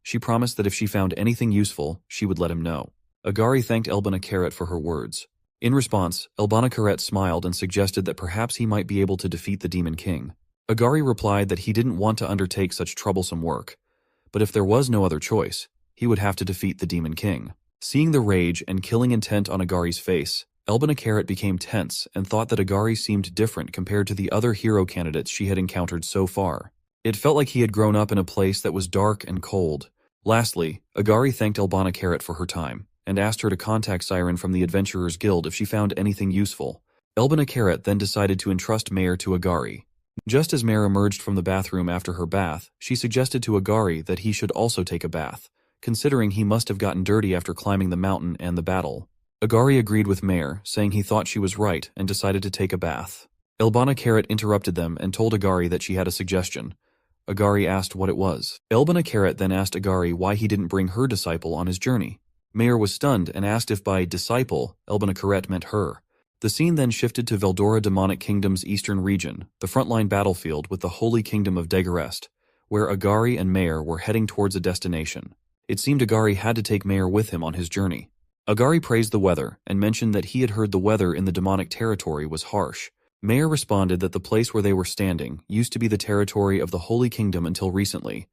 Speaker 1: She promised that if she found anything useful, she would let him know. Agari thanked Elbina for her words. In response, Elbina smiled and suggested that perhaps he might be able to defeat the Demon King. Agari replied that he didn't want to undertake such troublesome work, but if there was no other choice, he would have to defeat the Demon King. Seeing the rage and killing intent on Agari's face, Elbina became tense and thought that Agari seemed different compared to the other hero candidates she had encountered so far. It felt like he had grown up in a place that was dark and cold. Lastly, Agari thanked Elbina for her time, and asked her to contact Siren from the Adventurers Guild if she found anything useful. Elbina then decided to entrust Mare to Agari. Just as Mare emerged from the bathroom after her bath, she suggested to Agari that he should also take a bath, considering he must have gotten dirty after climbing the mountain and the battle. Agari agreed with Mare, saying he thought she was right and decided to take a bath. Elbina interrupted them and told Agari that she had a suggestion. Agari asked what it was. Elbina then asked Agari why he didn't bring her disciple on his journey. Mare was stunned and asked if by disciple, Elbina meant her. The scene then shifted to Veldora Demonic Kingdom's eastern region, the frontline battlefield with the Holy Kingdom of Degarest, where Agari and Mare were heading towards a destination. It seemed Agari had to take Mare with him on his journey. Agari praised the weather and mentioned that he had heard the weather in the demonic territory was harsh. Mare responded that the place where they were standing used to be the territory of the Holy Kingdom until recently,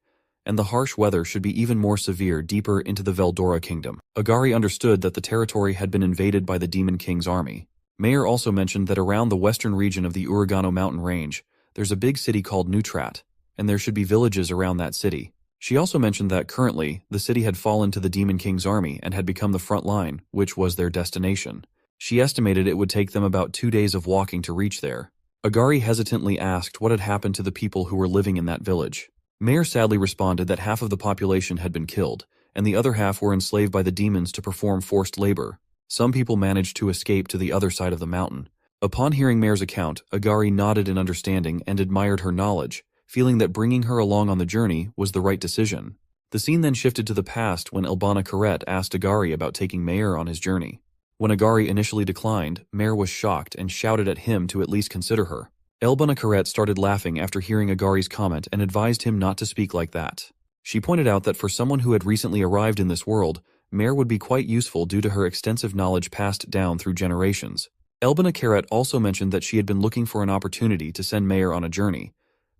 Speaker 1: and the harsh weather should be even more severe deeper into the Veldora Kingdom. Agari understood that the territory had been invaded by the Demon King's army. Mare also mentioned that around the western region of the Uragano mountain range, there's a big city called Neutrat, and there should be villages around that city. She also mentioned that currently, the city had fallen to the Demon King's army and had become the front line, which was their destination. She estimated it would take them about 2 days of walking to reach there. Agari hesitantly asked what had happened to the people who were living in that village. Mare sadly responded that half of the population had been killed, and the other half were enslaved by the demons to perform forced labor. Some people managed to escape to the other side of the mountain. Upon hearing Mare's account, Agari nodded in understanding and admired her knowledge, feeling that bringing her along on the journey was the right decision. The scene then shifted to the past when Elbina asked Agari about taking Mare on his journey. When Agari initially declined, Mare was shocked and shouted at him to at least consider her. Elbina started laughing after hearing Agari's comment and advised him not to speak like that. She pointed out that for someone who had recently arrived in this world, Mare would be quite useful due to her extensive knowledge passed down through generations. Elbina also mentioned that she had been looking for an opportunity to send Mare on a journey,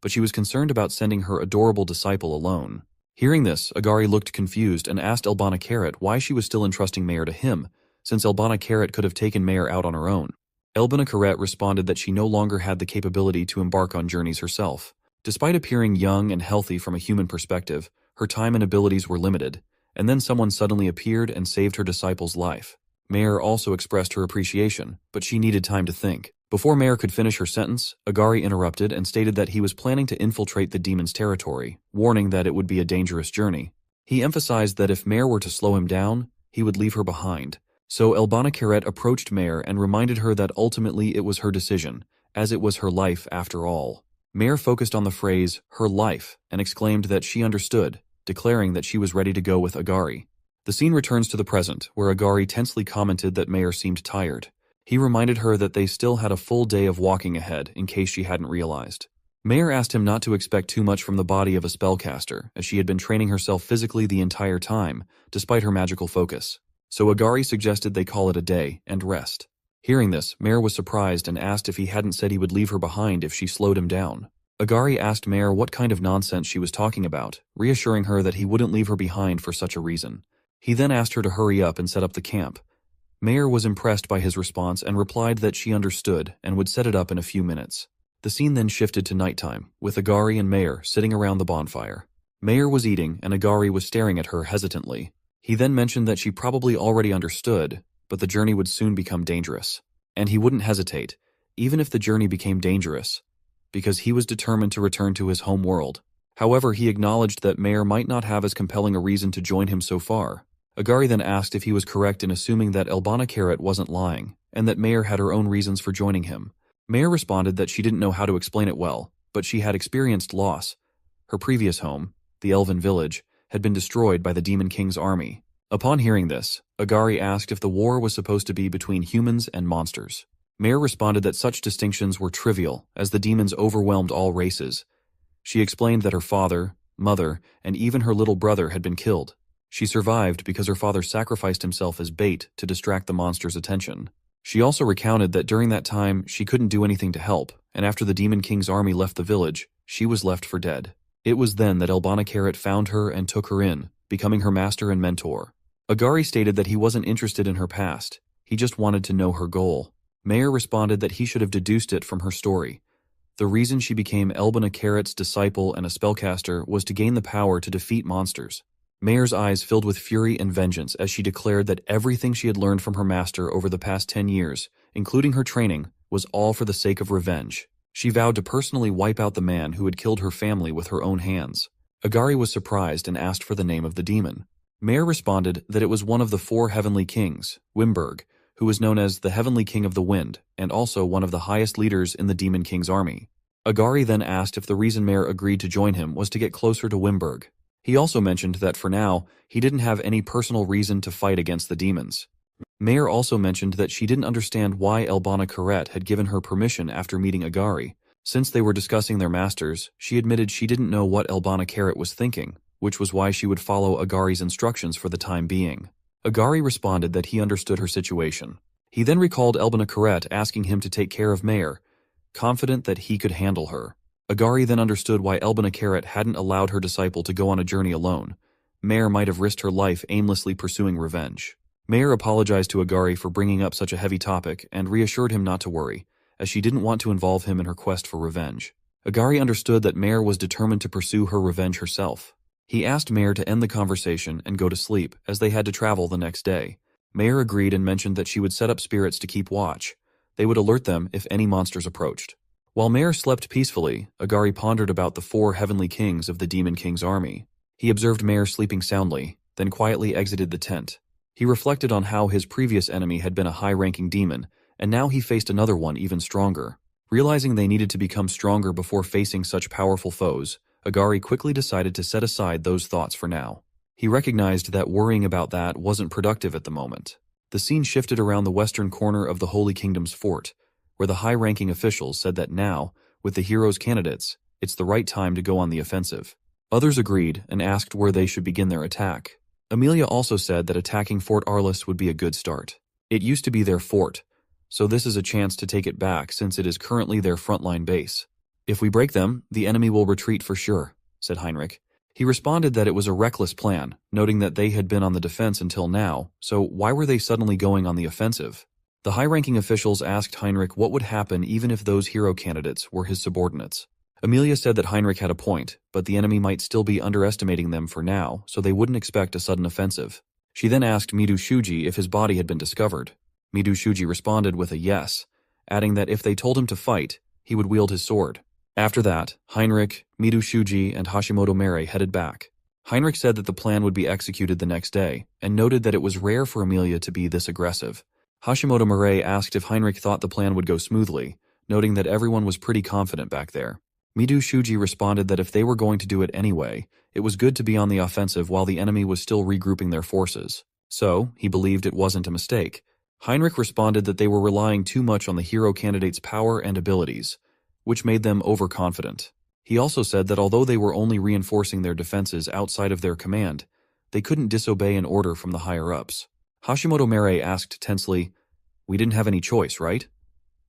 Speaker 1: but she was concerned about sending her adorable disciple alone. Hearing this, Agari looked confused and asked Elbina why she was still entrusting Mare to him, since Elbina could have taken Mare out on her own. Elbina responded that she no longer had the capability to embark on journeys herself. Despite appearing young and healthy from a human perspective, her time and abilities were limited, and then someone suddenly appeared and saved her disciple's life. Mare also expressed her appreciation, but she needed time to think. Before Mare could finish her sentence, Agari interrupted and stated that he was planning to infiltrate the demon's territory, warning that it would be a dangerous journey. He emphasized that if Mare were to slow him down, he would leave her behind. So Elbina approached Mare and reminded her that ultimately it was her decision, as it was her life after all. Mare focused on the phrase, her life, and exclaimed that she understood, declaring that she was ready to go with Agari. The scene returns to the present, where Agari tensely commented that Mare seemed tired. He reminded her that they still had a full day of walking ahead, in case she hadn't realized. Mare asked him not to expect too much from the body of a spellcaster, as she had been training herself physically the entire time, despite her magical focus. So Agari suggested they call it a day and rest. Hearing this, Mare was surprised and asked if he hadn't said he would leave her behind if she slowed him down. Agari asked Mare what kind of nonsense she was talking about, reassuring her that he wouldn't leave her behind for such a reason. He then asked her to hurry up and set up the camp, Mayor was impressed by his response and replied that she understood and would set it up in a few minutes. The scene then shifted to nighttime, with Agari and Mayor sitting around the bonfire. Mayor was eating and Agari was staring at her hesitantly. He then mentioned that she probably already understood, but the journey would soon become dangerous. And he wouldn't hesitate, even if the journey became dangerous, because he was determined to return to his home world. However, he acknowledged that Mayor might not have as compelling a reason to join him so far. Agari then asked if he was correct in assuming that Elbana Carrot wasn't lying, and that Mayor had her own reasons for joining him. Mayor responded that she didn't know how to explain it well, but she had experienced loss. Her previous home, the Elven village, had been destroyed by the Demon King's army. Upon hearing this, Agari asked if the war was supposed to be between humans and monsters. Mayor responded that such distinctions were trivial, as the demons overwhelmed all races. She explained that her father, mother, and even her little brother had been killed. She survived because her father sacrificed himself as bait to distract the monster's attention. She also recounted that during that time she couldn't do anything to help, and after the Demon King's army left the village, she was left for dead. It was then that Elbana Carrot found her and took her in, becoming her master and mentor. Agari stated that he wasn't interested in her past, he just wanted to know her goal. Mayor responded that he should have deduced it from her story. The reason she became Elbana Carrot's disciple and a spellcaster was to gain the power to defeat monsters. Mayor's eyes filled with fury and vengeance as she declared that everything she had learned from her master over the past 10 years, including her training, was all for the sake of revenge. She vowed to personally wipe out the man who had killed her family with her own hands. Agari was surprised and asked for the name of the demon. Mayor responded that it was one of the 4 heavenly kings, Wimberg, who was known as the Heavenly King of the Wind, and also one of the highest leaders in the Demon King's army. Agari then asked if the reason Mayor agreed to join him was to get closer to Wimberg. He also mentioned that for now, he didn't have any personal reason to fight against the demons. Mayor also mentioned that she didn't understand why Elbana Carrot had given her permission after meeting Agari. Since they were discussing their masters, she admitted she didn't know what Elbana Carrot was thinking, which was why she would follow Agari's instructions for the time being. Agari responded that he understood her situation. He then recalled Elbana Carrot asking him to take care of Mayor, confident that he could handle her. Agari then understood why Elbana Carrot hadn't allowed her disciple to go on a journey alone. Mayor might have risked her life aimlessly pursuing revenge. Mayor apologized to Agari for bringing up such a heavy topic and reassured him not to worry, as she didn't want to involve him in her quest for revenge. Agari understood that Mayor was determined to pursue her revenge herself. He asked Mayor to end the conversation and go to sleep, as they had to travel the next day. Mayor agreed and mentioned that she would set up spirits to keep watch. They would alert them if any monsters approached. While Mayor slept peacefully, Agari pondered about the 4 heavenly kings of the Demon King's army. He observed Mayor sleeping soundly, then quietly exited the tent. He reflected on how his previous enemy had been a high-ranking demon, and now he faced another one even stronger. Realizing they needed to become stronger before facing such powerful foes, Agari quickly decided to set aside those thoughts for now. He recognized that worrying about that wasn't productive at the moment. The scene shifted around the western corner of the Holy Kingdom's fort, where the high-ranking officials said that now, with the heroes' candidates, it's the right time to go on the offensive. Others agreed and asked where they should begin their attack. Amelia also said that attacking Fort Arliss would be a good start. It used to be their fort, so this is a chance to take it back since it is currently their frontline base. If we break them, the enemy will retreat for sure, said Heinrich. He responded that it was a reckless plan, noting that they had been on the defense until now, so why were they suddenly going on the offensive? The high-ranking officials asked Heinrich what would happen even if those hero candidates were his subordinates. Amelia said that Heinrich had a point, but the enemy might still be underestimating them for now, so they wouldn't expect a sudden offensive. She then asked Midu Shuji if his body had been discovered. Midu Shuji responded with a yes, adding that if they told him to fight, he would wield his sword. After that, Heinrich, Midu Shuji, and Hashimoto Mere headed back. Heinrich said that the plan would be executed the next day, and noted that it was rare for Amelia to be this aggressive. Hashimoto Mere asked if Heinrich thought the plan would go smoothly, noting that everyone was pretty confident back there. Midu Shuji responded that if they were going to do it anyway, it was good to be on the offensive while the enemy was still regrouping their forces. So, he believed it wasn't a mistake. Heinrich responded that they were relying too much on the hero candidate's power and abilities, which made them overconfident. He also said that although they were only reinforcing their defenses outside of their command, they couldn't disobey an order from the higher-ups. Hashimoto Mere asked tensely, "We didn't have any choice, right?"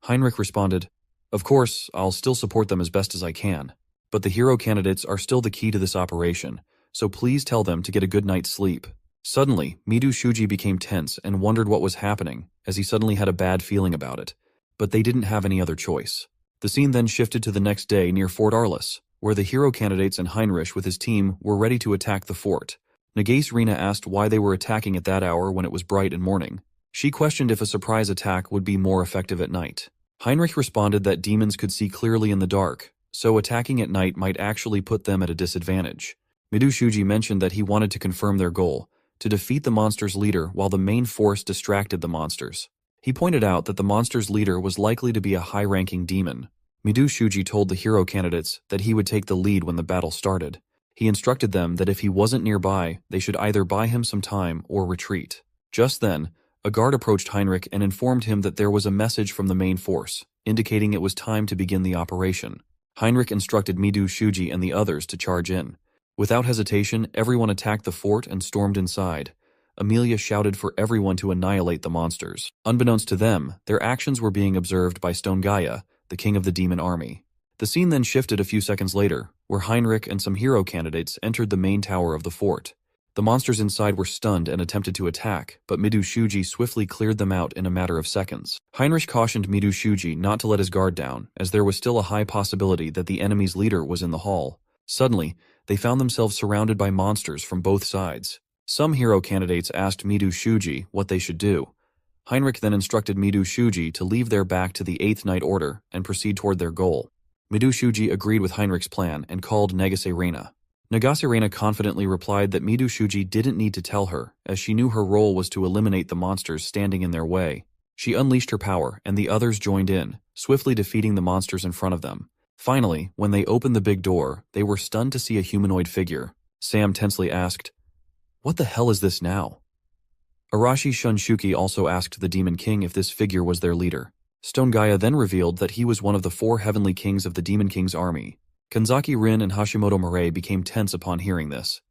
Speaker 1: Heinrich responded, "Of course, I'll still support them as best as I can, but the hero candidates are still the key to this operation, so please tell them to get a good night's sleep." Suddenly, Midu Shuji became tense and wondered what was happening, as he suddenly had a bad feeling about it. But they didn't have any other choice. The scene then shifted to the next day near Fort Arliss, where the hero candidates and Heinrich with his team were ready to attack the fort. Nagace Rena asked why they were attacking at that hour when it was bright and morning. She questioned if a surprise attack would be more effective at night. Heinrich responded that demons could see clearly in the dark, so attacking at night might actually put them at a disadvantage. Midu Shuji mentioned that he wanted to confirm their goal, to defeat the monster's leader while the main force distracted the monsters. He pointed out that the monster's leader was likely to be a high-ranking demon. Midu Shuji told the hero candidates that he would take the lead when the battle started. He instructed them that if he wasn't nearby, they should either buy him some time or retreat. Just then, a guard approached Heinrich and informed him that there was a message from the main force, indicating it was time to begin the operation. Heinrich instructed Midu Shuji and the others to charge in. Without hesitation, everyone attacked the fort and stormed inside. Amelia shouted for everyone to annihilate the monsters. Unbeknownst to them, their actions were being observed by Stone Gaia, the king of the demon army. The scene then shifted a few seconds later, where Heinrich and some hero candidates entered the main tower of the fort. The monsters inside were stunned and attempted to attack, but Midu Shuji swiftly cleared them out in a matter of seconds. Heinrich cautioned Midu Shuji not to let his guard down, as there was still a high possibility that the enemy's leader was in the hall. Suddenly, they found themselves surrounded by monsters from both sides. Some hero candidates asked Midu Shuji what they should do. Heinrich then instructed Midu Shuji to leave their back to the 8th Night Order and proceed toward their goal. Midu Shuji agreed with Heinrich's plan and called Nagase Reina. Nagase Reina confidently replied that Midu Shuji didn't need to tell her, as she knew her role was to eliminate the monsters standing in their way. She unleashed her power, and the others joined in, swiftly defeating the monsters in front of them. Finally, when they opened the big door, they were stunned to see a humanoid figure. Sam tensely asked, "What the hell is this now?" Arashi Shunshuki also asked the Demon King if this figure was their leader. Stone Gaia then revealed that he was one of the 4 heavenly kings of the Demon King's army. Kanzaki Rin and Hashimoto Murray became tense upon hearing this.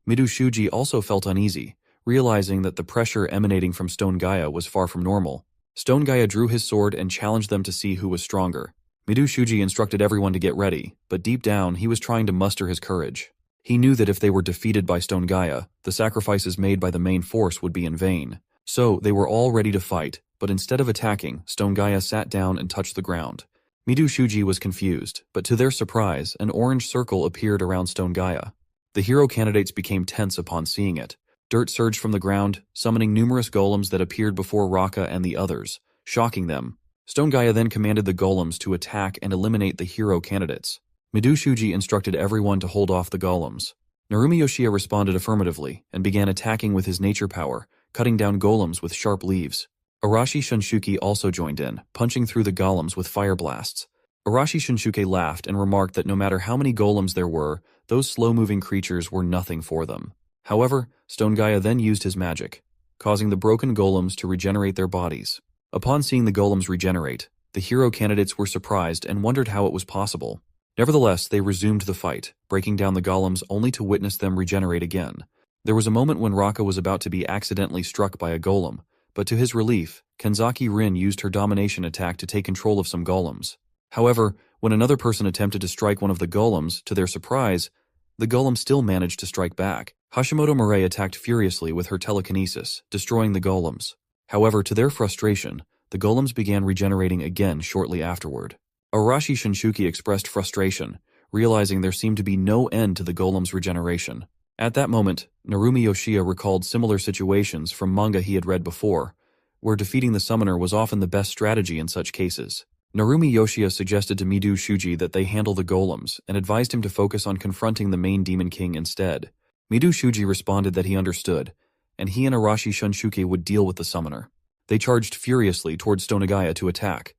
Speaker 1: Midu Shuji also felt uneasy, realizing that the pressure emanating from Stone Gaia was far from normal. Stone Gaia drew his sword and challenged them to see who was stronger. Midu Shuji instructed everyone to get ready, but deep down he was trying to muster his courage. He knew that if they were defeated by Stone Gaia, the sacrifices made by the main force would be in vain. So they were all ready to fight, but instead of attacking, Stone Gaia sat down and touched the ground. Midu Shuji was confused, but to their surprise, an orange circle appeared around Stone Gaia. The hero candidates became tense upon seeing it. Dirt surged from the ground, summoning numerous golems that appeared before Raka and the others, shocking them. Stone Gaia then commanded the golems to attack and eliminate the hero candidates. Midu Shuji instructed everyone to hold off the golems. Narumi Yoshia responded affirmatively and began attacking with his nature power, cutting down golems with sharp leaves. Arashi Shunshuki also joined in, punching through the golems with fire blasts. Arashi Shunshuke laughed and remarked that no matter how many golems there were, those slow-moving creatures were nothing for them. However, Stone Gaia then used his magic, causing the broken golems to regenerate their bodies. Upon seeing the golems regenerate, the hero candidates were surprised and wondered how it was possible. Nevertheless, they resumed the fight, breaking down the golems only to witness them regenerate again. There was a moment when Raka was about to be accidentally struck by a golem, but to his relief, Kanzaki Rin used her domination attack to take control of some golems. However, when another person attempted to strike one of the golems, to their surprise, the golem still managed to strike back. Hashimoto Murray attacked furiously with her telekinesis, destroying the golems. However, to their frustration, the golems began regenerating again shortly afterward. Arashi Shunshuki expressed frustration, realizing there seemed to be no end to the golem's regeneration. At that moment, Narumi Yoshia recalled similar situations from manga he had read before, where defeating the summoner was often the best strategy in such cases. Narumi Yoshia suggested to Midu Shuji that they handle the golems and advised him to focus on confronting the main demon king instead. Midu Shuji responded that he understood, and he and Arashi Shunshuki would deal with the summoner. They charged furiously towards Stone Gaia to attack.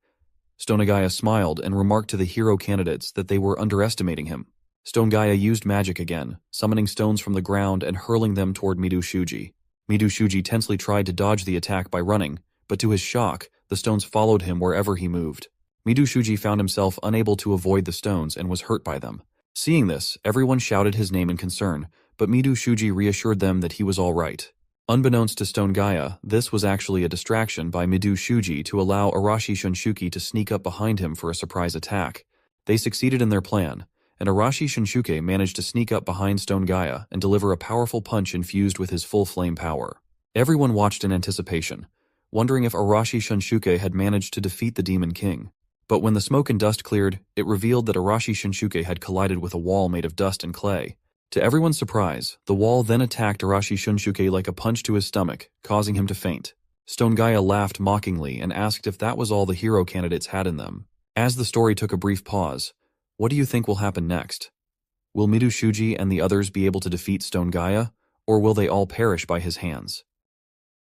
Speaker 1: Stone Gaia smiled and remarked to the hero candidates that they were underestimating him. Stone Gaia used magic again, summoning stones from the ground and hurling them toward Midu Shuji. Midu Shuji tensely tried to dodge the attack by running, but to his shock, the stones followed him wherever he moved. Midu Shuji found himself unable to avoid the stones and was hurt by them. Seeing this, everyone shouted his name in concern, but Midu Shuji reassured them that he was all right. Unbeknownst to Stone Gaia, this was actually a distraction by Midu Shuji to allow Arashi Shunshuki to sneak up behind him for a surprise attack. They succeeded in their plan, and Arashi Shinshuke managed to sneak up behind Stone Gaia and deliver a powerful punch infused with his full flame power. Everyone watched in anticipation, wondering if Arashi Shinshuke had managed to defeat the Demon King. But when the smoke and dust cleared, it revealed that Arashi Shinshuke had collided with a wall made of dust and clay. To everyone's surprise, the wall then attacked Arashi Shinshuke like a punch to his stomach, causing him to faint. Stone Gaia laughed mockingly and asked if that was all the hero candidates had in them. As the story took a brief pause, what do you think will happen next? Will Midu Shuji and the others be able to defeat Stone Gaia, or will they all perish by his hands?